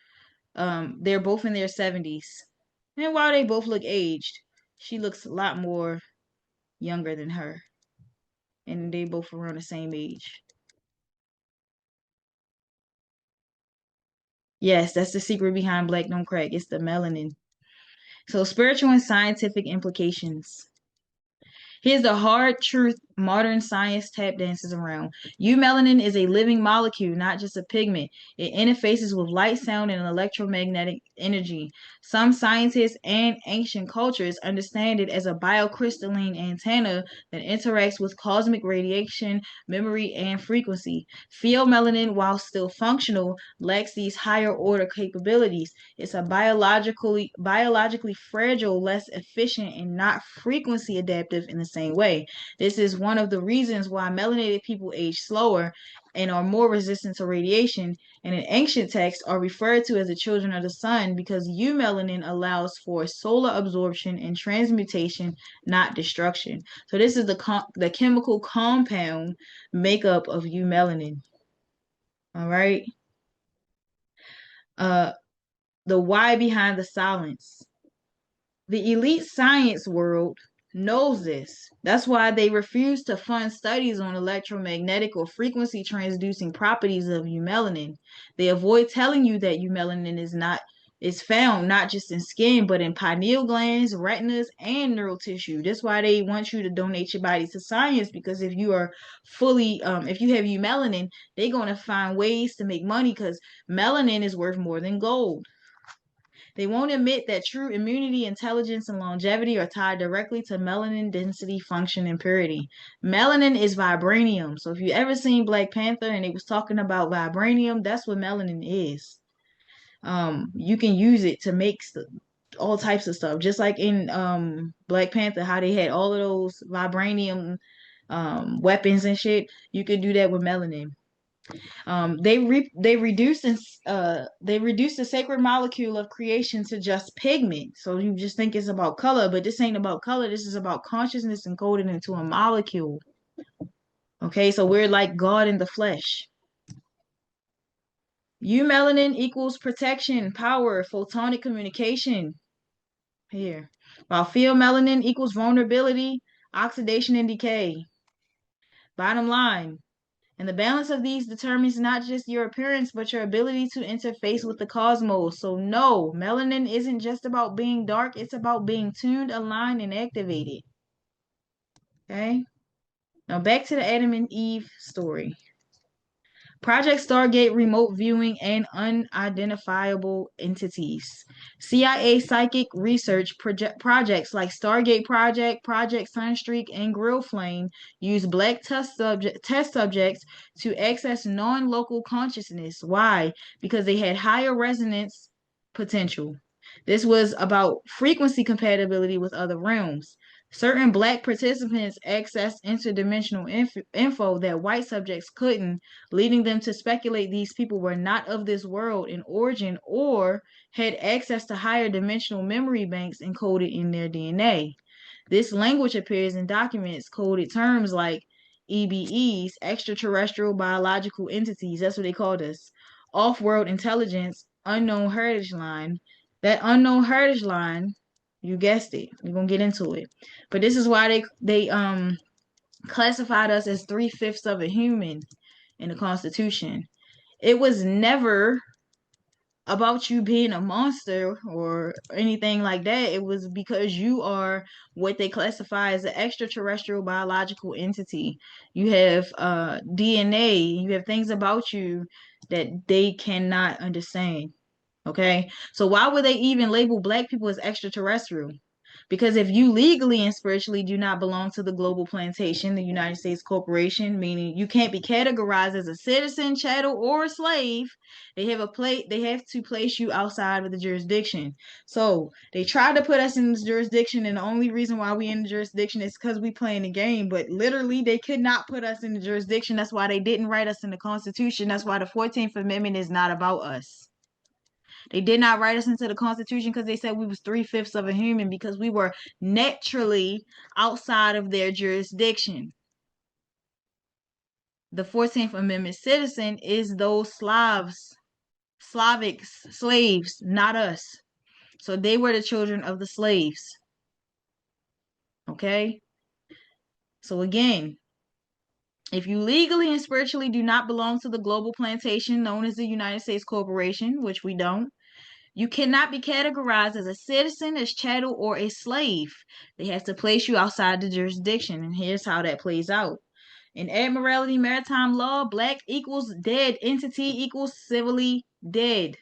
Speaker 1: They're both in their 70s. And while they both look aged, she looks a lot more younger than her. And they both around the same age. Yes, that's the secret behind Black Don't Crack. It's the melanin. So, spiritual and scientific implications. Here's the hard truth modern science tap dances around. Eumelanin is a living molecule, not just a pigment. It interfaces with light, sound, and electromagnetic energy. Some scientists and ancient cultures understand it as a biocrystalline antenna that interacts with cosmic radiation, memory, and frequency. Pheomelanin, while still functional, lacks these higher order capabilities. It's a biologically fragile, less efficient, and not frequency adaptive in the same way. This is one of the reasons why melanated people age slower and are more resistant to radiation, and in ancient texts are referred to as the children of the sun because eumelanin allows for solar absorption and transmutation, not destruction. So this is the chemical compound makeup of eumelanin. All right. The why behind the silence. The elite science world knows this. That's why they refuse to fund studies on electromagnetic or frequency transducing properties of eumelanin. They avoid telling you that eumelanin is found not just in skin, but in pineal glands, retinas, and neural tissue. That's why they want you to donate your body to science, because if you are if you have eumelanin, they're going to find ways to make money because melanin is worth more than gold. They won't admit that true immunity, intelligence, and longevity are tied directly to melanin density, function, and purity. Melanin is vibranium. So if you ever seen Black Panther and it was talking about vibranium, that's what melanin is. You can use it to make all types of stuff. Just like in Black Panther, how they had all of those vibranium weapons and shit. You could do that with melanin. They reduce the sacred molecule of creation to just pigment. So you just think it's about color, but this ain't about color. This is about consciousness encoded into a molecule. Okay, so we're like God in the flesh. Eumelanin equals protection, power, photonic communication. Here, while pheomelanin equals vulnerability, oxidation, and decay. Bottom line. And the balance of these determines not just your appearance, but your ability to interface with the cosmos. So no, melanin isn't just about being dark. It's about being tuned, aligned, and activated. Okay? Now back to the Adam and Eve story. Project Stargate remote viewing and unidentifiable entities. CIA psychic research projects like Stargate Project, Project Sunstreak, and Grill Flame use black test subjects to access non-local consciousness. Why? Because they had higher resonance potential. This was about frequency compatibility with other realms. Certain black participants accessed interdimensional info that white subjects couldn't, leading them to speculate these people were not of this world in origin or had access to higher dimensional memory banks encoded in their DNA. This language appears in documents coded terms like EBEs, extraterrestrial biological entities, that's what they called us, off-world intelligence, unknown heritage line. That unknown heritage line, you guessed it. We're gonna get into it. But this is why they classified us as 3/5 of a human in the Constitution. It was never about you being a monster or anything like that. It was because you are what they classify as an extraterrestrial biological entity. You have DNA, you have things about you that they cannot understand. Okay? So why would they even label black people as extraterrestrial? Because if you legally and spiritually do not belong to the global plantation, the United States corporation, meaning you can't be categorized as a citizen, chattel, or a slave, they have to place you outside of the jurisdiction. So they tried to put us in this jurisdiction, and the only reason why we in the jurisdiction is because we playing the game. But literally, they could not put us in the jurisdiction. That's why they didn't write us in the Constitution. That's why the 14th Amendment is not about us. They did not write us into the Constitution because they said we was 3/5 of a human because we were naturally outside of their jurisdiction. The 14th Amendment citizen is those Slavics, slaves, not us. So they were the children of the slaves. Okay? So again, if you legally and spiritually do not belong to the global plantation known as the United States Corporation, which we don't, you cannot be categorized as a citizen, as chattel, or a slave. They have to place you outside the jurisdiction, and here's how that plays out. In Admiralty Maritime Law, black equals dead, entity equals civilly dead.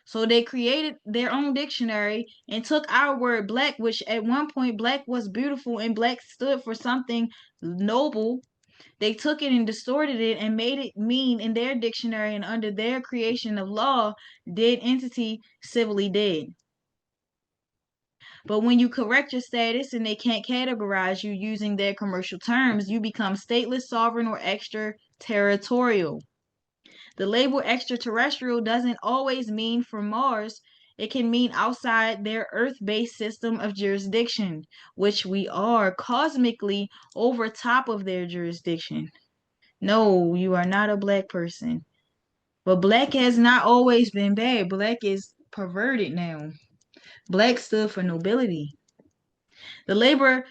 Speaker 1: So they created their own dictionary and took our word black, which at one point black was beautiful and black stood for something noble. They took it and distorted it and made it mean in their dictionary and under their creation of law, dead entity, civilly dead. But when you correct your status and they can't categorize you using their commercial terms, you become stateless, sovereign, or extraterritorial. The label extraterrestrial doesn't always mean from Mars. It can mean outside their Earth-based system of jurisdiction, which we are cosmically over top of their jurisdiction. No, you are not a black person. But black has not always been bad. Black is perverted now. Black stood for nobility. The label,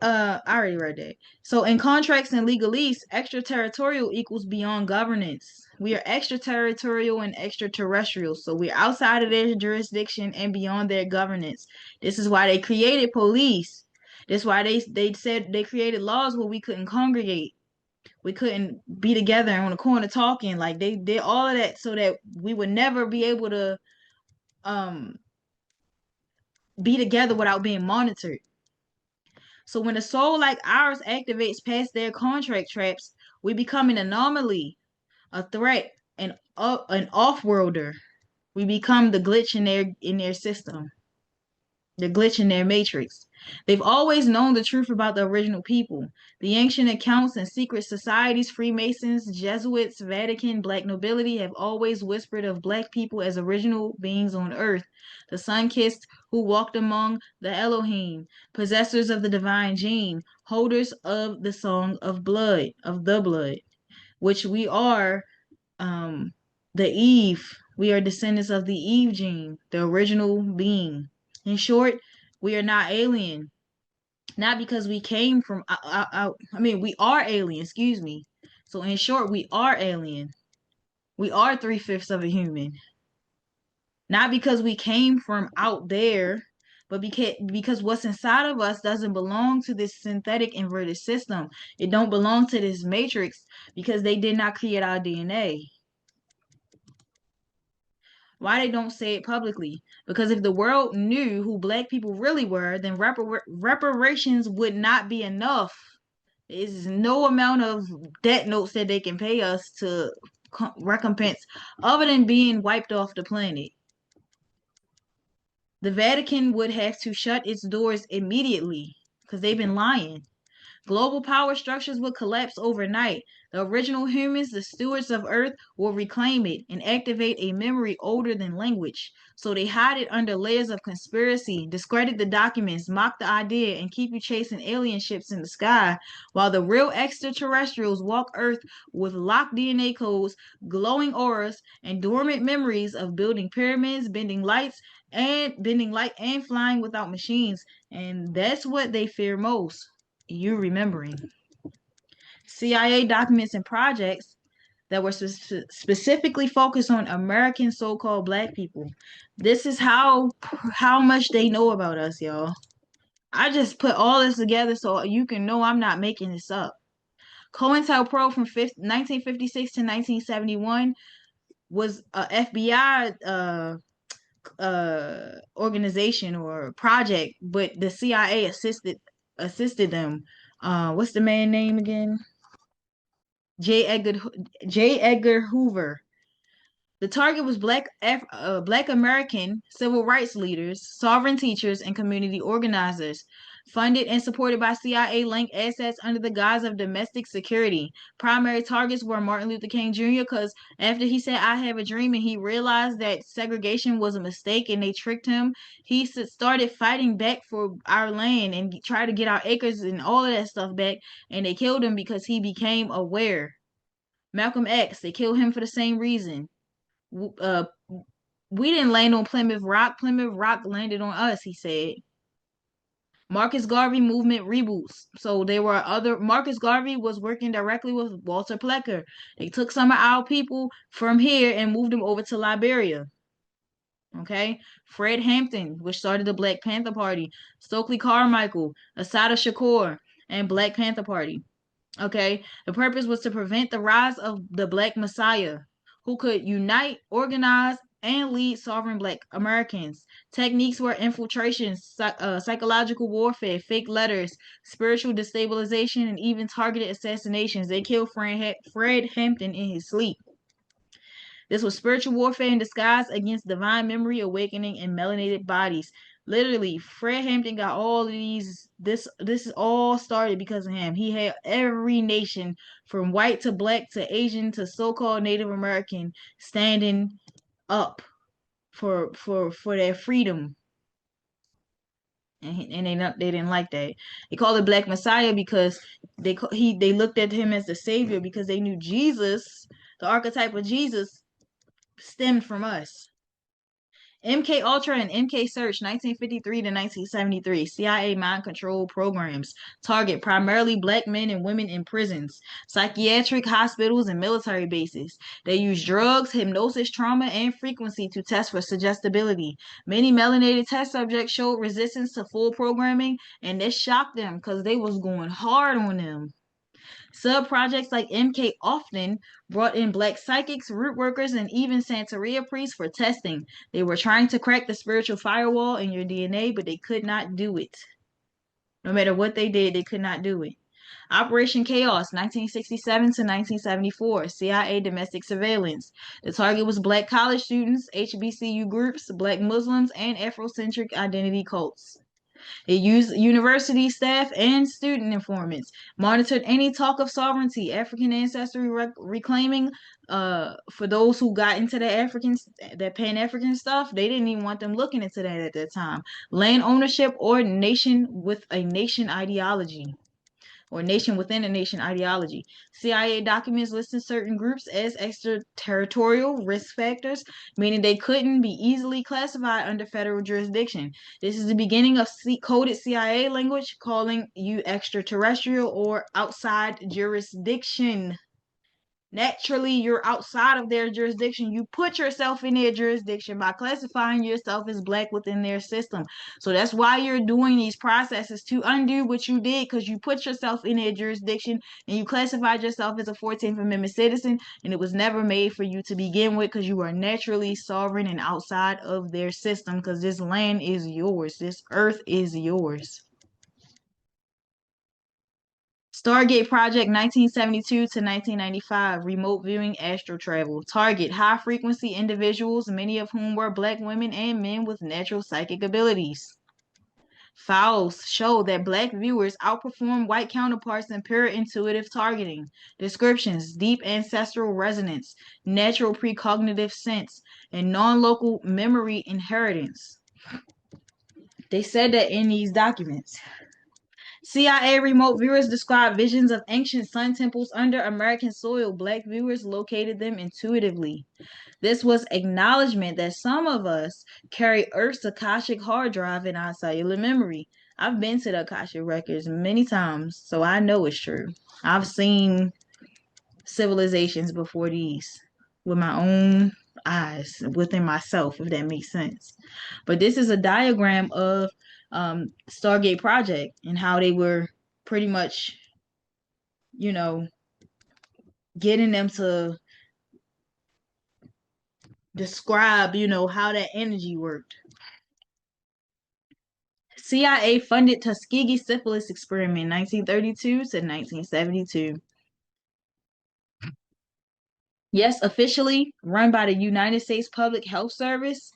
Speaker 1: I already read that. So in contracts and legalese, extraterritorial equals beyond governance. We are extraterritorial and extraterrestrial. So we're outside of their jurisdiction and beyond their governance. This is why they created police. This is why they said they created laws where we couldn't congregate. We couldn't be together on the corner talking. Like they did all of that so that we would never be able to be together without being monitored. So when a soul like ours activates past their contract traps, we become an anomaly, a threat, an off-worlder. We become the glitch in their system, the glitch in their matrix. They've always known the truth about the original people. The ancient accounts and secret societies, Freemasons, Jesuits, Vatican, black nobility have always whispered of black people as original beings on earth, the sun-kissed who walked among the Elohim, possessors of the divine gene, holders of the song of blood, which we are the Eve. We are descendants of the Eve gene, the original being. In short, we are not alien. Not because we came from we are alien, excuse me. So in short, we are alien. We are 3/5 of a human. Not because we came from out there, but because what's inside of us doesn't belong to this synthetic inverted system. It don't belong to this matrix because they did not create our DNA. Why they don't say it publicly? Because if the world knew who black people really were, then reparations would not be enough. There's no amount of debt notes that they can pay us to recompense other than being wiped off the planet. The Vatican would have to shut its doors immediately because they've been lying. Global power structures will collapse overnight. The original humans, the stewards of Earth, will reclaim it and activate a memory older than language. So they hide it under layers of conspiracy, discredit the documents, mock the idea, and keep you chasing alien ships in the sky, while the real extraterrestrials walk Earth with locked DNA codes, glowing auras, and dormant memories of building pyramids, bending light and flying without machines. And that's what they fear most. You remembering. CIA documents and projects that were specifically focused on American so-called black people. This is how much they know about us, y'all. I just put all this together so you can know I'm not making this up. COINTELPRO from 1956 to 1971 was a FBI organization or project, but the CIA assisted them. What's the man name again? J. Edgar Hoover. The target was Black American civil rights leaders, sovereign teachers, and community organizers, funded and supported by CIA-linked assets under the guise of domestic security. Primary targets were Martin Luther King Jr. because after he said, "I have a dream," and he realized that segregation was a mistake and they tricked him, he started fighting back for our land and tried to get our acres and all of that stuff back, and they killed him because he became aware. Malcolm X, they killed him for the same reason. uh we didn't land on Plymouth Rock. Plymouth Rock landed on us, he said. Marcus Garvey movement reboots. So there were other. Marcus Garvey was working directly with Walter Plecker. They took some of our people from here and moved them over to Liberia. Okay. Fred Hampton, which started the Black Panther Party. Stokely Carmichael, Assata Shakur, and Black Panther Party. Okay. The purpose was to prevent the rise of the Black Messiah, who could unite, organize, and lead sovereign Black Americans. Techniques were infiltration, psychological warfare, fake letters, spiritual destabilization, and even targeted assassinations. They killed Fred Hampton in his sleep. This was spiritual warfare in disguise against divine memory, awakening, and melanated bodies. Literally, Fred Hampton got all of these. This all started because of him. He had every nation, from white to black to Asian to so-called Native American, standing up for their freedom. And they didn't like that. They called it Black Messiah because they looked at him as the savior because they knew Jesus, the archetype of Jesus, stemmed from us. MK Ultra and MK Search, 1953 to 1973. CIA mind control programs target primarily Black men and women in prisons, psychiatric hospitals, and military bases. They use drugs, hypnosis, trauma, and frequency to test for suggestibility. Many melanated test subjects showed resistance to full programming, and this shocked them because they was going hard on them. Sub-projects like MK often brought in Black psychics, root workers, and even Santeria priests for testing. They were trying to crack the spiritual firewall in your DNA, but they could not do it. No matter what they did, they could not do it. Operation Chaos, 1967 to 1974, CIA domestic surveillance. The target was Black college students, HBCU groups, Black Muslims, and Afrocentric identity cults. It used university staff and student informants, monitored any talk of sovereignty, African ancestry reclaiming. For those who got into that Pan-African stuff, they didn't even want them looking into that at that time. Land ownership or nation with a nation ideology. Or nation within a nation ideology. CIA documents listed certain groups as extraterritorial risk factors, meaning they couldn't be easily classified under federal jurisdiction. This is the beginning of coded CIA language calling you extraterrestrial or outside jurisdiction. Naturally, you're outside of their jurisdiction. You put yourself in their jurisdiction by classifying yourself as Black within their system. So that's why you're doing these processes, to undo what you did, because you put yourself in their jurisdiction and you classified yourself as a 14th Amendment citizen, and it was never made for you to begin with because you are naturally sovereign and outside of their system, because this land is yours. This earth is yours. Stargate Project, 1972 to 1995, remote viewing astral travel. Target high frequency individuals, many of whom were Black women and men with natural psychic abilities. Fouls show that Black viewers outperform white counterparts in pure intuitive targeting. Descriptions: deep ancestral resonance, natural precognitive sense, and non-local memory inheritance. They said that in these documents. CIA remote viewers describe visions of ancient sun temples under American soil. Black viewers located them intuitively. This was acknowledgement that some of us carry Earth's Akashic hard drive in our cellular memory. I've been to the Akashic records many times, so I know it's true. I've seen civilizations before these with my own eyes within myself, if that makes sense. But this is a diagram of Stargate Project and how they were pretty much, you know, getting them to describe, how that energy worked. CIA funded Tuskegee syphilis experiment 1932 to 1972. Yes, officially run by the United States Public Health Service,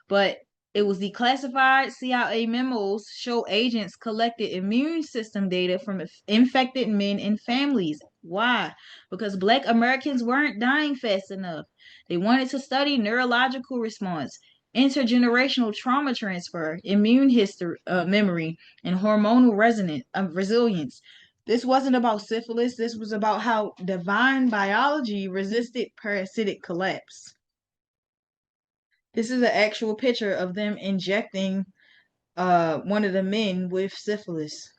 Speaker 1: but it was declassified. CIA memos show agents collected immune system data from infected men and families. Why? Because Black Americans weren't dying fast enough. They wanted to study neurological response, intergenerational trauma transfer, immune history, memory, and hormonal resilience. This wasn't about syphilis. This was about how divine biology resisted parasitic collapse. This is an actual picture of them injecting one of the men with syphilis.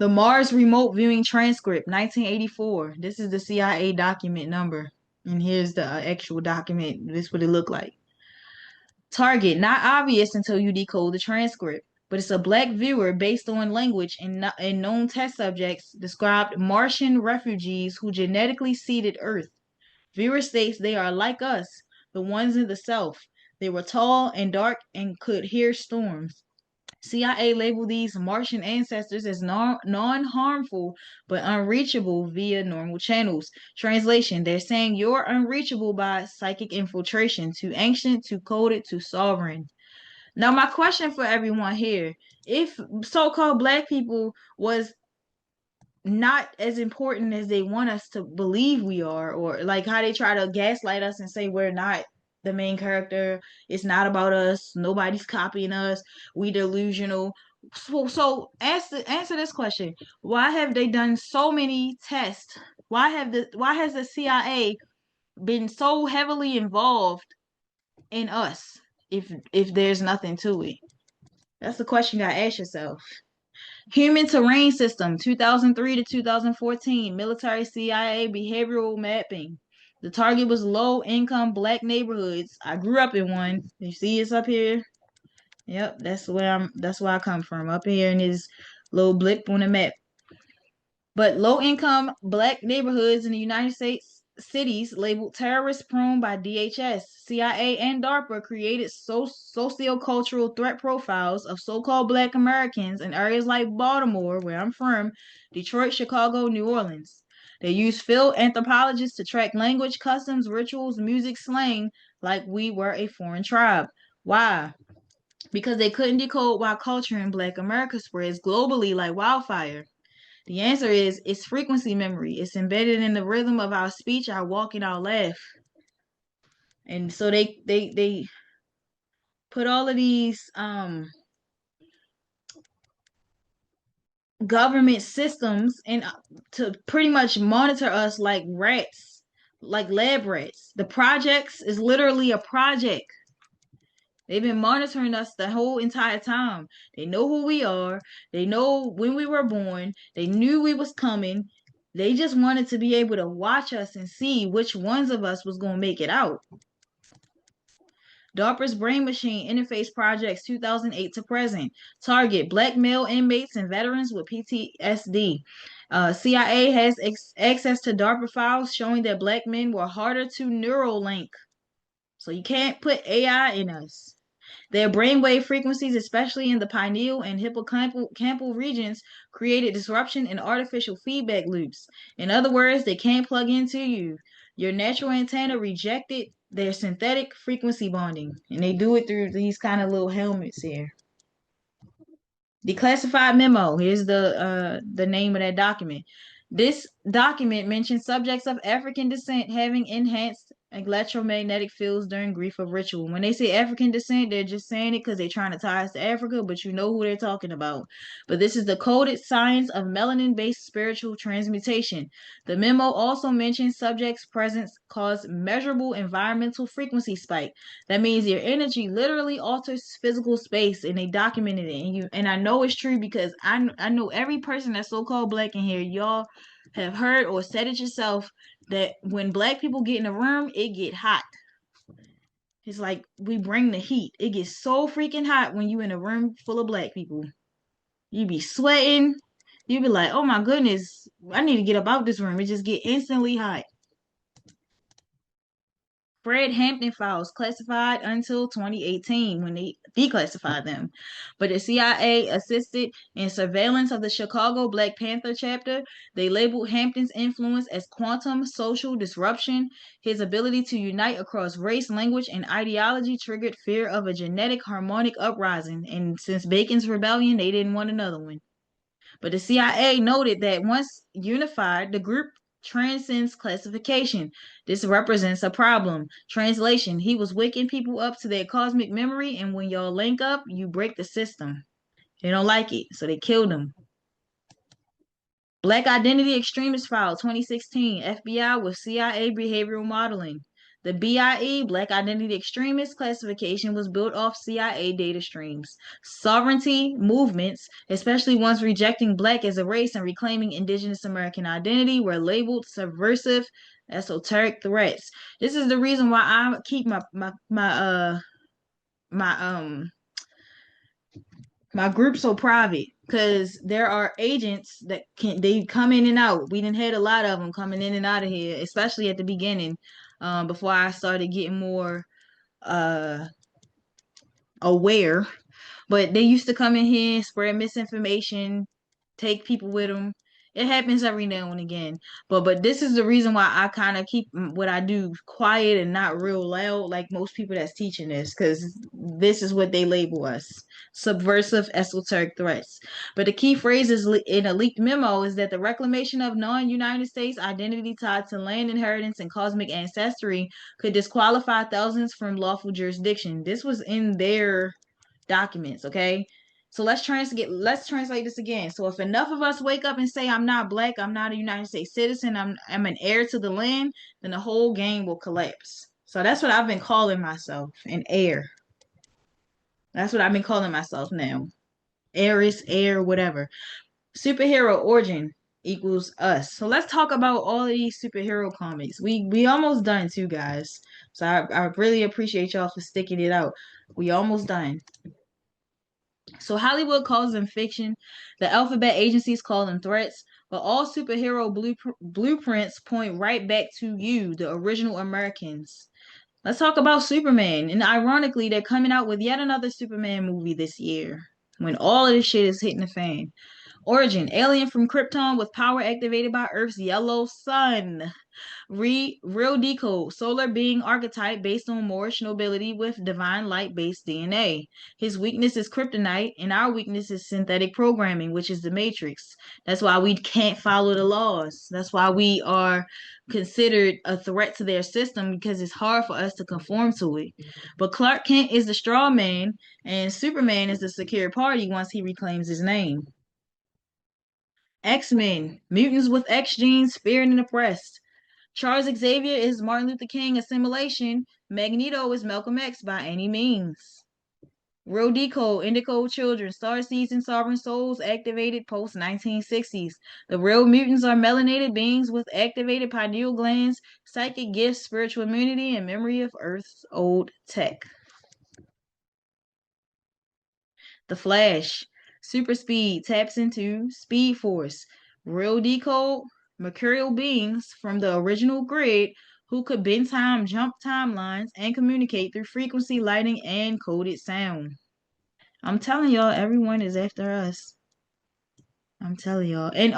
Speaker 1: The Mars remote viewing transcript, 1984. This is the CIA document number. And here's the actual document. This is what it looked like. Target, not obvious until you decode the transcript, but it's a black viewer based on language and known test subjects described Martian refugees who genetically seeded Earth. Viewer states they are like us, the ones in the South. They were tall and dark and could hear storms. CIA labeled these Martian ancestors as non-harmful but unreachable via normal channels. Translation, they're saying you're unreachable by psychic infiltration, too ancient, too coded, too sovereign. Now, my question for everyone here, if so-called Black people was not as important as they want us to believe we are, or like how they try to gaslight us and say we're not the main character, it's not about us, nobody's copying us, we delusional. So answer this question: why have they done so many tests? Why has the CIA been so heavily involved in us if there's nothing to it? That's the question you gotta ask yourself. Human Terrain System, 2003 to 2014, military CIA behavioral mapping. The target was low-income Black neighborhoods. I grew up in one. You see it's up here? Yep, that's where I come from, up here in this little blip on the map. But low-income Black neighborhoods in the United States cities labeled terrorist-prone by DHS, CIA, and DARPA created sociocultural threat profiles of so-called Black Americans in areas like Baltimore, where I'm from, Detroit, Chicago, New Orleans. They used field anthropologists to track language, customs, rituals, music, slang, like we were a foreign tribe. Why? Because they couldn't decode why culture in Black America spreads globally like wildfire. The answer is it's frequency memory. It's embedded in the rhythm of our speech, our walk, and our laugh. And so they put all of these government systems in to pretty much monitor us like rats, like lab rats. The projects is literally a project. They've been monitoring us the whole entire time. They know who we are. They know when we were born. They knew we was coming. They just wanted to be able to watch us and see which ones of us was going to make it out. DARPA's Brain Machine Interface Projects 2008 to present. Target Black male inmates and veterans with PTSD. CIA has access to DARPA files showing that Black men were harder to neural link. So you can't put AI in us. Their brainwave frequencies, especially in the pineal and hippocampal regions, created disruption in artificial feedback loops. In other words, they can't plug into you. Your natural antenna rejected their synthetic frequency bonding, and they do it through these kind of little helmets here. Declassified memo. Here's the name of that document. This document mentions subjects of African descent having enhanced electromagnetic fields during grief of ritual. When they say African descent, they're just saying it because they're trying to tie us to Africa, but you know who they're talking about. But this is the coded science of melanin-based spiritual transmutation. The memo also mentions subjects' presence caused measurable environmental frequency spike. That means your energy literally alters physical space, and they documented it. And I know it's true because I know every person that's so-called Black in here, y'all have heard or said it yourself that when black people get in a room, it get hot. It's like we bring the heat. It gets so freaking hot when you in a room full of black people. You be sweating. You be like, oh my goodness, I need to get up out this room. It just get instantly hot. Fred Hampton files classified until 2018 when they declassified them. But the CIA assisted in surveillance of the Chicago Black Panther chapter. They labeled Hampton's influence as quantum social disruption. His ability to unite across race, language, and ideology triggered fear of a genetic harmonic uprising. And since Bacon's rebellion, they didn't want another one. But the CIA noted that once unified, the group transcends classification. This represents a problem. Translation: he was waking people up to their cosmic memory, and when y'all link up, you break the system. They don't like it, so they killed him. Black Identity Extremist File 2016, FBI with CIA behavioral modeling. The BIE, Black Identity Extremist classification, was built off CIA data streams. Sovereignty movements, especially ones rejecting Black as a race and reclaiming Indigenous American identity, were labeled subversive esoteric threats. This is the reason why I keep my group so private, because there are agents that they come in and out. We didn't had a lot of them coming in and out of here, especially at the beginning, before I started getting more aware. But they used to come in here, spread misinformation, take people with them. It happens every now and again. But this is the reason why I kind of keep what I do quiet and not real loud like most people that's teaching this, because this is what they label us: subversive esoteric threats. But the key phrases in a leaked memo is that the reclamation of non-United States identity tied to land inheritance and cosmic ancestry could disqualify thousands from lawful jurisdiction. This was in their documents, okay? So let's translate this again. So if enough of us wake up and say, I'm not Black, I'm not a United States citizen, I'm an heir to the land, then the whole game will collapse. So that's what I've been calling myself, an heir. That's what I've been calling myself now. Heiress, heir, whatever. Superhero origin equals us. So let's talk about all of these superhero comics. We almost done too, guys. So I really appreciate y'all for sticking it out. We almost done. So Hollywood calls them fiction. The alphabet agencies call them threats. But all superhero blueprints point right back to you, the original Americans. Let's talk about Superman. And ironically, they're coming out with yet another Superman movie this year, when all of this shit is hitting the fan. Origin: alien from Krypton with power activated by Earth's yellow sun. Real decode: solar being archetype based on Moorish nobility with divine light based DNA. His weakness is kryptonite, and our weakness is synthetic programming, which is the matrix. That's why we can't follow the laws. That's why we are considered a threat to their system, because it's hard for us to conform to it. But Clark Kent is the straw man, and Superman is the secure party once he reclaims his name. X-Men, mutants with X genes, feared and oppressed. Charles Xavier is Martin Luther King assimilation. Magneto is Malcolm X by any means. Real decode: indigo children, star seeds and sovereign souls activated post 1960s. The real mutants are melanated beings with activated pineal glands, psychic gifts, spiritual immunity, and memory of Earth's old tech. The Flash, super speed, taps into Speed Force. Real decode: mercurial beings from the original grid who could bend time, jump timelines, and communicate through frequency, lighting, and coded sound. I'm telling y'all, everyone is after us. I'm telling y'all. And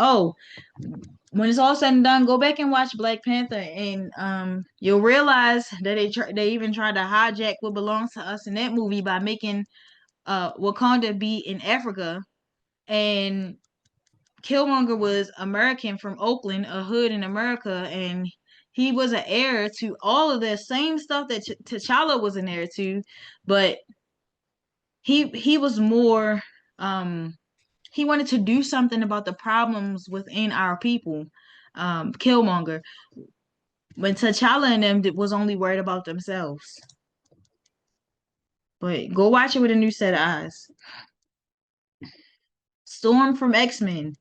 Speaker 1: when it's all said and done, go back and watch Black Panther, and you'll realize that they even tried to hijack what belongs to us in that movie by making Wakanda be in Africa, and Killmonger was American from Oakland, a hood in America, and he was an heir to all of the same stuff that T'Challa was an heir to, but he was more he wanted to do something about the problems within our people. Killmonger, when T'Challa and them was only worried about themselves. But go watch it with a new set of eyes. Storm from X-Men.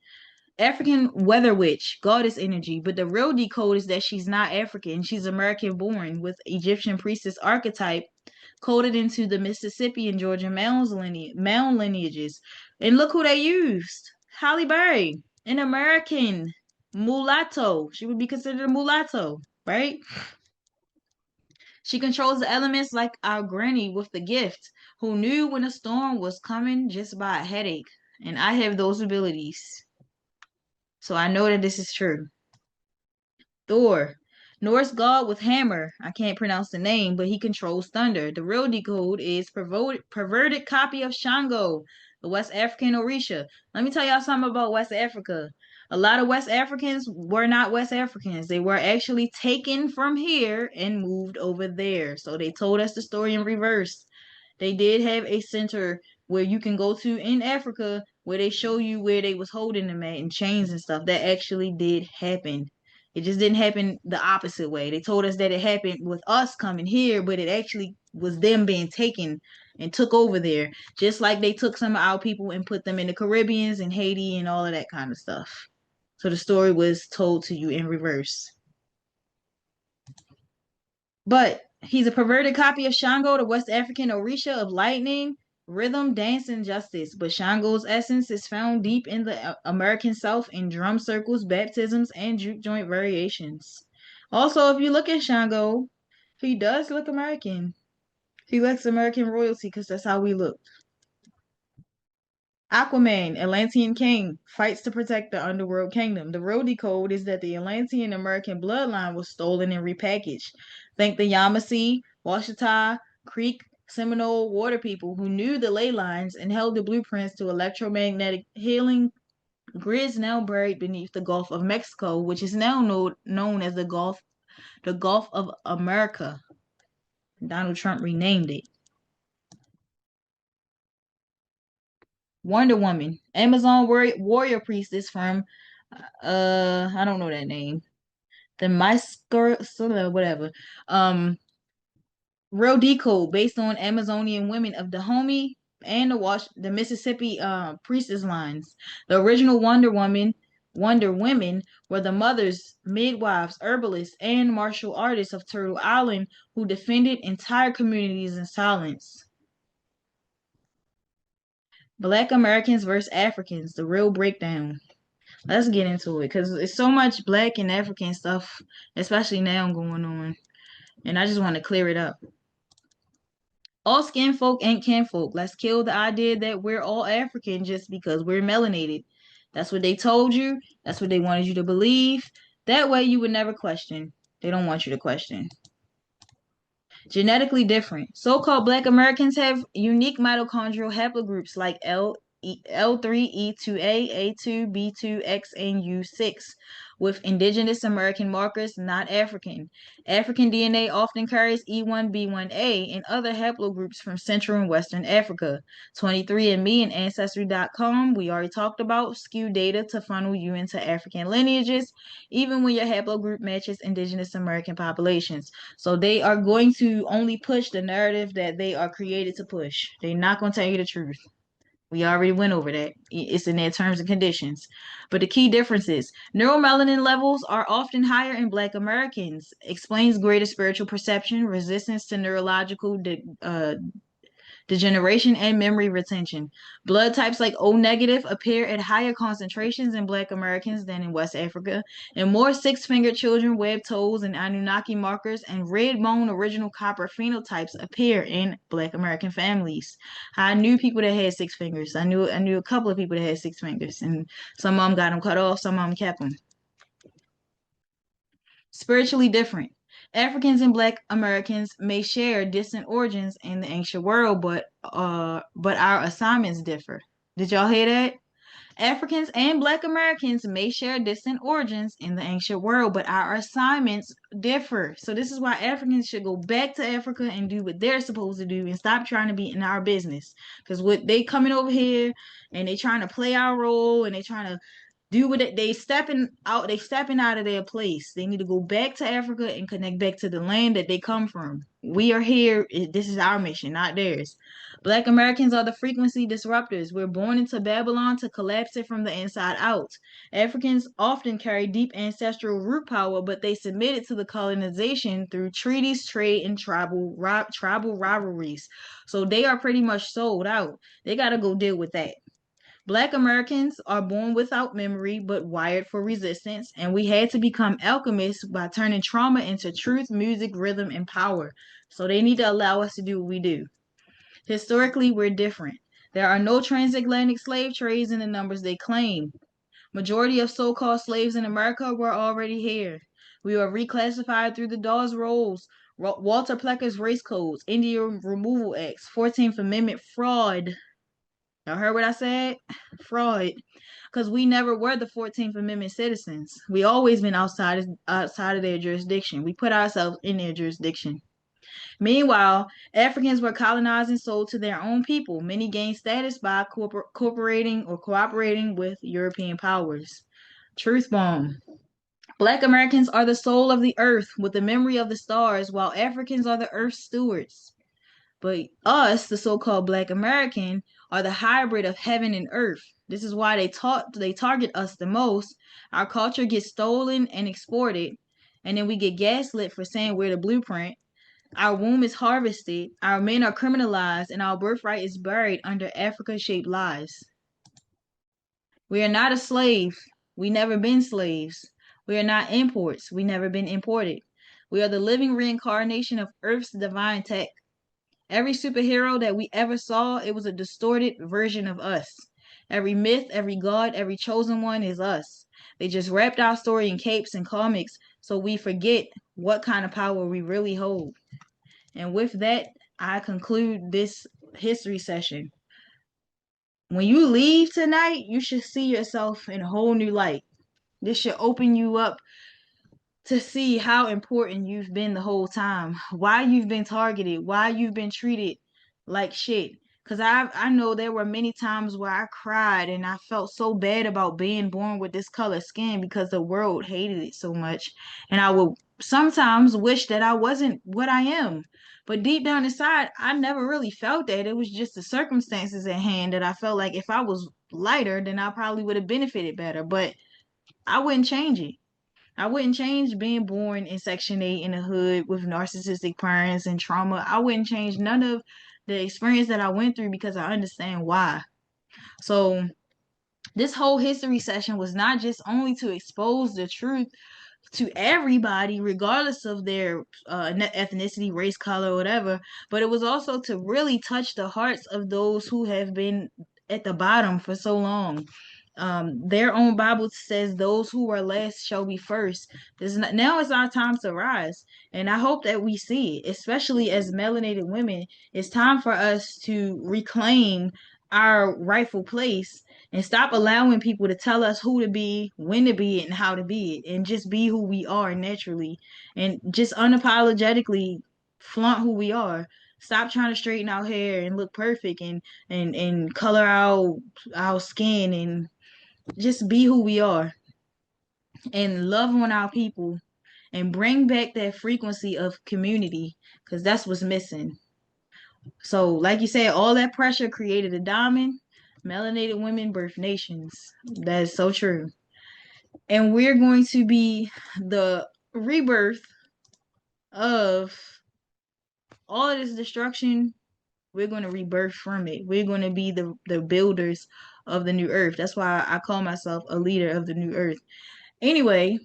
Speaker 1: African weather witch, goddess energy, but the real decode is that she's not African. She's American born with Egyptian priestess archetype coded into the Mississippi and Georgia mound lineages. And look who they used. Halle Berry, an American mulatto. She would be considered a mulatto, right? She controls the elements like our granny with the gift, who knew when a storm was coming just by a headache. And I have those abilities. So I know that this is true. Thor, Norse god with hammer. I can't pronounce the name, but he controls thunder. The real decode is perverted copy of Shango, the West African Orisha. Let me tell y'all something about West Africa. A lot of West Africans were not West Africans. They were actually taken from here and moved over there. So they told us the story in reverse. They did have a center where you can go to in Africa where they show you where they was holding them at in chains and stuff. That actually did happen. It just didn't happen the opposite way. They told us that it happened with us coming here, but it actually was them being taken and took over there, just like they took some of our people and put them in the Caribbeans and Haiti and all of that kind of stuff. So the story was told to you in reverse. But he's a perverted copy of Shango, the West African Orisha of lightning, rhythm, dance, and justice. But Shango's essence is found deep in the American South in drum circles, baptisms, and juke joint variations. Also, if you look at Shango, he does look American. He looks American royalty because that's how we look. Aquaman, Atlantean king, fights to protect the underworld kingdom. The real decode is that the Atlantean American bloodline was stolen and repackaged. Think the Yamasee, Washita, Creek, Seminole water people who knew the ley lines and held the blueprints to electromagnetic healing grids now buried beneath the Gulf of Mexico, which is now known as the Gulf of America. Donald Trump renamed it. Wonder Woman, Amazon warrior priestess from I don't know that name. The Mysker whatever. Real decode based on Amazonian women of Dahomey and the Mississippi priestess lines. The original Wonder Women were the mothers, midwives, herbalists, and martial artists of Turtle Island who defended entire communities in silence. Black Americans versus Africans, the real breakdown. Let's get into it because it's so much Black and African stuff, especially now going on. And I just want to clear it up. All skin folk ain't kinfolk. Let's kill the idea that we're all African just because we're melanated. That's what they told you. That's what they wanted you to believe. That way you would never question. They don't want you to question. Genetically different. So-called Black Americans have unique mitochondrial haplogroups like L3, E2A, A2, B2, X, and U6, with indigenous American markers, not African. African DNA often carries E1, B1A, and other haplogroups from Central and Western Africa. 23andMe and Ancestry.com, we already talked about, skew data to funnel you into African lineages, even when your haplogroup matches indigenous American populations. So they are going to only push the narrative that they are created to push. They're not going to tell you the truth. We already went over that. It's in their terms and conditions. But the key difference is neuromelanin levels are often higher in Black Americans, explains greater spiritual perception, resistance to neurological degeneration, and memory retention. Blood types like O negative appear at higher concentrations in Black Americans than in West Africa, and more six-fingered children, webbed toes, and Anunnaki markers, and red bone original copper phenotypes appear in Black American families. I knew people that had six fingers. I knew a couple of people that had six fingers, and some of them got them cut off, some of them kept them. Spiritually different. Africans and Black Americans may share distant origins in the ancient world, but our assignments differ. Did y'all hear that? Africans and Black Americans may share distant origins in the ancient world, but our assignments differ. So this is why Africans should go back to Africa and do what they're supposed to do and stop trying to be in our business. Because what they coming over here and they trying to play our role and they trying to do what they stepping out. They stepping out of their place. They need to go back to Africa and connect back to the land that they come from. We are here. This is our mission, not theirs. Black Americans are the frequency disruptors. We're born into Babylon to collapse it from the inside out. Africans often carry deep ancestral root power, but they submitted to the colonization through treaties, trade, and tribal rivalries. So they are pretty much sold out. They got to go deal with that. Black Americans are born without memory but wired for resistance, and we had to become alchemists by turning trauma into truth, music, rhythm, and power. So they need to allow us to do what we do. Historically, we're different. There are no transatlantic slave trades in the numbers they claim. Majority of so-called slaves in America were already here. We were reclassified through the Dawes Rolls, Walter Plecker's race codes, Indian Removal Acts, 14th Amendment fraud. Y'all heard what I said? Fraud. Because we never were the 14th Amendment citizens. We always been outside of their jurisdiction. We put ourselves in their jurisdiction. Meanwhile, Africans were colonized and sold to their own people. Many gained status by cooperating with European powers. Truth bomb. Black Americans are the soul of the earth with the memory of the stars, while Africans are the earth's stewards. But us, the so-called Black American, are the hybrid of heaven and earth. This is why they target us the most. Our culture gets stolen and exported, and then we get gaslit for saying we're the blueprint. Our womb is harvested, our men are criminalized, and our birthright is buried under Africa-shaped lies. We are not a slave. We never been slaves. We are not imports. We never been imported. We are the living reincarnation of Earth's divine tech. Every superhero that we ever saw, it was a distorted version of us. Every myth, every god, every chosen one is us. They just wrapped our story in capes and comics so we forget what kind of power we really hold. And with that, I conclude this history session. When you leave tonight, you should see yourself in a whole new light. This should open you up to see how important you've been the whole time, why you've been targeted, why you've been treated like shit. Because I know there were many times where I cried and I felt so bad about being born with this color skin because the world hated it so much. And I would sometimes wish that I wasn't what I am. But deep down inside, I never really felt that. It was just the circumstances at hand that I felt like if I was lighter, then I probably would have benefited better. But I wouldn't change it. I wouldn't change being born in Section 8 in the hood with narcissistic parents and trauma. I wouldn't change none of the experience that I went through because I understand why. So this whole history session was not just only to expose the truth to everybody, regardless of their ethnicity, race, color, whatever, but it was also to really touch the hearts of those who have been at the bottom for so long. Their own Bible says those who are last shall be first. Now it's our time to rise. And I hope that we see it, especially as melanated women. It's time for us to reclaim our rightful place and stop allowing people to tell us who to be, when to be it, and how to be it, and just be who we are naturally and just unapologetically flaunt who we are. Stop trying to straighten our hair and look perfect and color our skin and just be who we are and love on our people and bring back that frequency of community because that's what's missing. So, like you said, all that pressure created a diamond. Melanated women birth nations. That is so true. And we're going to be the rebirth of all of this destruction. We're going to rebirth from it. We're going to be the builders of the new earth. That's why I call myself a leader of the new earth. Anyway,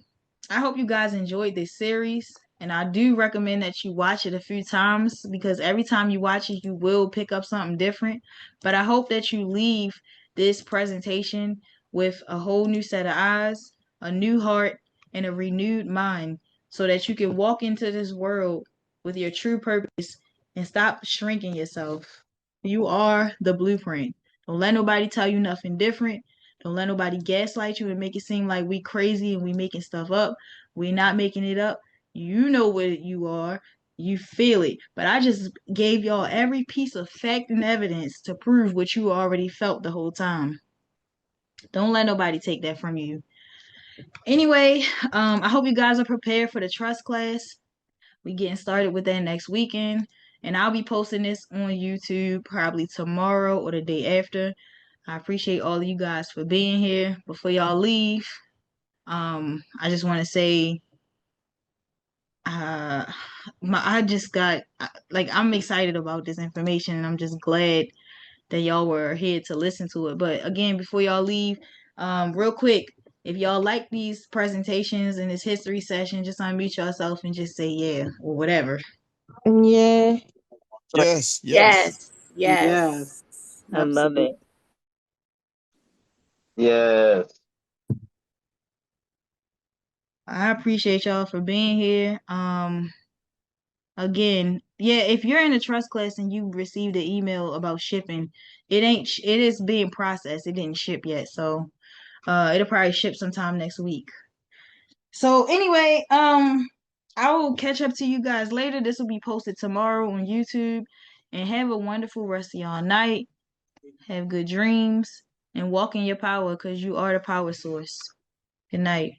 Speaker 1: I hope you guys enjoyed this series. And I do recommend that you watch it a few times because every time you watch it, you will pick up something different. But I hope that you leave this presentation with a whole new set of eyes, a new heart, and a renewed mind so that you can walk into this world with your true purpose and stop shrinking yourself. You are the blueprint. Don't let nobody tell you nothing different. Don't let nobody gaslight you and make it seem like we crazy and we making stuff up. We not making it up. You know what you are. You feel it. But I just gave y'all every piece of fact and evidence to prove what you already felt the whole time. Don't let nobody take that from you. Anyway, I hope you guys are prepared for the trust class. We getting started with that next weekend. And I'll be posting this on YouTube probably tomorrow or the day after. I appreciate all of you guys for being here. Before y'all leave, I just want to say, I just got like I'm excited about this information, and I'm just glad that y'all were here to listen to it. But again, before y'all leave, real quick, if y'all like these presentations and this history session, just unmute yourself and just say yeah or whatever.
Speaker 3: Yeah.
Speaker 2: Yes, yes.
Speaker 4: Yes. Yes.
Speaker 5: Yes.
Speaker 4: I love it.
Speaker 6: Yes.
Speaker 1: I appreciate y'all for being here. Again, yeah, if you're in a trust class and you received an email about shipping, it is being processed. It didn't ship yet, so it'll probably ship sometime next week. So anyway, I will catch up to you guys later. This will be posted tomorrow on YouTube. And have a wonderful rest of y'all night. Have good dreams and walk in your power because you are the power source. Good night.